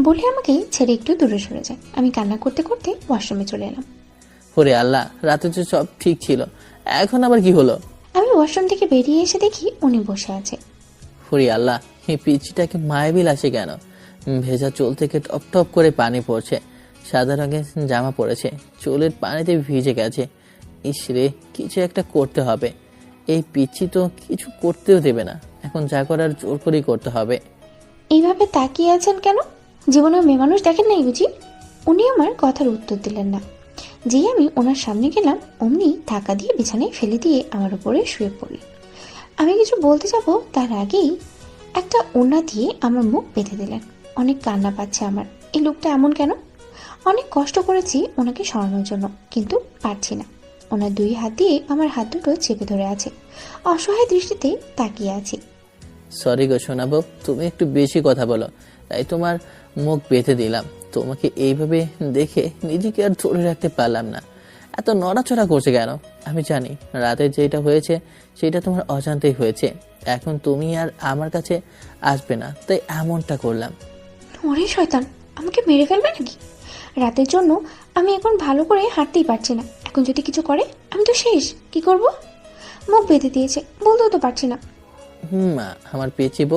বলে আমাকে ছেড়ে একটু দূরে সরে যায়। আমি কান্না করতে করতে ওয়াশরুমে চলে এলাম। ওরে আল্লাহ, রাতে তো সব ঠিক ছিল, এখন আবার কি হলো? আমি ওয়াশরুম থেকে বেরিয়ে এসে দেখি উনি বসে আছে। ওরে আল্লাহ, এই পিচিটাকে মায়াবিল আসে কেন? ভেজা চুল থেকে টপ টপ করে পানি পড়ছে। সাদা রঙের জামা পরেছে, চুলের পানিতে ভিজে গেছে। ইসরে, কিছু একটা করতে হবে। এই পিচি তো কিছু করতেও দেবে না, এখন যা করার জোর করেই করতে হবে। এইভাবে তাকিয়ে আছেন কেন? জীবনে মেয়ে মানুষ দেখেন নাই বুঝি? উনি আমার কথার উত্তর দিলেন না। যেই আমি ওনার সামনে গেলাম অমনি ধাক্কা দিয়ে বিছানায় ফেলে দিয়ে আমার উপরে শুয়ে পড়লেন। আমি কিছু বলতে যাব তার আগেই একটা ওড়না দিয়ে আমার মুখ বেঁধে দিলেন। অনেক কান্না পাচ্ছে আমার। এই লোকটা এমন কেন? অনেক কষ্ট করেছি ওনাকে সরানোর জন্য, কিন্তু পারছি না। ওনার দুই হাত দিয়ে আমার হাত দুটো চেপে ধরে আছে। অসহায় দৃষ্টিতে তাকিয়ে আছি। সরি গো শোনাবো, তুমি একটু বেশি কথা বলো, তাই তোমার মুখ বেঁধে দিলাম। তোমাকে এইভাবে দেখে নিজেকে আর ধরে রাখতে পারলাম না। এত নড়াচড়া করছে কেন? আমি জানি রাতে যেটা হয়েছে সেটা তোমার অজান্তেই হয়েছে। এখন তুমি আর আমার কাছে আসবে না, তাই এমনটা করলাম। ওরে শয়তান, আমাকে মেরে ফেলবে নাকি? রাতের জন্য আমি এখন ভালো করে হাঁটতেই পারছি না। এখন যদি কিছু করে আমি তো শেষ। কি করব? মুখ বেঁধে দিয়েছে, বলতেও তো পারছি না। মা, আমার পেঁচিব।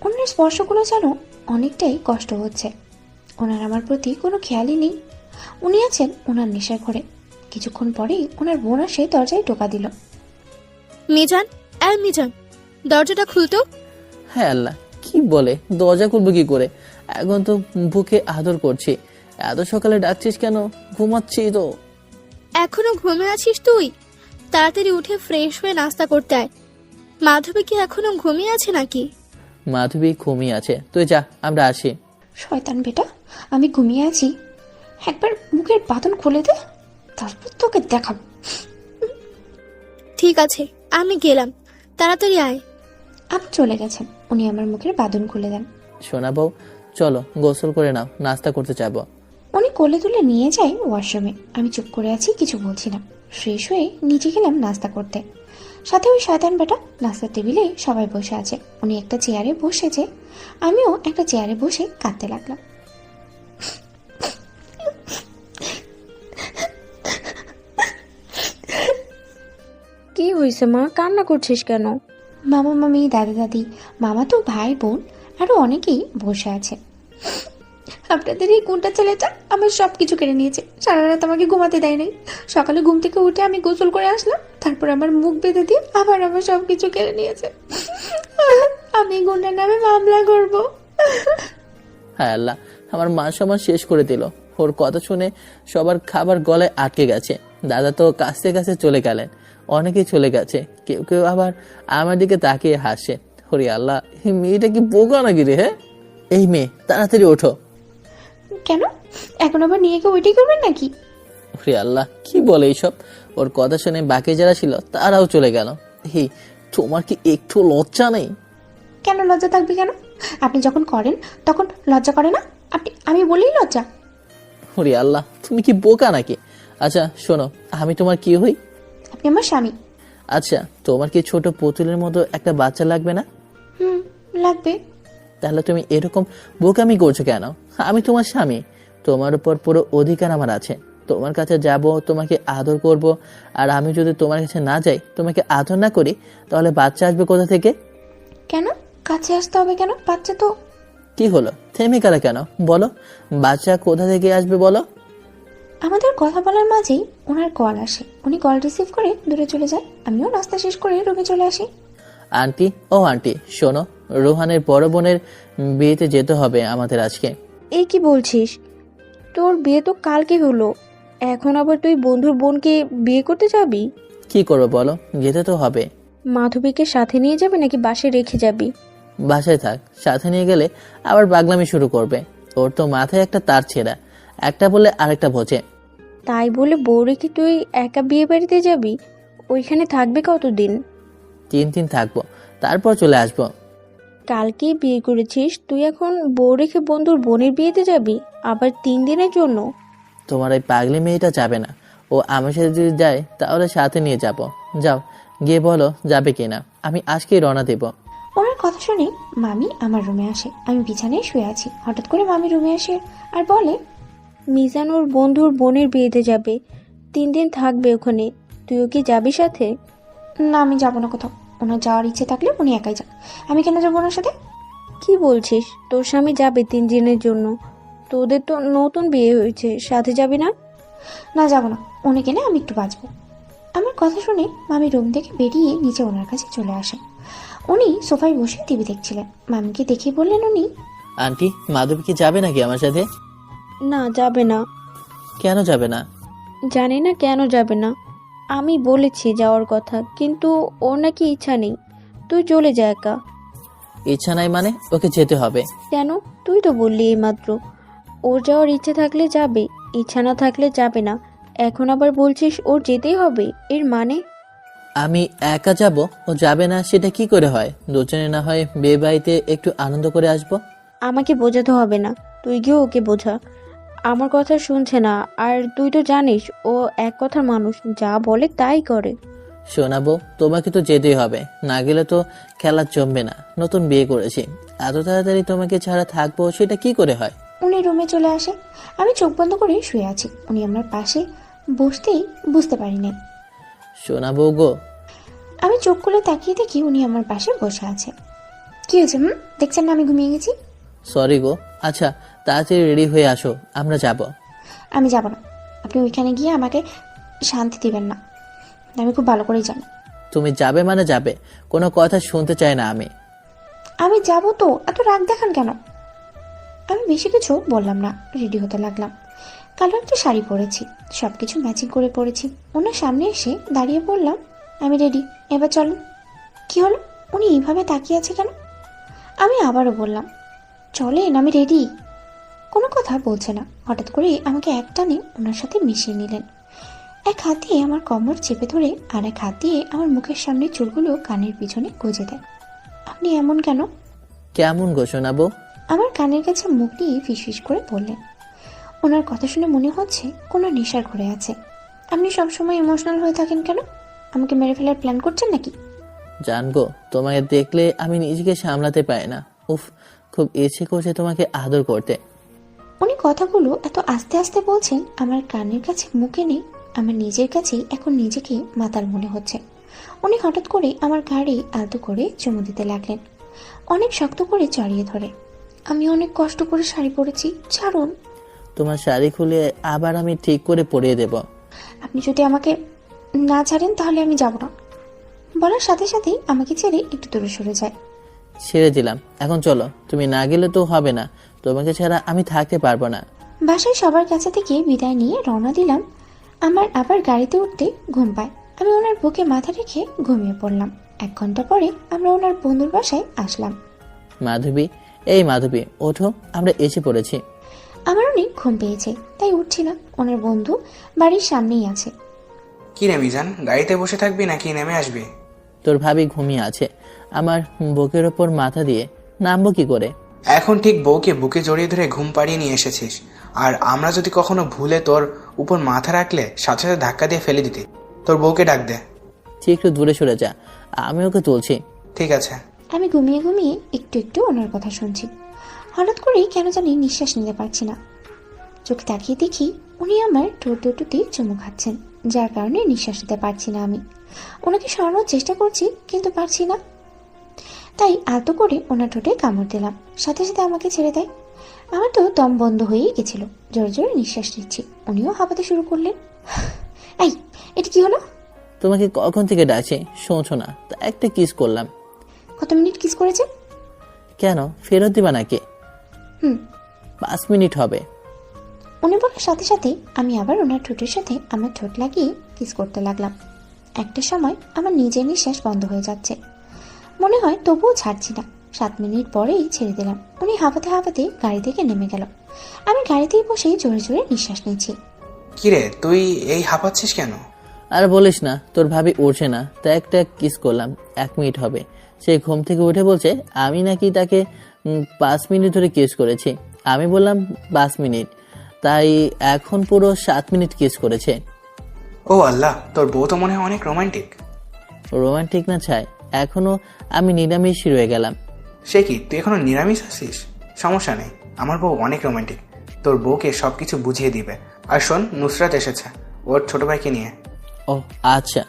অন্যের স্পর্শগুলো যেন অনেকটাই কষ্ট হচ্ছে। ওনার আমার প্রতি কোনো খেয়ালই নেই। উনি আছেন ওনার নেশার ঘরে। কিছুক্ষণ পরেই ওনার বোন আসে দরজায় টোকা দিল। মিজান, মিজান, দরজাটা খুলতো। হ্যাঁ আল্লাহ, কি বলে? দরজা খুলবো কি করে? এখন তো বুকে আদর করছি। এত সকালে ডাকছিস কেন? ঘুমাচ্ছি তো। এখনো ঘুমিয়ে আছিস তুই? তাড়াতাড়ি উঠে ফ্রেশ হয়ে নাস্তা করতে আয়। মাধবী কি এখনো ঘুমিয়ে আছে নাকি? মাধবী ঘুমিয়ে আছে, তুই যা, আমরা আসি। শয়তান বেটা, আমি ঘুমিয়ে আছি। একবার মুখের বাঁধন খুলে দে, তারপর তোকে দেখাবো। ঠিক আছে, আমি গেলাম, তাড়াতাড়ি আয়। আপনি চলে গেছেন। উনি আমার মুখের বাঁধন খুলে দেন। শোনা বউ, চলো গোসল করে নাও, নাস্তা করতে যাবো। উনি কোলে তুলে নিয়ে যায় ওয়াশরুমে। আমি চুপ করে আছি, কিছু বলছি না। ফ্রেশ হয়ে নিচে গেলাম নাস্তা করতে। সাথে ওই শয়তান বেটা। নাস্তার টেবিলে সবাই বসে আছে। উনি একটা চেয়ারে বসেছে, আমিও একটা চেয়ারে বসে কাঁদতে লাগলাম। কি হয়েছে মা, কান্না করছিস কেন? মামা মামি, দাদা দাদি, মামা তো ভাই বোন আরো অনেকেই বসে আছে। আপনাদের এই কোনটা ছেলেটা আমার সব কিছু কেড়ে নিয়েছে। সারা রাত আমাকে ঘুমাতে দেয় নাই। সকালে ঘুম থেকে উঠে আমি গোসল করে আসলাম, তারপর আমার মুখ বেঁধে দিয়ে আবার আমার সব কিছু কেড়ে নিয়েছে। আমি গুন্ডার নামে মামলা করব। হ্যাঁ আল্লাহ, আমার মান সম্মান শেষ করে দিল। ওর কথা শুনে সবার খাবার গলায় আটকে গেছে। দাদা তো কাছে কাছে চলে গেলেন, অনেকেই চলে গেছে। কেউ কেউ আবার আমার দিকে তাকিয়ে হাসে। হরি আল্লাহ, এই মেয়েটা কি বোকা নাকি রে? হ্যাঁ, এই মেয়ে, তাড়াতাড়ি ওঠো। কেন? এখন আবার নিয়ে গিয়ে ওইটাই করবেন নাকি? হরি আল্লাহ, কি বলে এইসব? ওর কথা শুনে বাকি যারা ছিল তারাও চলে গেল। হে, তোমার কি একটু লজ্জা নেই? কেন লজ্জা থাকবে কেন? আপনি যখন করেন তখন লজ্জা করে না? আমি বলেই লজ্জা। হরি আল্লাহ, তুমি কি বোকা নাকি? আচ্ছা শোনো, আমি তোমার কি হই? আপনি আমার স্বামী। আচ্ছা, তোমার কি ছোট পুতুলের মতো একটা বাচ্চা লাগবে না? লাগবে। তাহলে তুমি এরকম বোকামি করছো কেন? আমি তোমার স্বামী, তোমার উপর পুরো অধিকার আমার আছে। তোমার কাছে যাব, তোমাকে আদর করব। আর আমি যদি তোমার কাছে না যাই, তোমাকে আদর না করি, তাহলে বাচ্চা আসবে কোথা থেকে? কেন কাছে আসতে হবে কেন? বাচ্চা তো। কি হলো, থেমে গেলে কেন? বলো, বাচ্চা কোথা থেকে আসবে বলো? আমাদের কথা বলার মাঝেই ওনার কল আসে। উনি কল রিসিভ করে দূরে চলে যায়। আমিও নাস্তা শেষ করে রুমে চলে আসি। আন্টি, ও আন্টি শোনো, রোহানের বড় বোনের বিয়েতে যেতে হবে আমাদের আজকে। এই কি বলছিস? তোর বিয়ে তো কালকে হলো, এখন আবার তুই বন্ধুর বোনকে বিয়ে করতে যাবি? কি করবো বলো, যেতে তো হবে। মাধবীকে সাথে নিয়ে যাবে নাকি বাসায় রেখে যাবি? বাসায় থাক, সাথে নিয়ে গেলে আবার পাগলামি শুরু করবে। ওর তো মাথায় একটা তার ছেঁড়া, একটা বলে আরেকটা বোঝে। তাই বলে বউ রেখে তুই একা বিয়ে বাড়িতে যাবি? ওইখানে থাকবে কতদিন? 3 দিন থাকবো, তারপর চলে আসবো। কালকেই বিয়ে করেছিস, তুই এখন বউ রেখে বন্ধুর বোনের বিয়েতে যাবি, আবার 3 দিনের জন্য? তোমার এই পাগলি মেয়েটা যাবে না। ও আমার সাথে যদি যায় তাহলে সাথে নিয়ে যাব। যাও, গিয়ে বলো যাবে কিনা, আমি আজকেই রওনা দেব। ওনার কথা শুনে মামি আমার রুমে আসে। আমি বিছানায় শুয়ে আছি। হঠাৎ করে মামি রুমে আসে আর বলে, মিজান ওর বন্ধুর বোনের বিয়েতে যাবে, 3 দিন থাকবে ওখানে, তুইও কি যাবি সাথে? না, আমি যাবো না কোথাও। ওনার যাওয়ার ইচ্ছে থাকলে উনি একাই যান, আমি কেন যাবো ওনার সাথে? কি বলছিস? তোর স্বামী যাবে 3 দিনের জন্য, তোদের তো নতুন বিয়ে হয়েছে, সাথে যাবি না? না, যাবো না। উনি কেনে আমি একটু বাঁচবো। আমার কথা শুনে মামি রুম থেকে বেরিয়ে নিচে ওনার কাছে চলে আসেন। উনি সোফায় বসে টিভি দেখছিলেন। মামিকে দেখে বললেন উনি, আন্টি, মাধবী কি যাবে নাকি আমার সাথে? না, যাবে না। কেন যাবে না? জানি না কেন যাবে না। আমি বলেছি যাওয়ার কথা, কিন্তু ওর নাকি ইচ্ছা নেই। তুই চলে যা একা। ইচ্ছা নাই মানে? ওকে যেতে হবে। কেন? তুই তো বললি এইমাত্র ওর যাওয়ার ইচ্ছে থাকলে যাবে, ইচ্ছা না থাকলে যাবে না। এখন আবার বলছিস ওর যেতেই হবে, এর মানে? আমি একা যাব, ও যাবে না, সেটা কি করে হয়? দুজনে না হয় বিয়ে বাড়িতে একটু আনন্দ করে আসবো। আমাকে বোঝাতে হবে না, তুই গিয়ে ওকে বোঝা। আমার কথা শুনছে না। আর তুই তো জানিস ও এক কথার মানুষ, যা বলে তাই করে। শোনাবো, তোমাকে তো যেতেই হবে, না গেলে তো খেলা জমবে না। নতুন বিয়ে করেছি, এত তাড়াতাড়ি তোমাকে ছাড়া থাকবো সেটা কি করে হয়? উনি রুমে চলে আসে। আমি চোখ বন্ধ করে শুয়ে আছি। উনি আমার পাশে বসতেই বুঝতে পারিনি। শোনাবো গো। আমি চোখ খুলে তাকিয়ে দেখি উনি আমার পাশে বসে আছে। কি হয়েছে? দেখছেন না আমি ঘুমিয়ে গেছি? সরি গো। আচ্ছা, তাড়াতাড়ি রেডি হয়ে আসো, আমরা যাব। আমি যাব না। আপনি ওইখানে গিয়ে আমাকে শান্তি দিবেন না, আমি খুব ভালো করেই জানি। তুমি যাবে মানে যাবে, কোনো কথা শুনতে চাই না আমি। আমি যাব তো, এত রাগ দেখান কেন? আমি বেশি কিছু বললাম না, রেডি হতে লাগলাম। কালো একটা শাড়ি পরেছি, সবকিছু ম্যাচিং করে পরেছি। ওনার সামনে এসে দাঁড়িয়ে বললাম, আমি রেডি, এবার চলুন। কি হলো? উনি এইভাবে তাকিয়ে আছে কেন? আমি আবারও বললাম, চলেন, আমি রেডি। কোনো কথা বলছে না। হঠাৎ করে আমাকে একটানে ওনার সাথে মিশিয়ে নিলেন। এক হাত দিয়ে আমার কোমর চেপে ধরে আর এক হাত দিয়ে আমার মুখের সামনে চুলগুলো কানের পিছনে গুঁজে দেয়। আপনি এমন কেন? কেমন গো শোনাবো? আমার কানের কাছে মুখ দিয়ে ফিসফিস করে বললেন। ওনার কথা শুনে মনে হচ্ছে কোনো নেশার ঘরে আছে। আপনি সবসময় ইমোশনাল হয়ে থাকেন কেন? আমাকে মেরে ফেলার প্ল্যান করছেন নাকি? জানগো, তোমাকে দেখলে আমি নিজেকে সামলাতে পারি না। উফ, খুব ইচ্ছে করছে তোমাকে আদর করতে। উনি কথাগুলো এত আস্তে আস্তে বলছেন, আমার কানের কাছে মুখ এনে আমার নিজের কাছেই এখন নিজেকে মাতাল মনে হচ্ছে। উনি হঠাৎ করে আমার ঘাড়ে আলতো করে চুমু দিতে লাগলেন, অনেক শক্ত করে জড়িয়ে ধরে। আমি অনেক কষ্ট করে শাড়ি পরেছি, ছাড়ুন। তোমার শাড়ি খুলে আবার আমি ঠিক করে পরিয়ে দেব। আপনি যদি আমাকে না ছাড়েন তাহলে আমি যাব না। বলার সাথে সাথেই আমাকে ছেড়ে একটু দূরে সরে যায়। ছেড়ে দিলাম, এখন চলো। তুমি না গেলে তো হবে না, তোমাকে ছাড়া আমি থাকতে পারবো না। বাসায় সবার কাছে থেকে বিদায় নিয়ে রওনা দিলাম। আমার আবার গাড়িতে উঠতে ঘুম পায়। আমি ওনার বুকে মাথা রেখে ঘুমিয়ে পড়লাম। 1 ঘন্টা পরে আমরা ওনার বন্ধুর বাসায় আসলাম। মাধবী, এই মাধবী, ওঠো, আমরা এসে পড়েছি। আমার অনেক ঘুম পেয়েছে, তাই উঠছি না। ওনার বন্ধু বাড়ির সামনেই আছে। কি রে মিজান, গাড়িতে বসে থাকবি নাকি নেমে আসবি? তোর ভাবি ঘুমিয়ে আছে, আমার বুকের ওপর মাথা দিয়ে নামবো কি করে? এখন ঠিক বউকে বুকে জড়িয়ে ধরে ঘুম পাড়িয়ে নিয়ে এসেছিস, আর আমরা যদি কখনো ভুলে তোর উপর মাথা রাখলে সাথে সাথে ধাক্কা দিয়ে ফেলে দিতি। তোর বউকে ডাক দে। তুই একটু দূরে সরে যা, আমি ওকে তুলছি। ঠিক আছে। আমি ঘুমিয়ে ঘুমিয়ে একটু একটু ওনার কথা শুনছি। হঠাৎ করেই কেন জানি নিঃশ্বাস নিতে পারছি না। চোখ তাকিয়ে দেখি উনি আমার ঠোঁট দুটোতে চুমু খাচ্ছেন, যার কারণে নিঃশ্বাস নিতে পারছি না। আমি ওনাকে সরানোর চেষ্টা করছি, কিন্তু পারছি না। তাই আলতো করে ওনার ঠোঁটে কামড় দিলাম, সাথে সাথে আমাকে ছেড়ে দেয়। আমার তো দম বন্ধ হয়েই গেছিল, জোরে জোরে নিঃশ্বাস নিচ্ছি। উনিও হাঁপাতে শুরু করলেন। এই, এটা কি হলো? তোমাকে কখন থেকে ডাকছি, শুনছো না? তা একটা কিস করলাম। কত মিনিট কিস করেছে? কেন, ফেরত দিবা নাকি? 5 মিনিট হবে। উনি বলার সাথে সাথে আমি আবার ওনার ঠোঁটের সাথে আমার ঠোঁট লাগিয়ে কিস করতে লাগলাম। একটা সময় আমার নিজের নিঃশ্বাস বন্ধ হয়ে যাচ্ছে, মনে হয় তবুও ছাড়ছি না। 7 মিনিট পরেই ছেড়ে দিলাম। উনি হাঁপাতে হাঁপাতে গাড়ি থেকে নেমে গেল। আমি গাড়িতেই বসেই জোরে জোরে নিঃশ্বাস নিচ্ছি। কিরে, তুই এই হাঁপাচ্ছিস কেন? আর বলিস না, তোর ভাবি উঠছে না, তাই একটা কিস করলাম। 1 মিনিট হবে। সে ঘুম থেকে উঠে বলছে আমি নাকি তাকে 5 মিনিট ধরে কিস করেছি। আমি বললাম 5 মিনিট, তাই এখন পুরো 7 মিনিট কিস করেছে। ও আল্লাহ, তোর বউ তো মনে হয় অনেক রোমান্টিক। রোমান্টিক না চাই, এখনো আমি নিরামিষই রয়ে গেলাম। সে কি, তুই এখনো নিরামিষ আছিস? সমস্যা নেই, আমার বউ অনেক রোমান্টিক। তোর বউকে সবকিছু বুঝিয়ে দিবে। আর শোন, নুসরাত এসেছে ওর ছোট ভাইকে নিয়ে। ও আচ্ছা।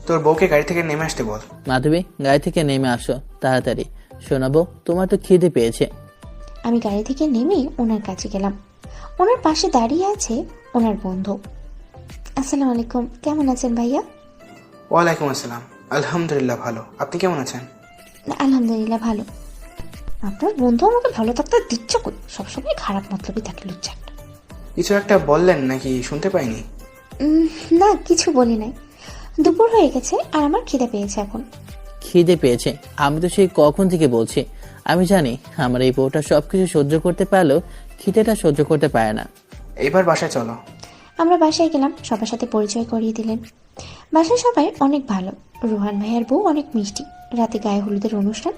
তোর বউকে গাড়ি থেকে নেমে আসতে বল। মাধবী, গাড়ি থেকে নেমে আসো তাড়াতাড়ি। শোনাবো, তোমার তো খিদে পেয়েছে। আমি গাড়ি থেকে নেমে ওনার কাছে গেলাম। ওনার পাশে দাঁড়িয়ে আছে ওনার বন্ধু। আসসালামু আলাইকুম, কেমন আছেন ভাইয়া? ওয়ালাইকুম আসসালাম, আলহামদুলিল্লাহ ভালো। আপনি কেমন আছেন? আলহামদুলিল্লাহ ভালো। আপনার বন্ধু আমাকে ভালো থাকতে দিচ্ছে কই? সবসময় খারাপ মতলবই থাকে লুচ্চা একটা। কিছু একটা বললেন নাকি, শুনতে পাইনি। না, কিছু বলি নাই। দুপুর হয়ে গেছে আর আমার খিদে পেয়েছে এখন। খিদে পেয়েছে? আমি তো সেই কখন থেকে বলছি। আমি জানি আমার এই বউটা সবকিছু সহ্য করতে পারলেও খিদেটা সহ্য করতে পারে না। এইবার বাসায় চলো। আমরা বাসায় গেলাম, সবার সাথে পরিচয় করিয়ে দিলেন। বাসায় সবাই অনেক ভালো। রোহান ভাইয়ার বউ অনেক মিষ্টি। রাতে গায়ে হলুদের অনুষ্ঠান।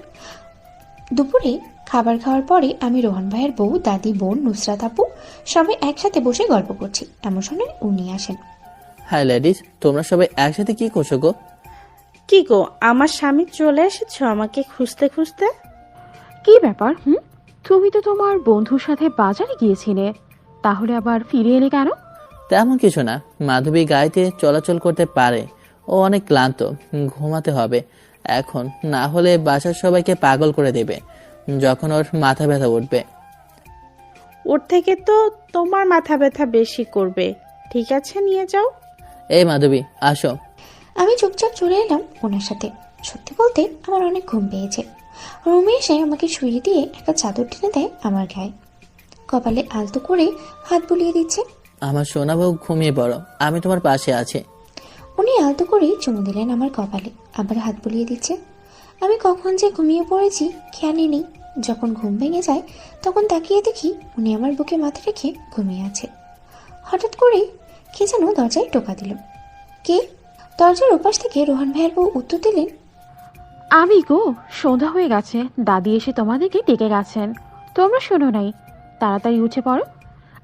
দুপুরে খাবার খাওয়ার পরে আমি রোহন ভাইয়ের বউ, দাদি, বোন, নুসরাত আপু সবাই একসাথে বসে গল্প করছি। এমন সময় উনি আসেন। হাই লেডিস, তোমরা সবাই একসাথে কি করছো গো? কি গো, আমার স্বামী চলে এসেছো আমাকে খুঁজতে খুঁজতে? কি ব্যাপার? তুমি তো তোমার বন্ধুর সাথে বাজারে গিয়েছিলে, তাহলে আবার ফিরে এলে কেন? তেমন কিছু না, মাধবী গাড়িতে চলাচল করতে পারে, ও অনেক ক্লান্ত, ঘুমাতে হবে এখন, না হলে বাসার সবাইকে পাগল করে দেবে যখন ওর মাথা ব্যথা উঠবে। ওর থেকে তো তোমার মাথা ব্যথা বেশি করবে। ঠিক আছে, নিয়ে যাও। এই মাধবী, আসো। আমি চুপচাপ চলে এলাম ওনার সাথে। সত্যি বলতে আমার অনেক ঘুম পেয়েছে। রুমে এসে আমাকে শুয়ে দিয়ে একটা চাদর টেনে দেয় আমার গায়ে, কপালে আলতো করে হাত বুলিয়ে দিচ্ছে। আমার সোনা বউ, ঘুমিয়ে পড়ো, আমি তোমার পাশে আছি। উনি আলতো করে চুমু দিলেন আমার কপালে, আবার হাত বুলিয়ে দিচ্ছে। আমি কখন যে ঘুমিয়ে পড়েছি খেয়ালই নেই। যখন ঘুম ভেঙে যায় তখন তাকিয়ে দেখি উনি আমার বুকে মাথা রেখে ঘুমিয়ে আছে। হঠাৎ করে কে যেন দরজায় টোকা দিল। কে? দরজার ওপাশ থেকে রোহন ভাইয়ের বউ উত্তর দিলেন, আমি গো, সন্ধ্যা হয়ে গেছে, দাদি এসে তোমাদেরকে ডেকে গেছেন, তোমরা শোনো নাই, তাড়াতাড়ি উঠে পড়ো।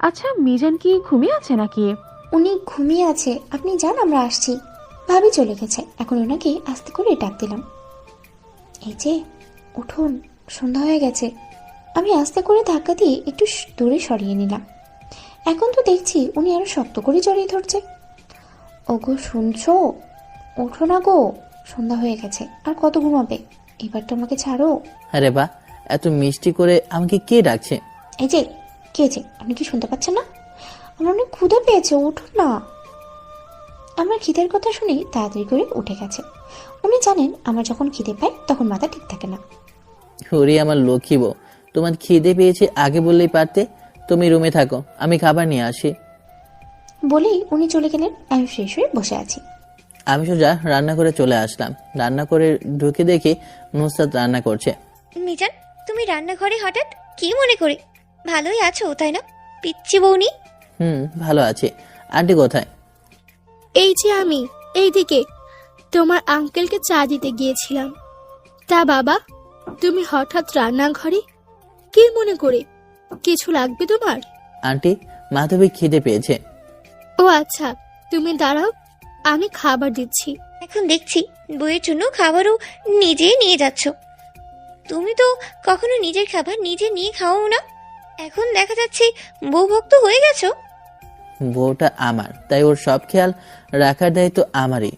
আচ্ছা, মিজান কি ঘুমিয়ে আছে নাকি? উনি ঘুমিয়ে আছে, আপনি যান, আমরা আসছি। ভাবি চলে গেছে, এখন ওনাকে আস্তে করে ডাক দিলাম। এই যে উঠুন, সন্ধ্যা হয়ে গেছে। আমি আস্তে করে ধাক্কা দিয়ে একটু দূরে সরিয়ে নিলাম। এখন তো দেখছি উনি আরো শক্ত করে জড়িয়ে ধরছে। ওগো শুনছো? ওঠো না গো, সন্ধ্যা হয়ে গেছে, আর কত ঘুমাবে? এবার তো আমাকে ছাড়ো। আরে বা, এত মিষ্টি করে আমাকে কে ডাকছে? এই যে কে যে, আপনি কি শুনতে পাচ্ছেন না? আমার অনেক ক্ষুধা পেয়েছে, উঠুন না। আমার খিদের কথা শুনে তাড়াতাড়ি করে উঠে গেছে। উনি জানেন আমার যখন খিদে পায় তখন মাথা ঠিক থাকে না। হরি আমার লক্ষ্মী বউ, তোমার খিদে পেয়েছে আগে বললেই পারতে। তুমি রুমে থাকো, আমি খাবার নিয়ে আসি। বলেই উনি চলে গেলেন। আমি ফ্রেশ হয়ে বসে আছি। আমি সোজা রান্না করে চলে আসলাম। রান্না করে ঢুকে দেখি নুসরাত রান্না করছে। মিজান, তুমি রান্নাঘরে হঠাৎ কি মনে করে? ভালোই আছো তাই না পিচ্চি বউনি? ভালো আছি। আন্টি কোথায়? এই যে আমি এইদিকে তোমার আঙ্কেলকে চা দিতে গিয়েছিলাম। তা বাবা, তুমি হঠাৎ রান্নাঘরে কি মনে করে? কিছু লাগবে তোমার? আন্টি, মাধবী খিদে পেয়েছে। ও আচ্ছা, তুমি দাঁড়াও, আমি খাবার দিচ্ছি। এখন দেখছি বউয়ের জন্য খাবারও নিজেই নিয়ে যাচ্ছ। তুমি তো কখনো নিজের খাবার নিজে নিয়ে খাও না, এখন দেখা যাচ্ছে বউ ভক্ত হয়ে গেছো। বউটা আমার, তাই ওর সব খেয়াল রাখার দায়িত্ব আমারই।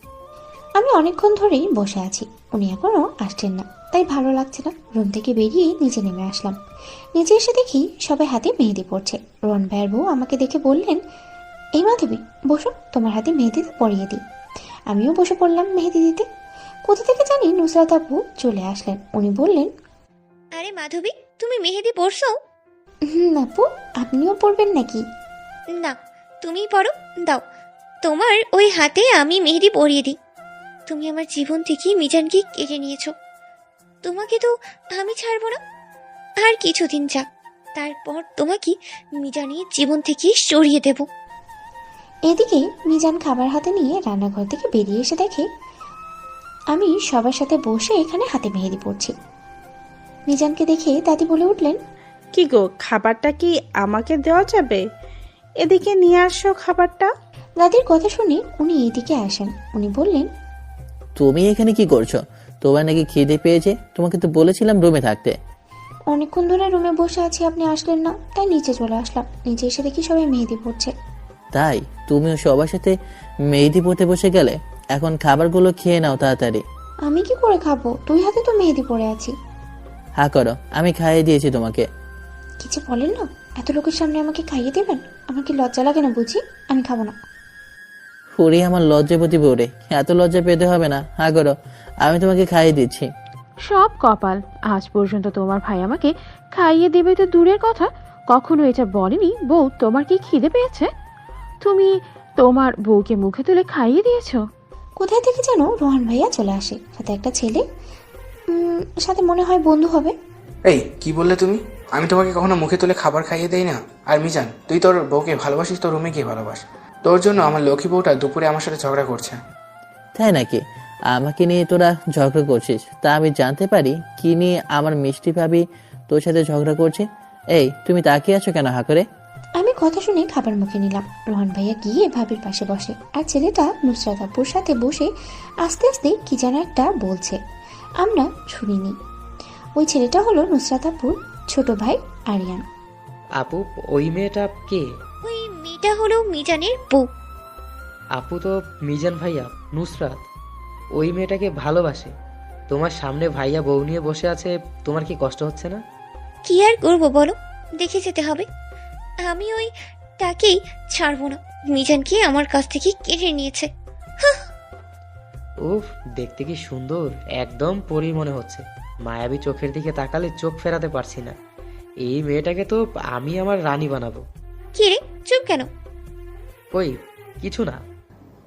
আমি অনেকক্ষণ ধরেই বসে আছি, উনি এখনো আসছেন না, তাই ভালো লাগছে না। রুম থেকে বেরিয়ে নিচে নেমে আসলাম। নিচে এসে দেখি সবাই হাতে মেহেদি পড়ছে। রোহন ভাইয়ের বউ আমাকে দেখে বললেন, এই মাধবী বসো, তোমার হাতে মেহেদি পরিয়ে দিই। আমিও বসে পড়লাম মেহেদি দিতে। কোথা থেকে জানি নুসরাত আপু চলে আসলেন। উনি বললেন, আরে মাধবী, তুমি মেহেদি পরছো? আপু, আপনিও পড়বেন নাকি? না, তুমিই পড়ো, দাও তোমার ওই হাতে আমি মেহেদি পরিয়ে দিই। তুমি আমার জীবন থেকে মিজানকে কেড়ে নিয়েছো, তোমাকে তো আমি ছাড়বো না। আর কিছুদিন যাক, তারপর তোমাকে মিজানের জীবন থেকে সরিয়ে দেব। এদিকে মিজান খাবার হাতে নিয়ে রান্নাঘর থেকে বেরিয়ে এসে দেখে আমি সবার সাথে বসে এখানে হাতে মেহেদি পড়ছি। মিজানকে দেখে দাদি বলে উঠলেন, কি গো, খাবারটা কি আমাকে দেওয়া যাবে? এদিকে নিয়ে আসো খাবারটা। দাদির কথা শুনে উনি এদিকে আসেন। উনি বললেন, তুমি এখানে কি করছো? তোমার নাকি খিদে পেয়েছে? তোমাকে তো বলেছিলাম রুমে থাকতে। অনেকক্ষণ ধরে রুমে বসে আছি, আপনি আসলেন না, তাই নিচে চলে আসলাম। নিচে এসে দেখি সবাই মেহেদি পড়ছে। তাই তুমিও সবার সাথে মেহেদি পড়তে বসে গেলে? এখন খাবারগুলো খেয়ে নাও তাড়াতাড়ি। আমি কি করে খাবো? 2 হাতে তো মেহেদি পড়ে আছি। হা করো, আমি খাইয়ে দিয়েছি তোমাকে। কিছু বলেন না, এত লোকের সামনে আমাকে খাইয়ে দেবেন? আমার কি লজ্জা লাগে না বুঝি? আমি খাবো না। হরি আমার লজ্জাপতি বউরে, এত লজ্জা পেতে হবে না। হা করো, আমি তোমাকে খাইয়ে দিচ্ছি। সব কপাল, আজ পর্যন্ত তোমার ভাই আমাকে খাইয়ে দেবে তো দূরের কথা, কখনো এটা বলেনি বউ তোমার কি খিদে পেয়েছে। তুমি তোমার বউকে মুখে তুলে খাইয়ে দিয়েছো। কোথায় থেকে যেন রোহান ভাইয়া চলে আসে, সাথে একটা ছেলে, সাথে মনে হয় বন্ধু হবে। এই কি বললে তুমি? আমি তোমাকে কখনো মুখে তুলে খাবার খাইয়ে দেই না। আর মিজান, তুই তোর বউকে ভালোবাসিস, তোর রুমে গিয়ে ভালোবাস। তোর জন্য আমার লক্ষ্মী বউটা দুপুরে আমার সাথে ঝগড়া করছে। তাই নাকি? আমাকে নিয়ে তোরা ঝগড়া করছিস, তা আমি জানতে পারি কি নিয়ে আমার মিষ্টি ভাবি তোর সাথে ঝগড়া করছে। এই তুমি তাকিয়ে আছো কেন হা করে? আমি কথা শুনে খাবার মুখে নিলাম। রোহান ভাইয়া গিয়ে ভাবির পাশে বসে, আর ছেলেটা নুসরাত আপুর সাথে বসে আস্তে আস্তে কি যেন একটা বলছে, আমরা শুনিনি। ওই ছেলেটা হলো নুসরাত আপুর ছোট ভাই আরিয়ান। আপু, ওই মেয়েটা কে? ওই মেয়েটা হলো মিজানের বউ। আপু তো মিজান ভাইয়া, নুসরাত ওই মেয়েটাকে ভালোবাসে। তোমার সামনে ভাইয়া বউ নিয়ে বসে আছে, তোমার কি কষ্ট হচ্ছে না? কি আর করবো বলো, দেখে যেতে হবে। আমি ওই তাকেই ছাড়বো না, মিজানকে আমার কাছ থেকে কেড়ে নিয়েছে। উফ, দেখতে কি সুন্দর, একদম পরী মনে হচ্ছে। মায়াবী চোখের দিকে তাকালে চোখ ফেরাতে পারছি না। এই মেয়েটাকে তো আমি আমার রানী বানাবো। কি রে, চুপ কেন? কই কিছু না।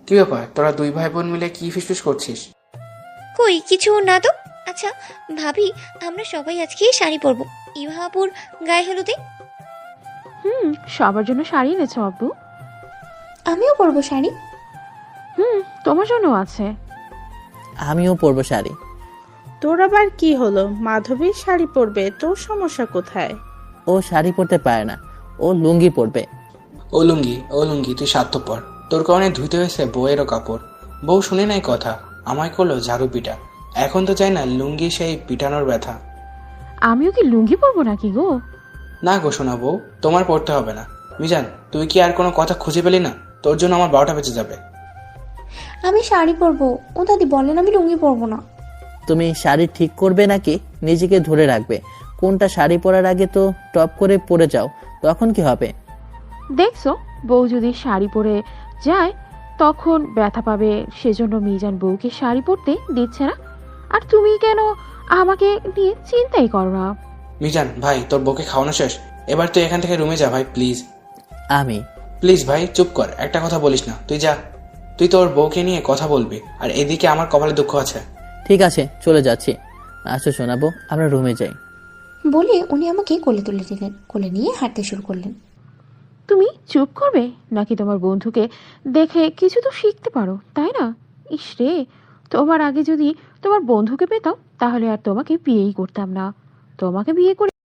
কি ব্যাপার, তোরা দুই ভাই বোন মিলে কি ফিসফিস করছিস? কই কিছু না তো। আচ্ছা ভাবি, আমরা সবাই আজকে শাড়ি পরবো ইভাপুর গায়ে হলুদে। সবার জন্য শাড়ি এনেছো আব্বু? আমিও পরবো শাড়ি। তোমার জন্য আছে। আমিও পরবো শাড়ি। তোর আবার কি হলো? মাধবীর শাড়ি পরবে, তোর সমস্যা কোথায়? ও শাড়ি পরতে পারে না, ও লুঙ্গি পরবে। ও লুঙ্গি তুই স্বার্থপর। তোর কারণে ধুইতে হয়েছে বউয়েরও কাপড়। বউ শুনে নাই কথা, আমায় করলো ঝাড়ু পিটা। এখন তো চাই না লুঙ্গি সেই পিটানোর ব্যথা। আমিও কি লুঙ্গি পরবো নাকি গো? না গো শোনা বউ, তোমার পড়তে হবে না। মিজান, তুই কি আর কোনো কথা খুঁজে পেলি না? তোর জন্য আমার 12টা বেঁচে যাবে। আমি শাড়ি পরবো। ও দাদি বলেন আমি লুঙ্গি পরবো না। তুমি শাড়ি ঠিক করবে নাকি নিজেকে ধরে রাখবে? কোনটা শাড়ি পরার আগে তো টপ করে পরে যাও, তখন কি হবে? দেখছো, বউ যদি শাড়ি পরে যায় তখন ব্যথা পাবে, সেজন্য মিজান বউকে শাড়ি পরতে দিচ্ছে না। আর তুমি কেন আমাকে নিয়ে চিন্তাই করো না? মিজান ভাই, তোর বউকে খাওয়ানো শেষ, এবার তুই এখান থেকে রুমে যা ভাই প্লিজ। আমি প্লিজ ভাই চুপ কর, একটা কথা বলিস না, তুই যা। তুই তোর বউকে নিয়ে কথা বলবি, আর এদিকে আমার কপালে দুঃখ আছে। ঠিক আছে, চলে যাচ্ছি। আসো শোনাবো, আমরা রুমে যাই। বলে উনি আমাকে কোলে তুলে দিলেন, কোলে নিয়ে হাঁটতে শুরু করলেন। তুমি চুপ করবে নাকি তোমার বন্ধুকে দেখে কিছু তো শিখতে পারো, তাই না? ইস রে, তোমার আগে যদি তোমার বন্ধুকে পেতাম তাহলে আর তোমাকে বিয়েই করতাম না। তোমাকে বিয়ে করে